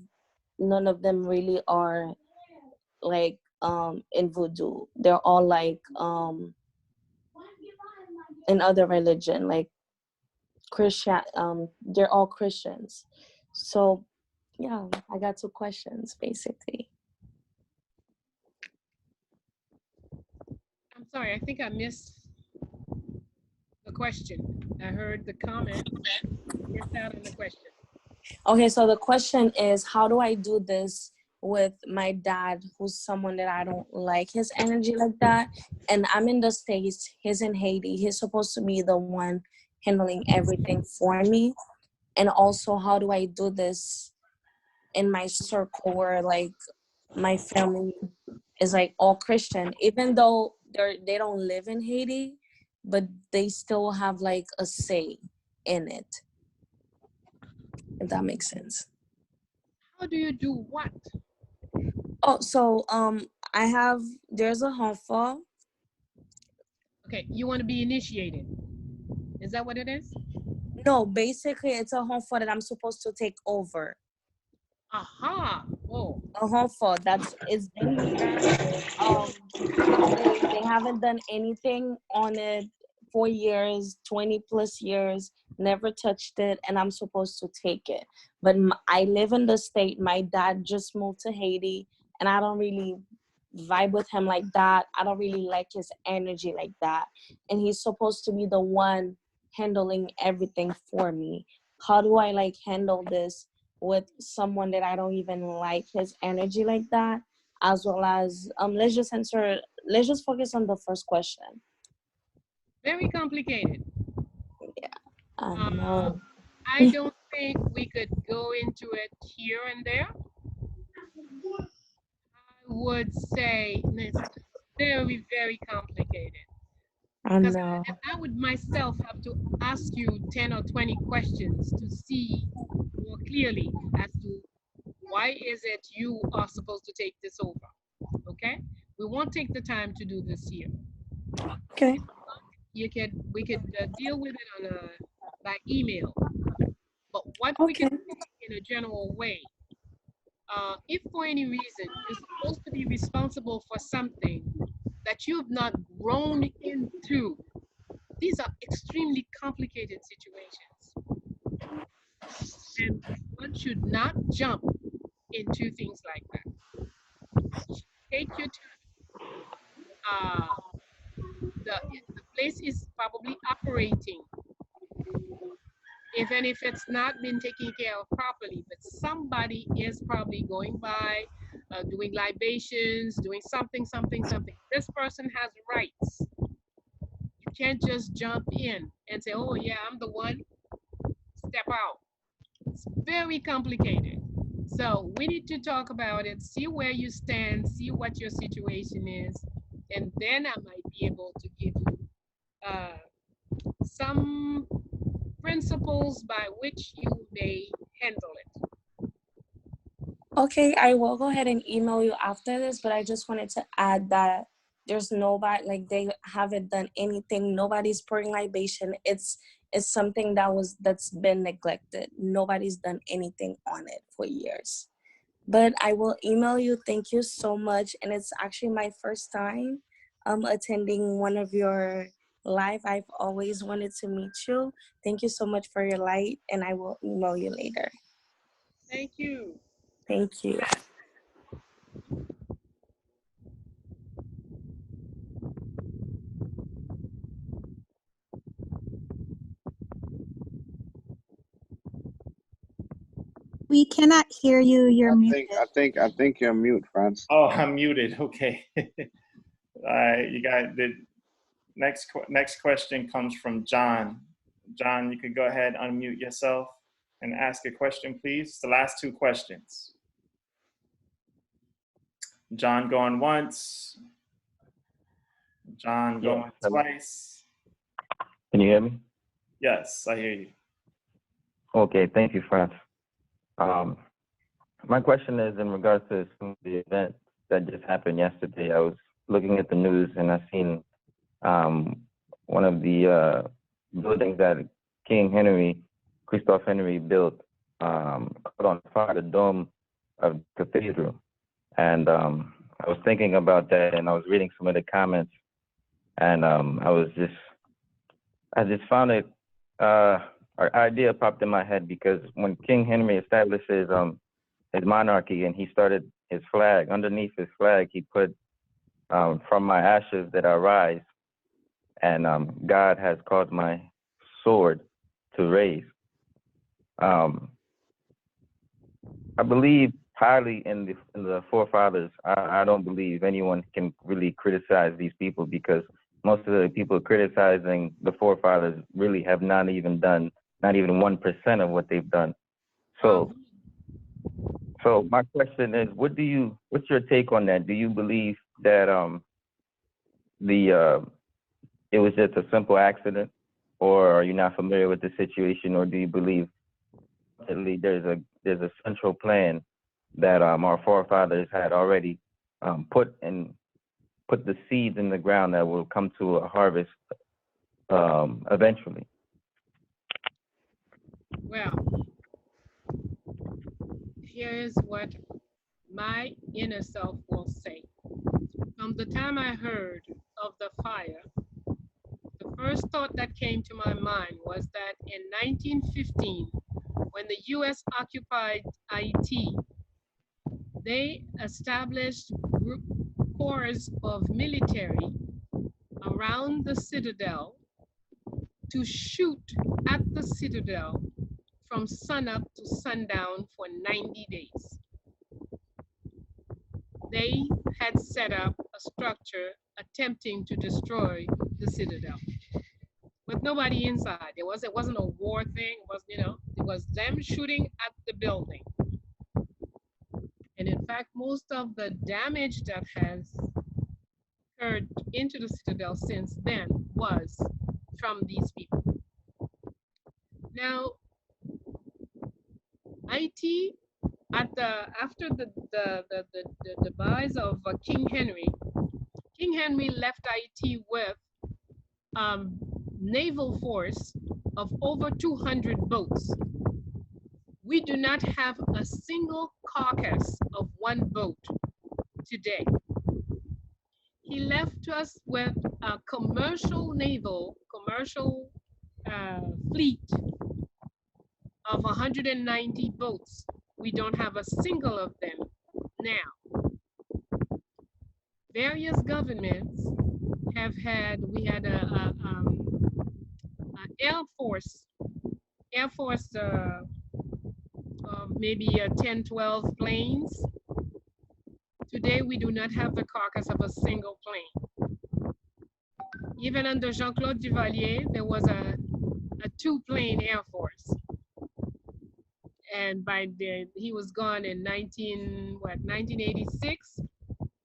them really are like in voodoo. They're all like in other religion, like Christian. They're all Christians. So yeah, I got two questions basically. I'm sorry, I think I missed the question. I heard the comment, missed out on the question. Okay, so the question is, how do I do this with my dad, who's someone that I don't like his energy like that? And I'm in the States, he's in Haiti. He's supposed to be the one handling everything for me. And also, how do I do this in my circle where like my family is like all Christian, even though they don't live in Haiti, but they still have like a say in it, if that makes sense. How do you do what? Oh, so there's a home for. Okay, you want to be initiated. Is that what it is? No, basically it's a home for that I'm supposed to take over. Aha. Oh. A home for it's been years. They haven't done anything on it for years, 20 plus years, never touched it, and I'm supposed to take it. But I live in the state. My dad just moved to Haiti, and I don't really vibe with him like that. I don't really like his energy like that. And he's supposed to be the one handling everything for me. How do I like handle this with someone that I don't even like his energy like that? As well as let's just focus on the first question. Very complicated. Yeah, I know. I don't think we could go into it here and there. I would say it's very, very complicated. I Because know. I would myself have to ask you 10 or 20 questions to see more clearly as to why is it you are supposed to take this over. Okay? We won't take the time to do this here. Okay. We could deal with it on by email. But what we can do in a general way, if for any reason you're supposed to be responsible for something that you've not grown into, these are extremely complicated situations. And one should not jump into things like that. Take your time. The place is probably operating, even if it's not been taken care of properly, but somebody is probably going by, doing libations, doing something. This person has rights. You can't just jump in and say, oh yeah, I'm the one, step out. It's very complicated. So we need to talk about it, see where you stand, see what your situation is, and then I might be able to give you some principles by which you may handle it. Okay, I will go ahead and email you after this, but I just wanted to add that there's nobody, like they haven't done anything. Nobody's pouring libation. It's something that's been neglected. Nobody's done anything on it for years. But I will email you. Thank you so much. And it's actually my first time attending one of your live. I've always wanted to meet you. Thank you so much for your light, and I will email you later. Thank you. Thank you. We cannot hear you. You're muted. I think you're mute, Franz. Oh, I'm muted. Okay. All right, you got the next question comes from John. John, you could go ahead, unmute yourself and ask a question, please. The last two questions. John going once. John going twice. Can you hear me? Yes, I hear you. Okay, thank you, Franz. My question is in regards to some of the events that just happened yesterday. I was looking at the news and I seen one of the buildings that Christoph Henry built caught on fire, the dome of the cathedral. And I was thinking about that, and I was reading some of the comments, and I just found it, an idea popped in my head, because when King Henry established his monarchy and he started his flag, underneath his flag, he put, from my ashes that I rise, and God has caused my sword to raise. I believe highly in the forefathers. I don't believe anyone can really criticize these people, because most of the people criticizing the forefathers really have not even 1% of what they've done. So my question is, what's your take on that? Do you believe that it was just a simple accident, or are you not familiar with the situation, or do you believe there's a central plan that our forefathers had already put the seeds in the ground that will come to a harvest eventually? Well, here is what my inner self will say. From the time I heard of the fire, the first thought that came to my mind was that in 1915, when the US occupied Haiti, they established corps of military around the citadel to shoot at the citadel from sunup to sundown for 90 days. They had set up a structure attempting to destroy the citadel, with nobody inside. It wasn't a war thing. It was them shooting at the building. And in fact, most of the damage that has occurred into the citadel since then was from these people. Now, Haiti, after the demise of King Henry left Haiti with naval force of over 200 boats. We do not have a single carcass of one boat today. He left us with a commercial fleet of 190 boats. We don't have a single of them now. Various governments have had, we had a Air Force, maybe 10, 12 planes. Today, we do not have the carcass of a single plane. Even under Jean-Claude Duvalier, there was a two-plane Air Force. And he was gone in 1986.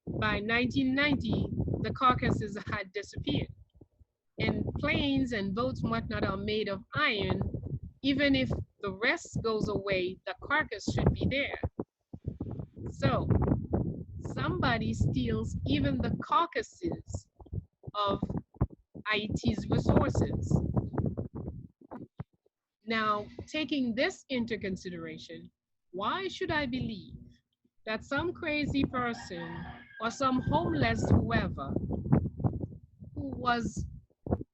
By 1990, the carcasses had disappeared. And planes and boats and whatnot are made of iron. Even if the rest goes away, the carcass should be there. So somebody steals even the carcasses of Haiti's resources. Now, taking this into consideration, why should I believe that some crazy person or some homeless whoever who was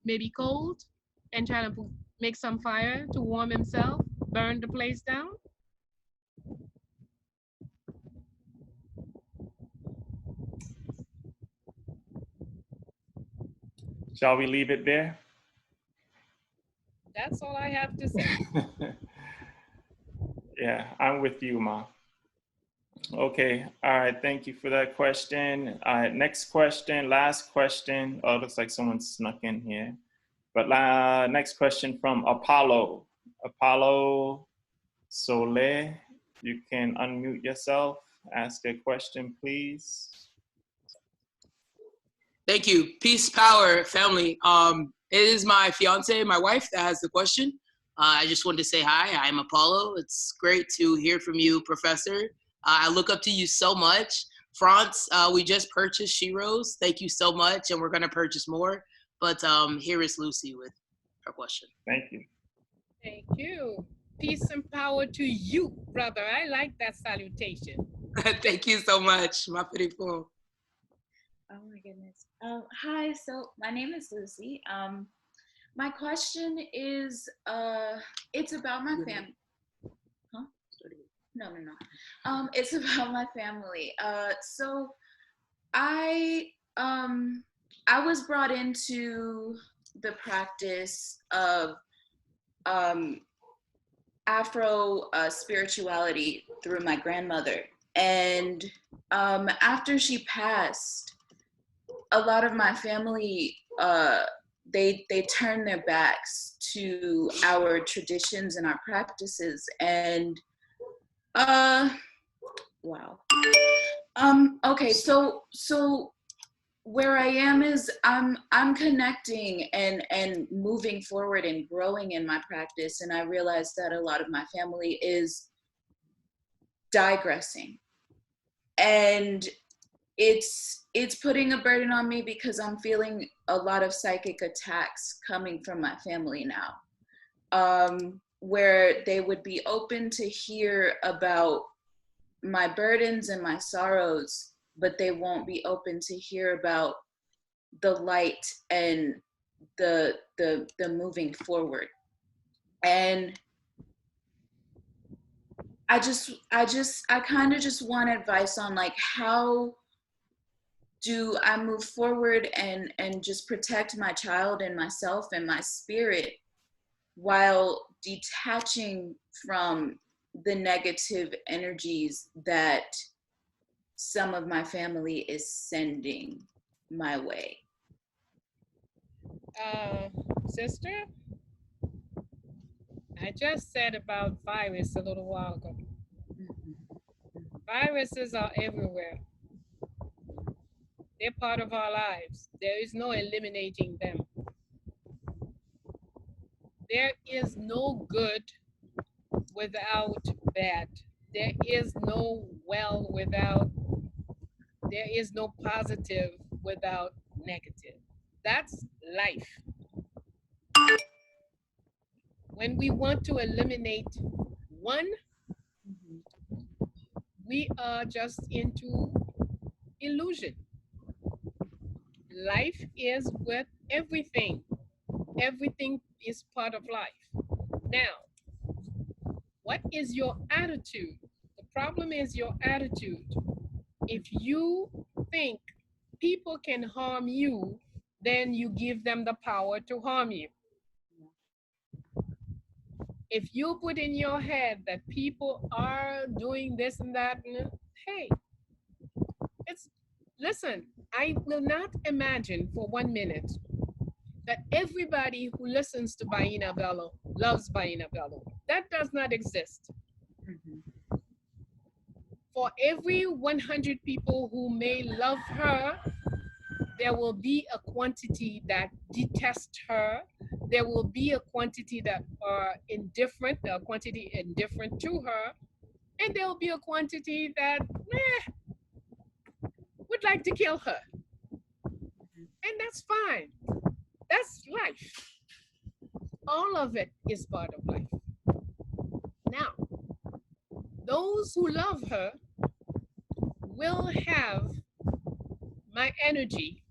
maybe cold and trying to make some fire to warm himself, burn the place down? Shall we leave it there? That's all I have to say. Yeah, I'm with you, Ma. Okay, all right, thank you for that question. Next question, last question. Oh, looks like someone snuck in here. But next question from Apollo. Apollo Soleil, you can unmute yourself, ask a question, please. Thank you. Peace, power, family. It is my fiance, my wife, that has the question. I just wanted to say hi. I'm Apollo. It's great to hear from you, Professor. I look up to you so much. France, we just purchased Shiro's. Thank you so much, and we're going to purchase more. But here is Lucy with her question. Thank you. Thank you. Peace and power to you, brother. I like that salutation. Thank you so much. Ma beautiful. Oh my goodness. Hi, so my name is Lucy. My question is, it's about my family. Huh? No. It's about my family. So I was brought into the practice of Afro spirituality through my grandmother. And after she passed, a lot of my family, they turned their backs to our traditions and our practices. And wow. Okay, so where I am is I'm connecting and moving forward and growing in my practice, and I realized that a lot of my family is digressing, and it's putting a burden on me because I'm feeling a lot of psychic attacks coming from my family now, where they would be open to hear about my burdens and my sorrows, but they won't be open to hear about the light and the moving forward. And I kind of just want advice on like, how do I move forward and just protect my child and myself and my spirit while detaching from the negative energies that some of my family is sending my way? Sister, I just said about virus a little while ago. Viruses are everywhere. They're part of our lives. There is no eliminating them. There is no good without bad. There is no well without, there is no positive without negative. That's life. When we want to eliminate one, we are just into illusion. Life is with everything. Everything is part of life. Now, what is your attitude? The problem is your attitude. If you think people can harm you, then you give them the power to harm you. If you put in your head that people are doing this and that, hey, listen, I will not imagine for 1 minute that everybody who listens to Bayyinah Bello loves Bayyinah Bello. That does not exist. For every 100 people who may love her, there will be a quantity that detest her. There will be a quantity that are indifferent, a quantity indifferent to her. And there will be a quantity that would like to kill her. And that's fine. That's life. All of it is part of life. Now, those who love her will have my energy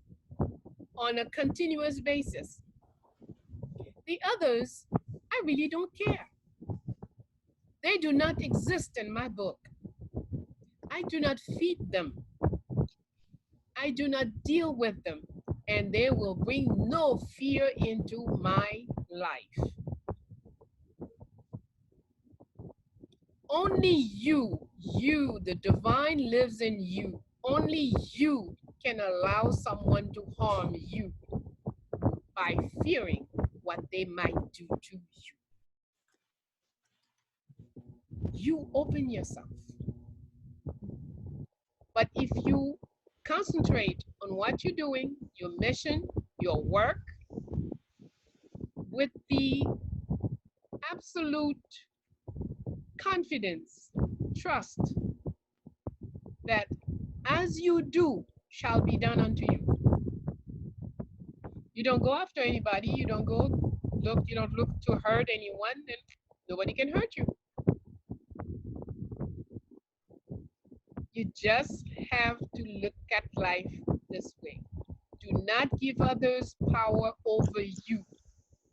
on a continuous basis. The others, I really don't care. They do not exist in my book. I do not feed them. I do not deal with them, and they will bring no fear into my life. Only you, the divine lives in you. Only you can allow someone to harm you by fearing what they might do to you. You open yourself. But if you concentrate on what you're doing, your mission, your work, with the absolute confidence, trust that as you do shall be done unto you. You don't go after anybody, you don't look to hurt anyone, and nobody can hurt you. You just have to look at life this way. Do not give others power over you.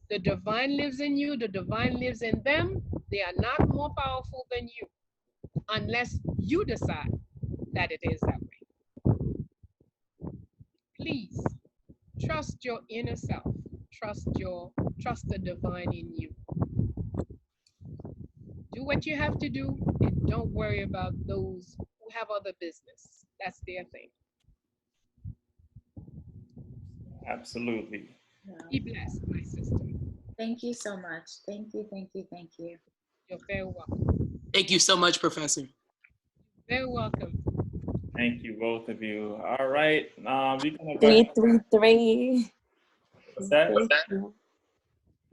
The divine lives in you, the divine lives in them. They are not more powerful than you unless you decide that it is that way. Please trust your inner self. Trust the divine in you. Do what you have to do and don't worry about those who have other business. That's their thing. Absolutely. Be blessed, my sister. Thank you so much. Thank you, thank you, thank you. You're very welcome. Thank you so much, Professor. Very welcome. Thank you, both of you. All right. We're gonna go 333. What's that? Oh,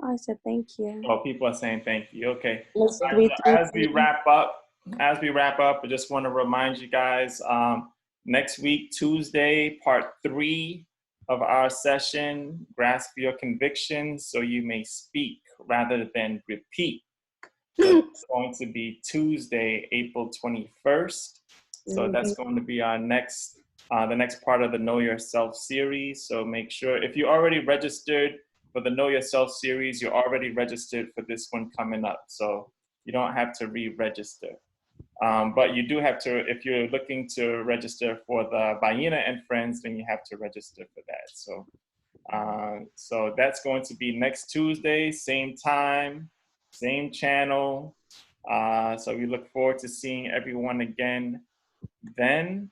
I said thank you. Oh, people are saying thank you. Okay. It's All right, so as we 333. wrap up, I just want to remind you guys, next week, Tuesday, part 3 of our session, Grasp Your Convictions so you may speak rather than repeat. So it's going to be Tuesday, April 21st. So that's going to be our next, the next part of the Know Yourself series. So make sure, if you already registered for the Know Yourself series, you're already registered for this one coming up. So you don't have to re-register. But you do have to, if you're looking to register for the Bayyinah and Friends, then you have to register for that. So that's going to be next Tuesday, same time, same channel. So we look forward to seeing everyone again then.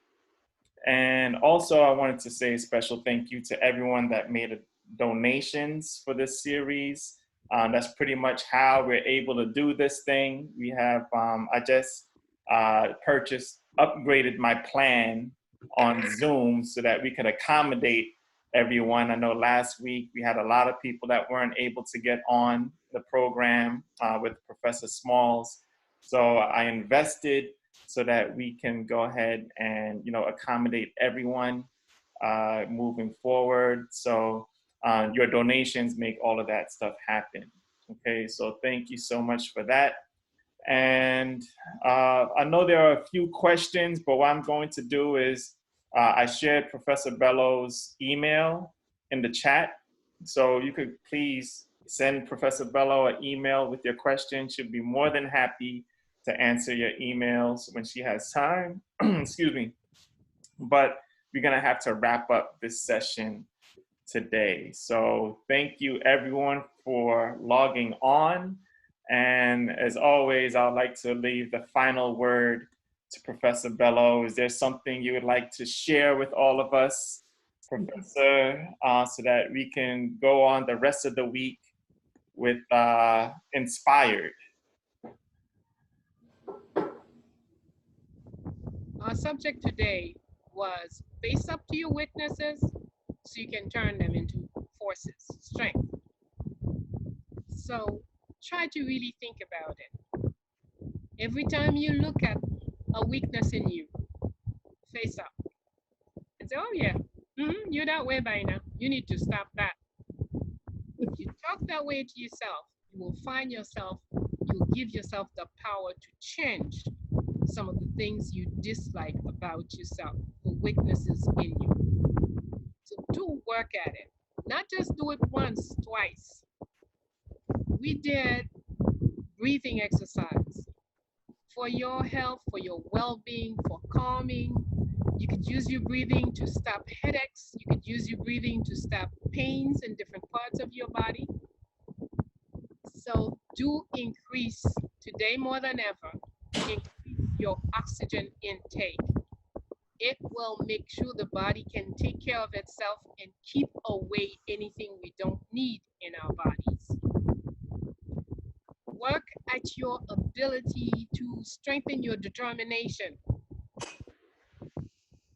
And also I wanted to say a special thank you to everyone that made donations for this series. That's pretty much how we're able to do this thing. We have, I just upgraded my plan on Zoom so that we could accommodate everyone. I know last week we had a lot of people that weren't able to get on the program with Professor Smalls. So I invested so that we can go ahead and, accommodate everyone moving forward. So your donations make all of that stuff happen. Okay, so thank you so much for that. And I know there are a few questions, but what I'm going to do is I shared Professor Bello's email in the chat. So you could please send Professor Bello an email with your questions. She'll be more than happy to answer your emails when she has time. Excuse me. But we're gonna have to wrap up this session today. So thank you everyone for logging on. And as always, I'd like to leave the final word to Professor Bello. Is there something you would like to share with all of us, Professor, so that we can go on the rest of the week with inspired? Our subject today was face up to your weaknesses so you can turn them into forces, strength. So try to really think about it. Every time you look at a weakness in you, face up and say, oh yeah, you're that way by now. You need to stop that. If you talk that way to yourself, you will find yourself, you'll give yourself the power to change some of the things you dislike about yourself, the weaknesses in you. So do work at it. Not just do it once, twice. We did breathing exercise for your health, for your well-being, for calming. You could use your breathing to stop headaches. You could use your breathing to stop pains in different parts of your body. So do increase, today more than ever, increase your oxygen intake. It will make sure the body can take care of itself and keep away anything we don't need in our bodies. Work at your ability to strengthen your determination.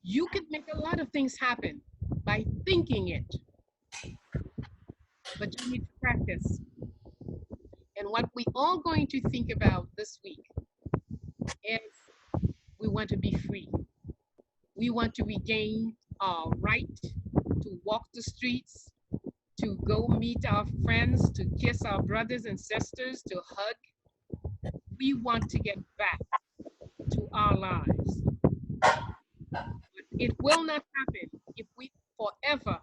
You could make a lot of things happen by thinking it, but you need to practice. And what we all going to think about this week is we want to be free. We want to regain our right to walk the streets, to go meet our friends, to kiss our brothers and sisters, to hug. We want to get back to our lives. It will not happen if we forever,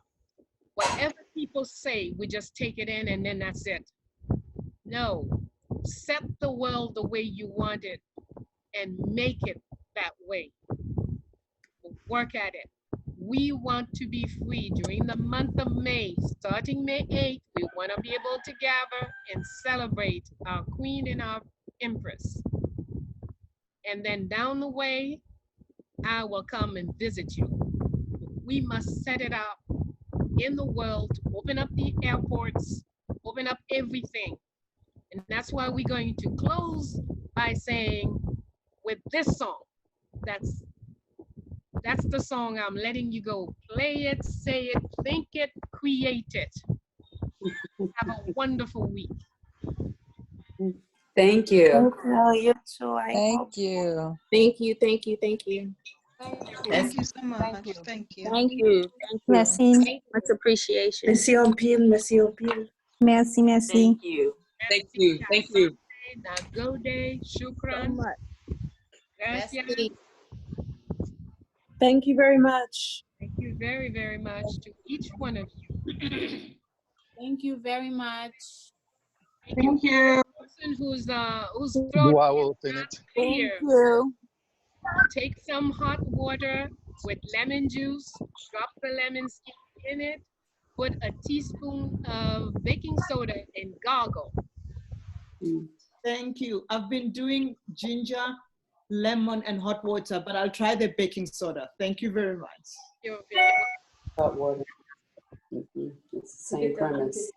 whatever people say, we just take it in and then that's it. No, set the world the way you want it and make it that way. Work at it. We want to be free during the month of May. Starting May 8th, we want to be able to gather and celebrate our Queen and our Empress. And then down the way, I will come and visit you. We must set it up in the world, open up the airports, open up everything. And that's why we're going to close by saying with this song, that's the song I'm letting you go. Play it, say it, think it, create it. Have a wonderful week. Thank you. You too. Thank you. Thank you, thank you, thank you. Thank you so much. Thank you. Thank you. Thank you. Merci. Much appreciation. Merci en pile. Merci en pile. Merci, merci. Thank you. Thank you. Thank you. Nagode, shukran. Gracias. Thank you very much. Thank you very, very much to each one of you. Thank you very much. Thank you. Person whose throat I will open it. clear. Thank you. Take some hot water with lemon juice, drop the lemon skin in it, put a teaspoon of baking soda and gargle. Thank you. I've been doing ginger, lemon, and hot water, but I'll try the baking soda. Thank you very much. You're very Hot water. It's the same premise.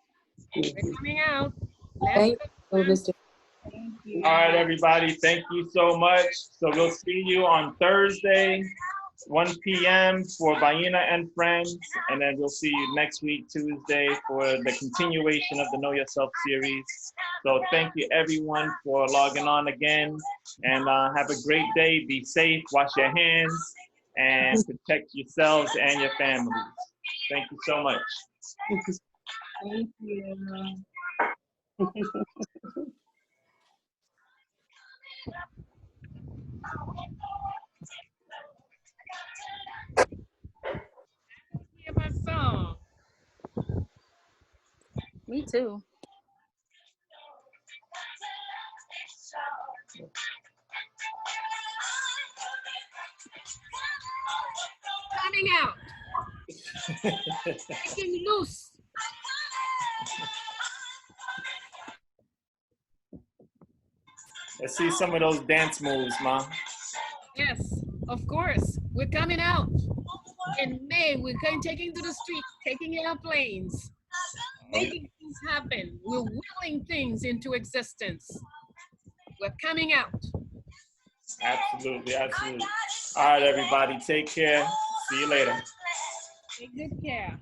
We're coming out. Thank you, Mr. All right, everybody. Thank you so much. So we'll see you on Thursday, 1 p.m. for Bayyinah and Friends. And then we'll see you next week, Tuesday, for the continuation of the Know Yourself series. So thank you, everyone, for logging on again. And have a great day. Be safe. Wash your hands. And protect yourselves and your families. Thank you so much. Thank you. Hear my song. Me too. Coming out. Breaking loose. Let's see some of those dance moves, Mom. Yes, of course. We're coming out. In May, we're taking to the street, taking airplanes, making things happen. We're willing things into existence. We're coming out. Absolutely, absolutely. All right, everybody. Take care. See you later. Take good care.